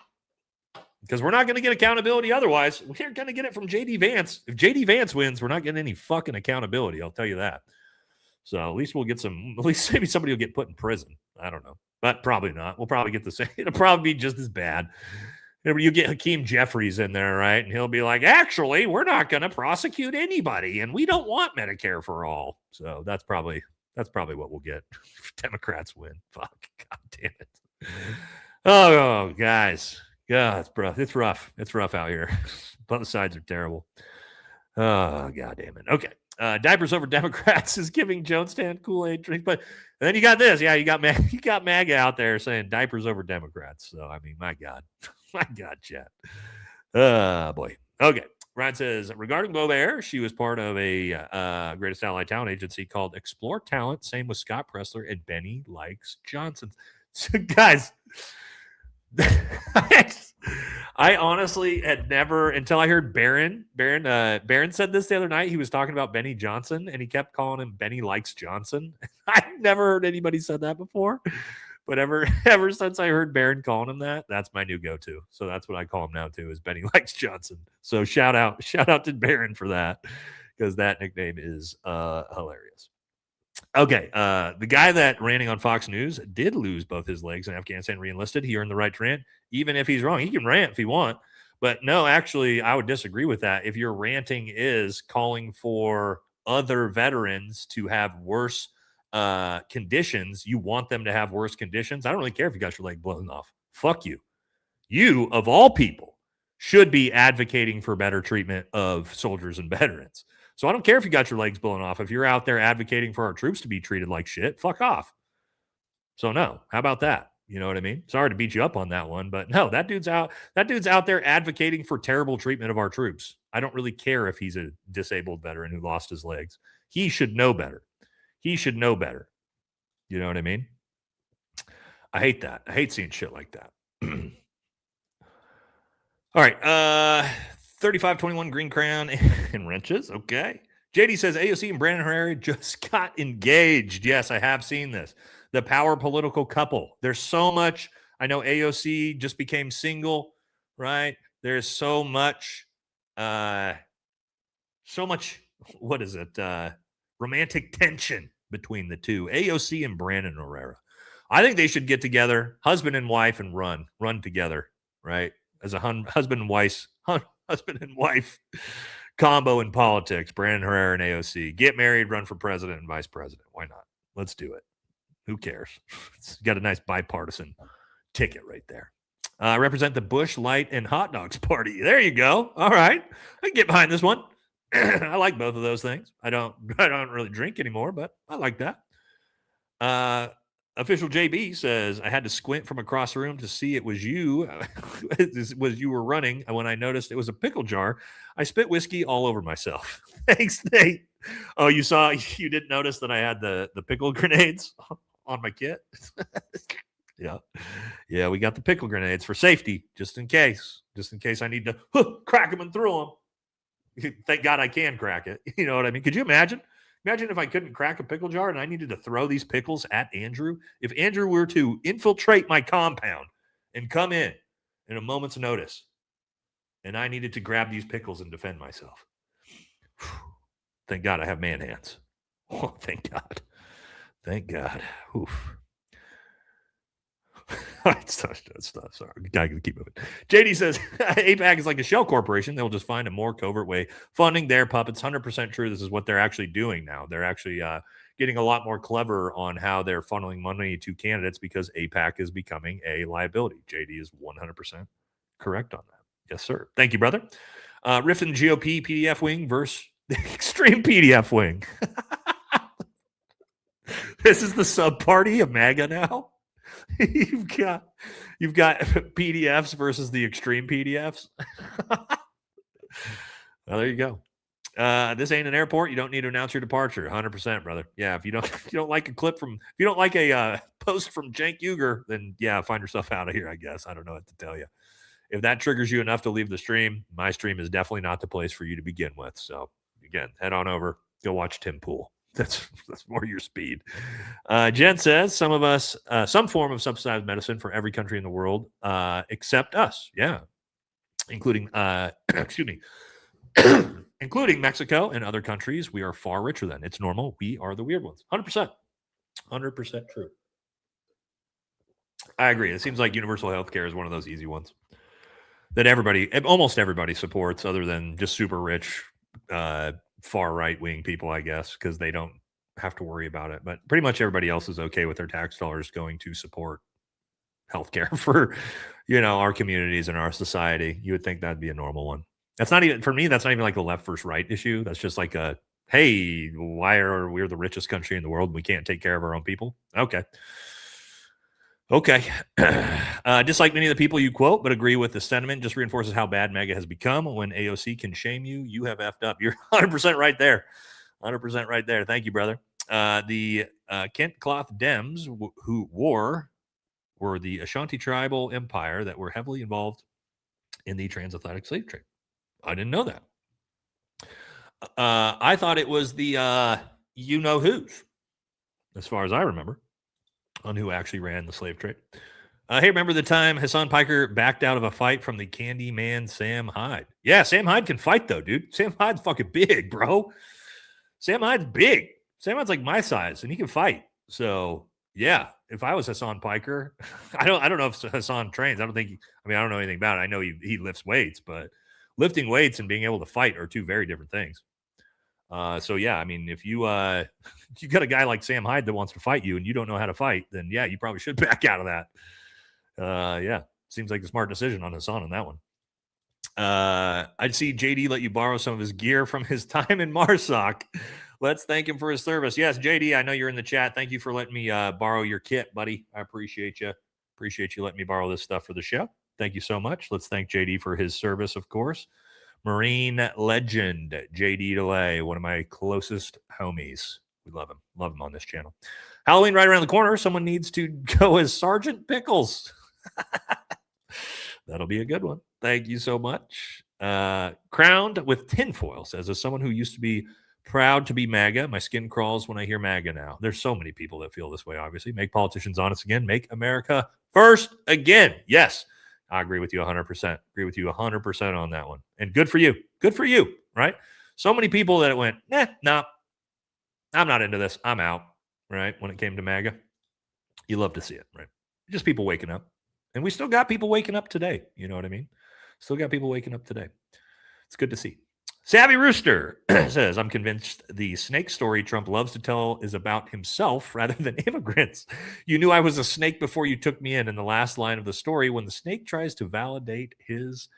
Because we're not going to get accountability otherwise. We're going to get it from J.D. Vance. If J.D. Vance wins, we're not getting any fucking accountability. I'll tell you that. So at least we'll get at least maybe somebody will get put in prison. I don't know. But probably not. We'll probably get the same. It'll probably be just as bad. You get Hakeem Jeffries in there, right? And he'll be like, actually, we're not going to prosecute anybody. And we don't want Medicare for all. So that's probably what we'll get. Democrats win. Fuck. God damn it. Oh, guys. God, it's rough. It's rough out here. Both sides are terrible. Oh, God damn it. Okay. Diapers over Democrats is giving Jonestown Kool-Aid drink. But then you got this. Yeah, you got MAGA out there saying diapers over Democrats. So, I mean, my God. My God, chat. Boy. Okay. Ryan says, regarding Bobear, she was part of a Greatest Allied Talent agency called Explore Talent. Same with Scott Pressler and Benny Likes Johnson. So, guys, I honestly had never, until I heard Barron said this the other night. He was talking about Benny Johnson, and he kept calling him Benny Likes Johnson. I've never heard anybody said that before, but ever since I heard Barron calling him that, that's my new go-to. So that's what I call him now too, is Benny Likes Johnson. So shout out to Barron for that, because that nickname is hilarious. Okay, the guy that ranting on Fox News did lose both his legs in Afghanistan, re-enlisted. He earned the right to rant, even if he's wrong. He can rant if he wants. But no, actually, I would disagree with that. If your ranting is calling for other veterans to have worse conditions, you want them to have worse conditions, I don't really care if you got your leg blown off. Fuck you. You, of all people, should be advocating for better treatment of soldiers and veterans. So I don't care if you got your legs blown off. If you're out there advocating for our troops to be treated like shit, fuck off. So no, how about that? You know what I mean? Sorry to beat you up on that one, but no, that dude's out there advocating for terrible treatment of our troops. I don't really care if he's a disabled veteran who lost his legs. He should know better. He should know better. You know what I mean? I hate that. I hate seeing shit like that. All right. 3521 Green Crown and wrenches. Okay. JD says AOC and Brandon Herrera just got engaged. Yes, I have seen this. The power political couple. There's so much. I know AOC just became single, right? There's so much, what is it? Romantic tension between the two, AOC and Brandon Herrera. I think they should get together, husband and wife, and run together, right? As a husband and wife combo in politics, Brandon Herrera and AOC. Get married, run for president and vice president. Why not? Let's do it. Who cares? It's got a nice bipartisan ticket right there. Represent the Bush Light and Hot Dogs Party. There you go. All right. I can get behind this one. I like both of those things. I don't really drink anymore, but I like that. Official JB says, I had to squint from across the room to see it was you. You were running. And when I noticed it was a pickle jar, I spit whiskey all over myself. Thanks, Nate. Oh, you didn't notice that I had the pickle grenades on my kit? Yeah. Yeah, we got the pickle grenades for safety, just in case I need to crack them and throw them. Thank God I can crack it. You know what I mean? Could you imagine? Imagine if I couldn't crack a pickle jar and I needed to throw these pickles at Andrew. If Andrew were to infiltrate my compound and come in a moment's notice, and I needed to grab these pickles and defend myself. Thank God I have man hands. Oh, thank God. Thank God. Oof. Stop. Sorry. Gotta keep moving. JD says AIPAC is like a shell corporation. They'll just find a more covert way funding their puppets. 100% true. This is what they're actually doing now. They're actually getting a lot more clever on how they're funneling money to candidates because AIPAC is becoming a liability. JD is 100% correct on that. Yes, sir. Thank you, brother. Rift and GOP PDF wing versus the extreme PDF wing. This is the sub party of MAGA now. You've got PDFs versus the extreme PDFs. Well, there you go. This ain't an airport. You don't need to announce your departure. 100%, brother. Yeah, if you don't like a post from Cenk Uygur, then yeah, find yourself out of here, I guess. I don't know what to tell you. If that triggers you enough to leave the stream, my stream is definitely not the place for you to begin with. So again, head on over, go watch Tim Pool. That's more your speed. Jen says some form of subsidized medicine for every country in the world, except us. Yeah. Including, including Mexico and other countries. We are far richer than. It's normal. We are the weird ones. 100%. 100% true. I agree. It seems like universal health care is one of those easy ones that almost everybody supports, other than just super rich, far right-wing people, I guess, because they don't have to worry about it. But pretty much everybody else is okay with their tax dollars going to support healthcare for, our communities and our society. You would think that'd be a normal one. That's not even, for me, that's not even like a left versus right issue. That's just like hey, why are we the richest country in the world and we can't take care of our own people? Okay. Just like many of the people you quote, but agree with the sentiment, just reinforces how bad MAGA has become. When AOC can shame you, you have effed up. You're 100% right there. 100% right there. Thank you, brother. The Kent Cloth Dems who wore were the Ashanti tribal empire that were heavily involved in the transatlantic slave trade. I didn't know that. I thought it was the you-know-who's, as far as I remember, on who actually ran the slave trade. Hey, remember the time Hassan Piker backed out of a fight from the Candy Man Sam Hyde? Yeah, Sam Hyde can fight, though, dude. Sam Hyde's fucking big, bro. Sam Hyde's big. Sam Hyde's like my size, and he can fight. So, yeah, if I was Hassan Piker, I don't know if Hassan trains. I don't know anything about it. I know he lifts weights, but lifting weights and being able to fight are two very different things. So yeah, I mean, if you you got a guy like Sam Hyde that wants to fight you and you don't know how to fight, then yeah, you probably should back out of that. Yeah, seems like a smart decision on Hassan on that one. I'd see JD let you borrow some of his gear from his time in Marsoc. Let's thank him for his service. Yes, JD, I know you're in the chat. Thank you for letting me borrow your kit, buddy. I appreciate you. Appreciate you letting me borrow this stuff for the show. Thank you so much. Let's thank JD for his service, of course. Marine legend, JD DeLay, one of my closest homies. We love him. Love him on this channel. Halloween right around the corner. Someone needs to go as Sergeant Pickles. That'll be a good one. Thank you so much. Crowned with tinfoil says, as someone who used to be proud to be MAGA, my skin crawls when I hear MAGA now. There's so many people that feel this way, obviously. Make politicians honest again. Make America first again. Yes. I agree with you 100%. Agree with you 100% on that one. And good for you. Good for you, right? So many people that went, no, I'm not into this. I'm out, right? When it came to MAGA. You love to see it, right? Just people waking up. And we still got people waking up today. You know what I mean? Still got people waking up today. It's good to see. Savvy Rooster says, I'm convinced the snake story Trump loves to tell is about himself rather than immigrants. You knew I was a snake before you took me in the last line of the story when the snake tries to validate his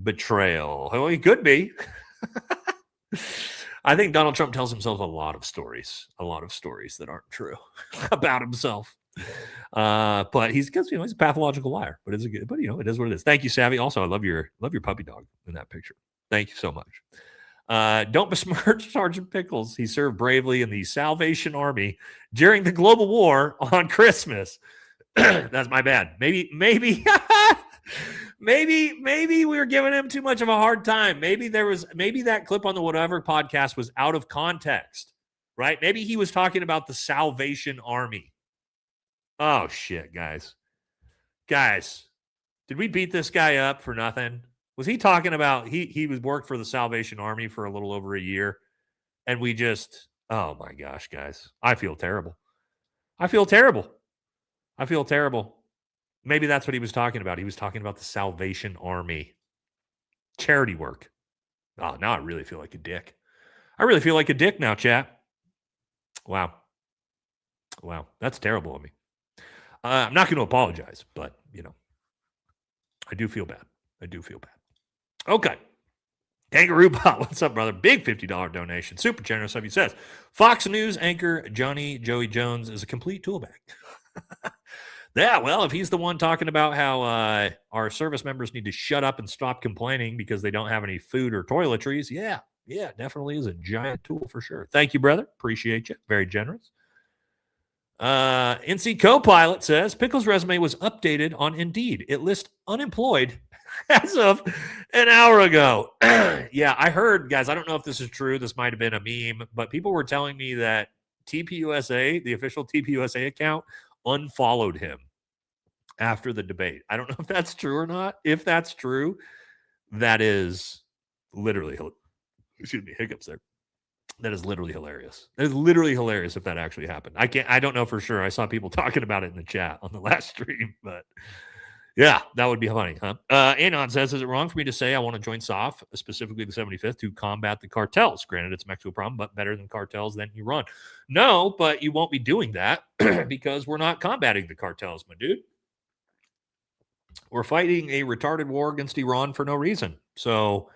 betrayal. Oh, he could be. I think Donald Trump tells himself a lot of stories that aren't true about himself. But he's a pathological liar, but it is what it is. Thank you, Savvy. Also, I love your puppy dog in that picture. Thank you so much. Don't besmirch Sergeant Pickles. He served bravely in the Salvation Army during the global war on Christmas. That's my bad. Maybe we were giving him too much of a hard time. Maybe that clip on the Whatever podcast was out of context, right? Maybe he was talking about the Salvation Army. Oh shit, guys. Did we beat this guy up for nothing? Was he talking about he was worked for the Salvation Army for a little over a year, and we just, oh my gosh, guys, I feel terrible. Maybe that's what he was talking about. He was talking about the Salvation Army. Charity work. Oh, now I really feel like a dick. I really feel like a dick now, chat. Wow. That's terrible of me. I'm not going to apologize, but, I do feel bad. Okay. Kangaroo Bot, what's up, brother? Big $50 donation. Super generous of you. Says, Fox News anchor Joey Jones is a complete tool bag. Yeah, well, if he's the one talking about how our service members need to shut up and stop complaining because they don't have any food or toiletries, yeah, definitely is a giant tool for sure. Thank you, brother. Appreciate you. Very generous. NC Copilot says, Pickles' resume was updated on Indeed. It lists unemployed as of an hour ago. Yeah, I heard, guys, I don't know if this is true. This might have been a meme, but people were telling me that TPUSA, the official TPUSA account, unfollowed him after the debate. I don't know if that's true or not. If that's true, that is literally, hiccups there. That is literally hilarious. That is literally hilarious if that actually happened. I don't know for sure. I saw people talking about it in the chat on the last stream, but yeah, that would be funny, huh? Anon says, is it wrong for me to say I want to join SOF, specifically the 75th, to combat the cartels? Granted, it's a Mexico problem, but better than cartels than Iran. No, but you won't be doing that because we're not combating the cartels, my dude. We're fighting a retarded war against Iran for no reason. So,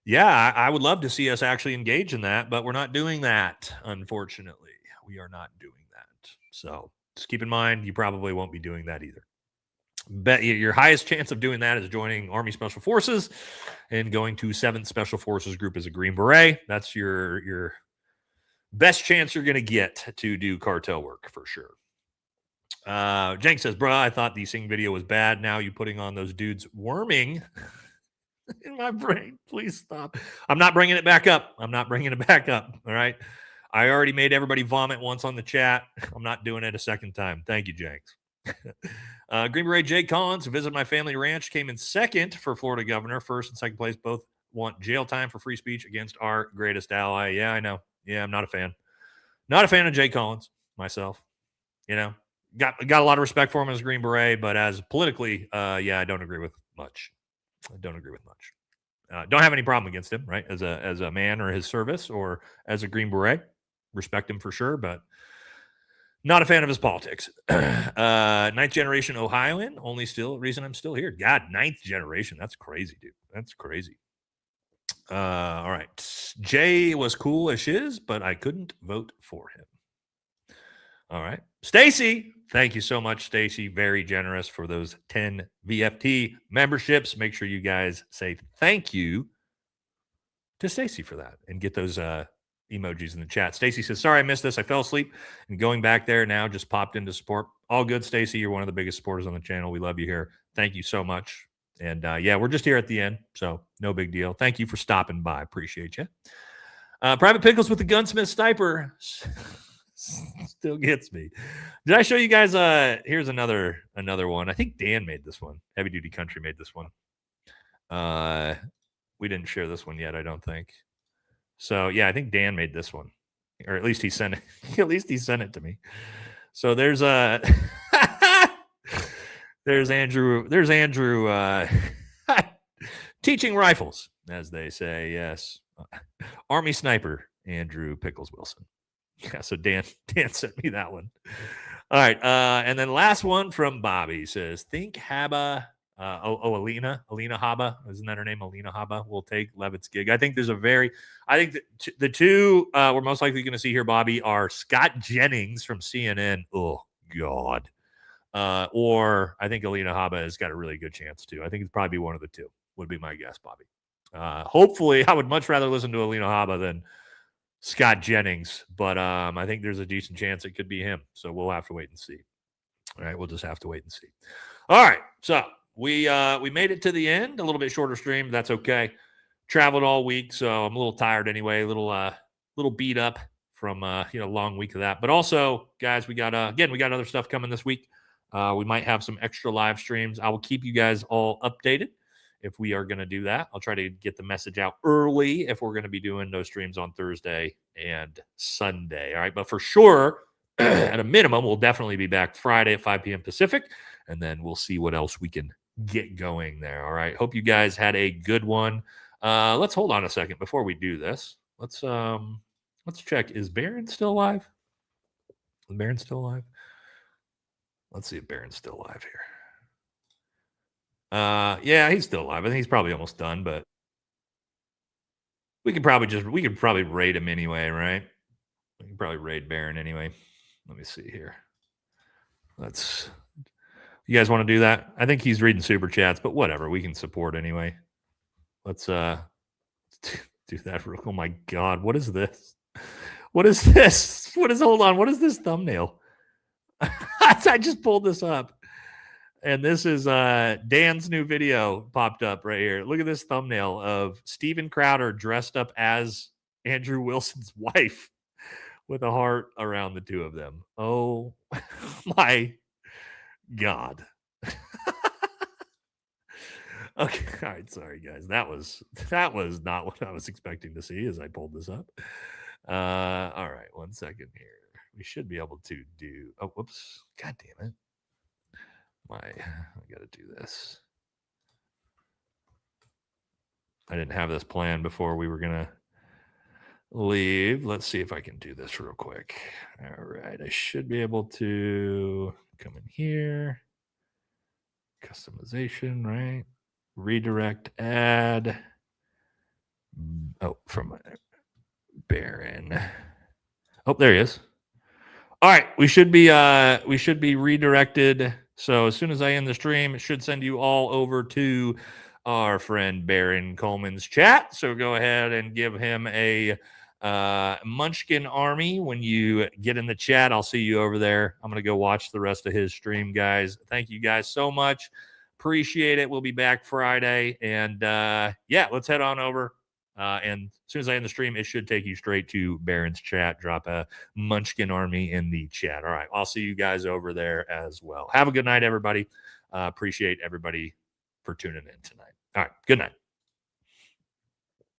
yeah, I would love to see us actually engage in that, but we're not doing that, unfortunately. We are not doing that. So just keep in mind, you probably won't be doing that either. Bet your highest chance of doing that is joining Army Special Forces and going to 7th Special Forces Group as a Green Beret. That's your best chance you're going to get to do cartel work for sure. Jenk says, bruh, I thought the sing video was bad. Now you putting on those dudes worming in my brain. Please stop. I'm not bringing it back up. I'm not bringing it back up. All right. I already made everybody vomit once on the chat. I'm not doing it a second time. Thank you, Jenks. Green Beret Jake Collins, who visited my family ranch, came in second for Florida governor. First and second place both want jail time for free speech against our greatest ally. Yeah, I know. Yeah, I'm not a fan. Not a fan of Jake Collins myself. You know, got a lot of respect for him as Green Beret, but as politically, yeah, I don't agree with much. Don't have any problem against him, right? As a man or his service or as a Green Beret, respect him for sure, but not a fan of his politics. Ninth generation Ohioan, only still reason I'm still here. God, ninth generation. That's crazy, dude. That's crazy. All right. Jay was cool as shiz, but I couldn't vote for him. All right. Stacy, thank you so much, Stacy. Very generous for those 10 VFT memberships. Make sure you guys say thank you to Stacy for that and get those emojis in the chat. Stacy says, sorry, I missed this. I fell asleep and going back there now, just popped in to support. All good, Stacy. You're one of the biggest supporters on the channel. We love you here. Thank you so much. And yeah, we're just here at the end, so no big deal. Thank you for stopping by. Appreciate you. Private Pickles with the gunsmith sniper still gets me. Did I show you guys? Here's another one. I think Dan made this one. Heavy Duty Country made this one. We didn't share this one yet, I don't think. So yeah, I think Dan made this one, or at least he sent it. At least he sent it to me. So there's there's Andrew. There's Andrew teaching rifles, as they say. Yes, Army sniper Andrew Pickles Wilson. Yeah, so Dan sent me that one. All right, and then last one from Bobby says, "Think Haba." Alina Haba, isn't that her name? Alina Haba will take Levitt's gig. I think that the two we're most likely going to see here, Bobby, are Scott Jennings from CNN. Oh God. Or I think Alina Haba has got a really good chance too. I think it's probably one of the two would be my guess, Bobby. Hopefully I would much rather listen to Alina Haba than Scott Jennings, but I think there's a decent chance it could be him. So we'll have to wait and see. All right, we'll just have to wait and see. All right, so we made it to the end. A little bit shorter stream. That's okay. Traveled all week, so I'm a little tired anyway. A little beat up from long week of that. But also, guys, we got other stuff coming this week. We might have some extra live streams. I will keep you guys all updated if we are going to do that. I'll try to get the message out early if we're going to be doing those streams on Thursday and Sunday. All right, but for sure, at a minimum, we'll definitely be back Friday at 5 p.m. Pacific, and then we'll see what else we can get going there. All right. Hope you guys had a good one. Let's hold on a second before we do this. Let's check. Is Barron still alive? Is Barron still alive? Let's see if Barron's still alive here. Yeah, he's still alive. I think he's probably almost done, but we could probably raid him anyway, right? We can probably raid Barron anyway. Let me see here. You guys want to do that? I think he's reading super chats, but whatever. We can support anyway. Let's do that. Oh my God. What is this? What is this? Hold on. What is this thumbnail? I just pulled this up. And this is Dan's new video popped up right here. Look at this thumbnail of Steven Crowder dressed up as Andrew Wilson's wife with a heart around the two of them. Oh my God. Okay. All right. Sorry, guys. That was not what I was expecting to see as I pulled this up. All right. 1 second here. We should be able to do. Oh, whoops. God damn it. I got to do this. I didn't have this planned before we were going to leave. Let's see if I can do this real quick. All right. I should be able to come in here. Customization, right? Redirect ad. Oh, from Barron. Oh, there he is. All right. We should be redirected. So as soon as I end the stream, it should send you all over to our friend Barron Coleman's chat. So go ahead and give him a Munchkin Army, when you get in the chat, I'll see you over there. I'm going to go watch the rest of his stream, guys. Thank you guys so much. Appreciate it. We'll be back Friday. And yeah, let's head on over. And as soon as I end the stream, it should take you straight to Baron's chat. Drop a Munchkin Army in the chat. All right. I'll see you guys over there as well. Have a good night, everybody. Appreciate everybody for tuning in tonight. All right. Good night.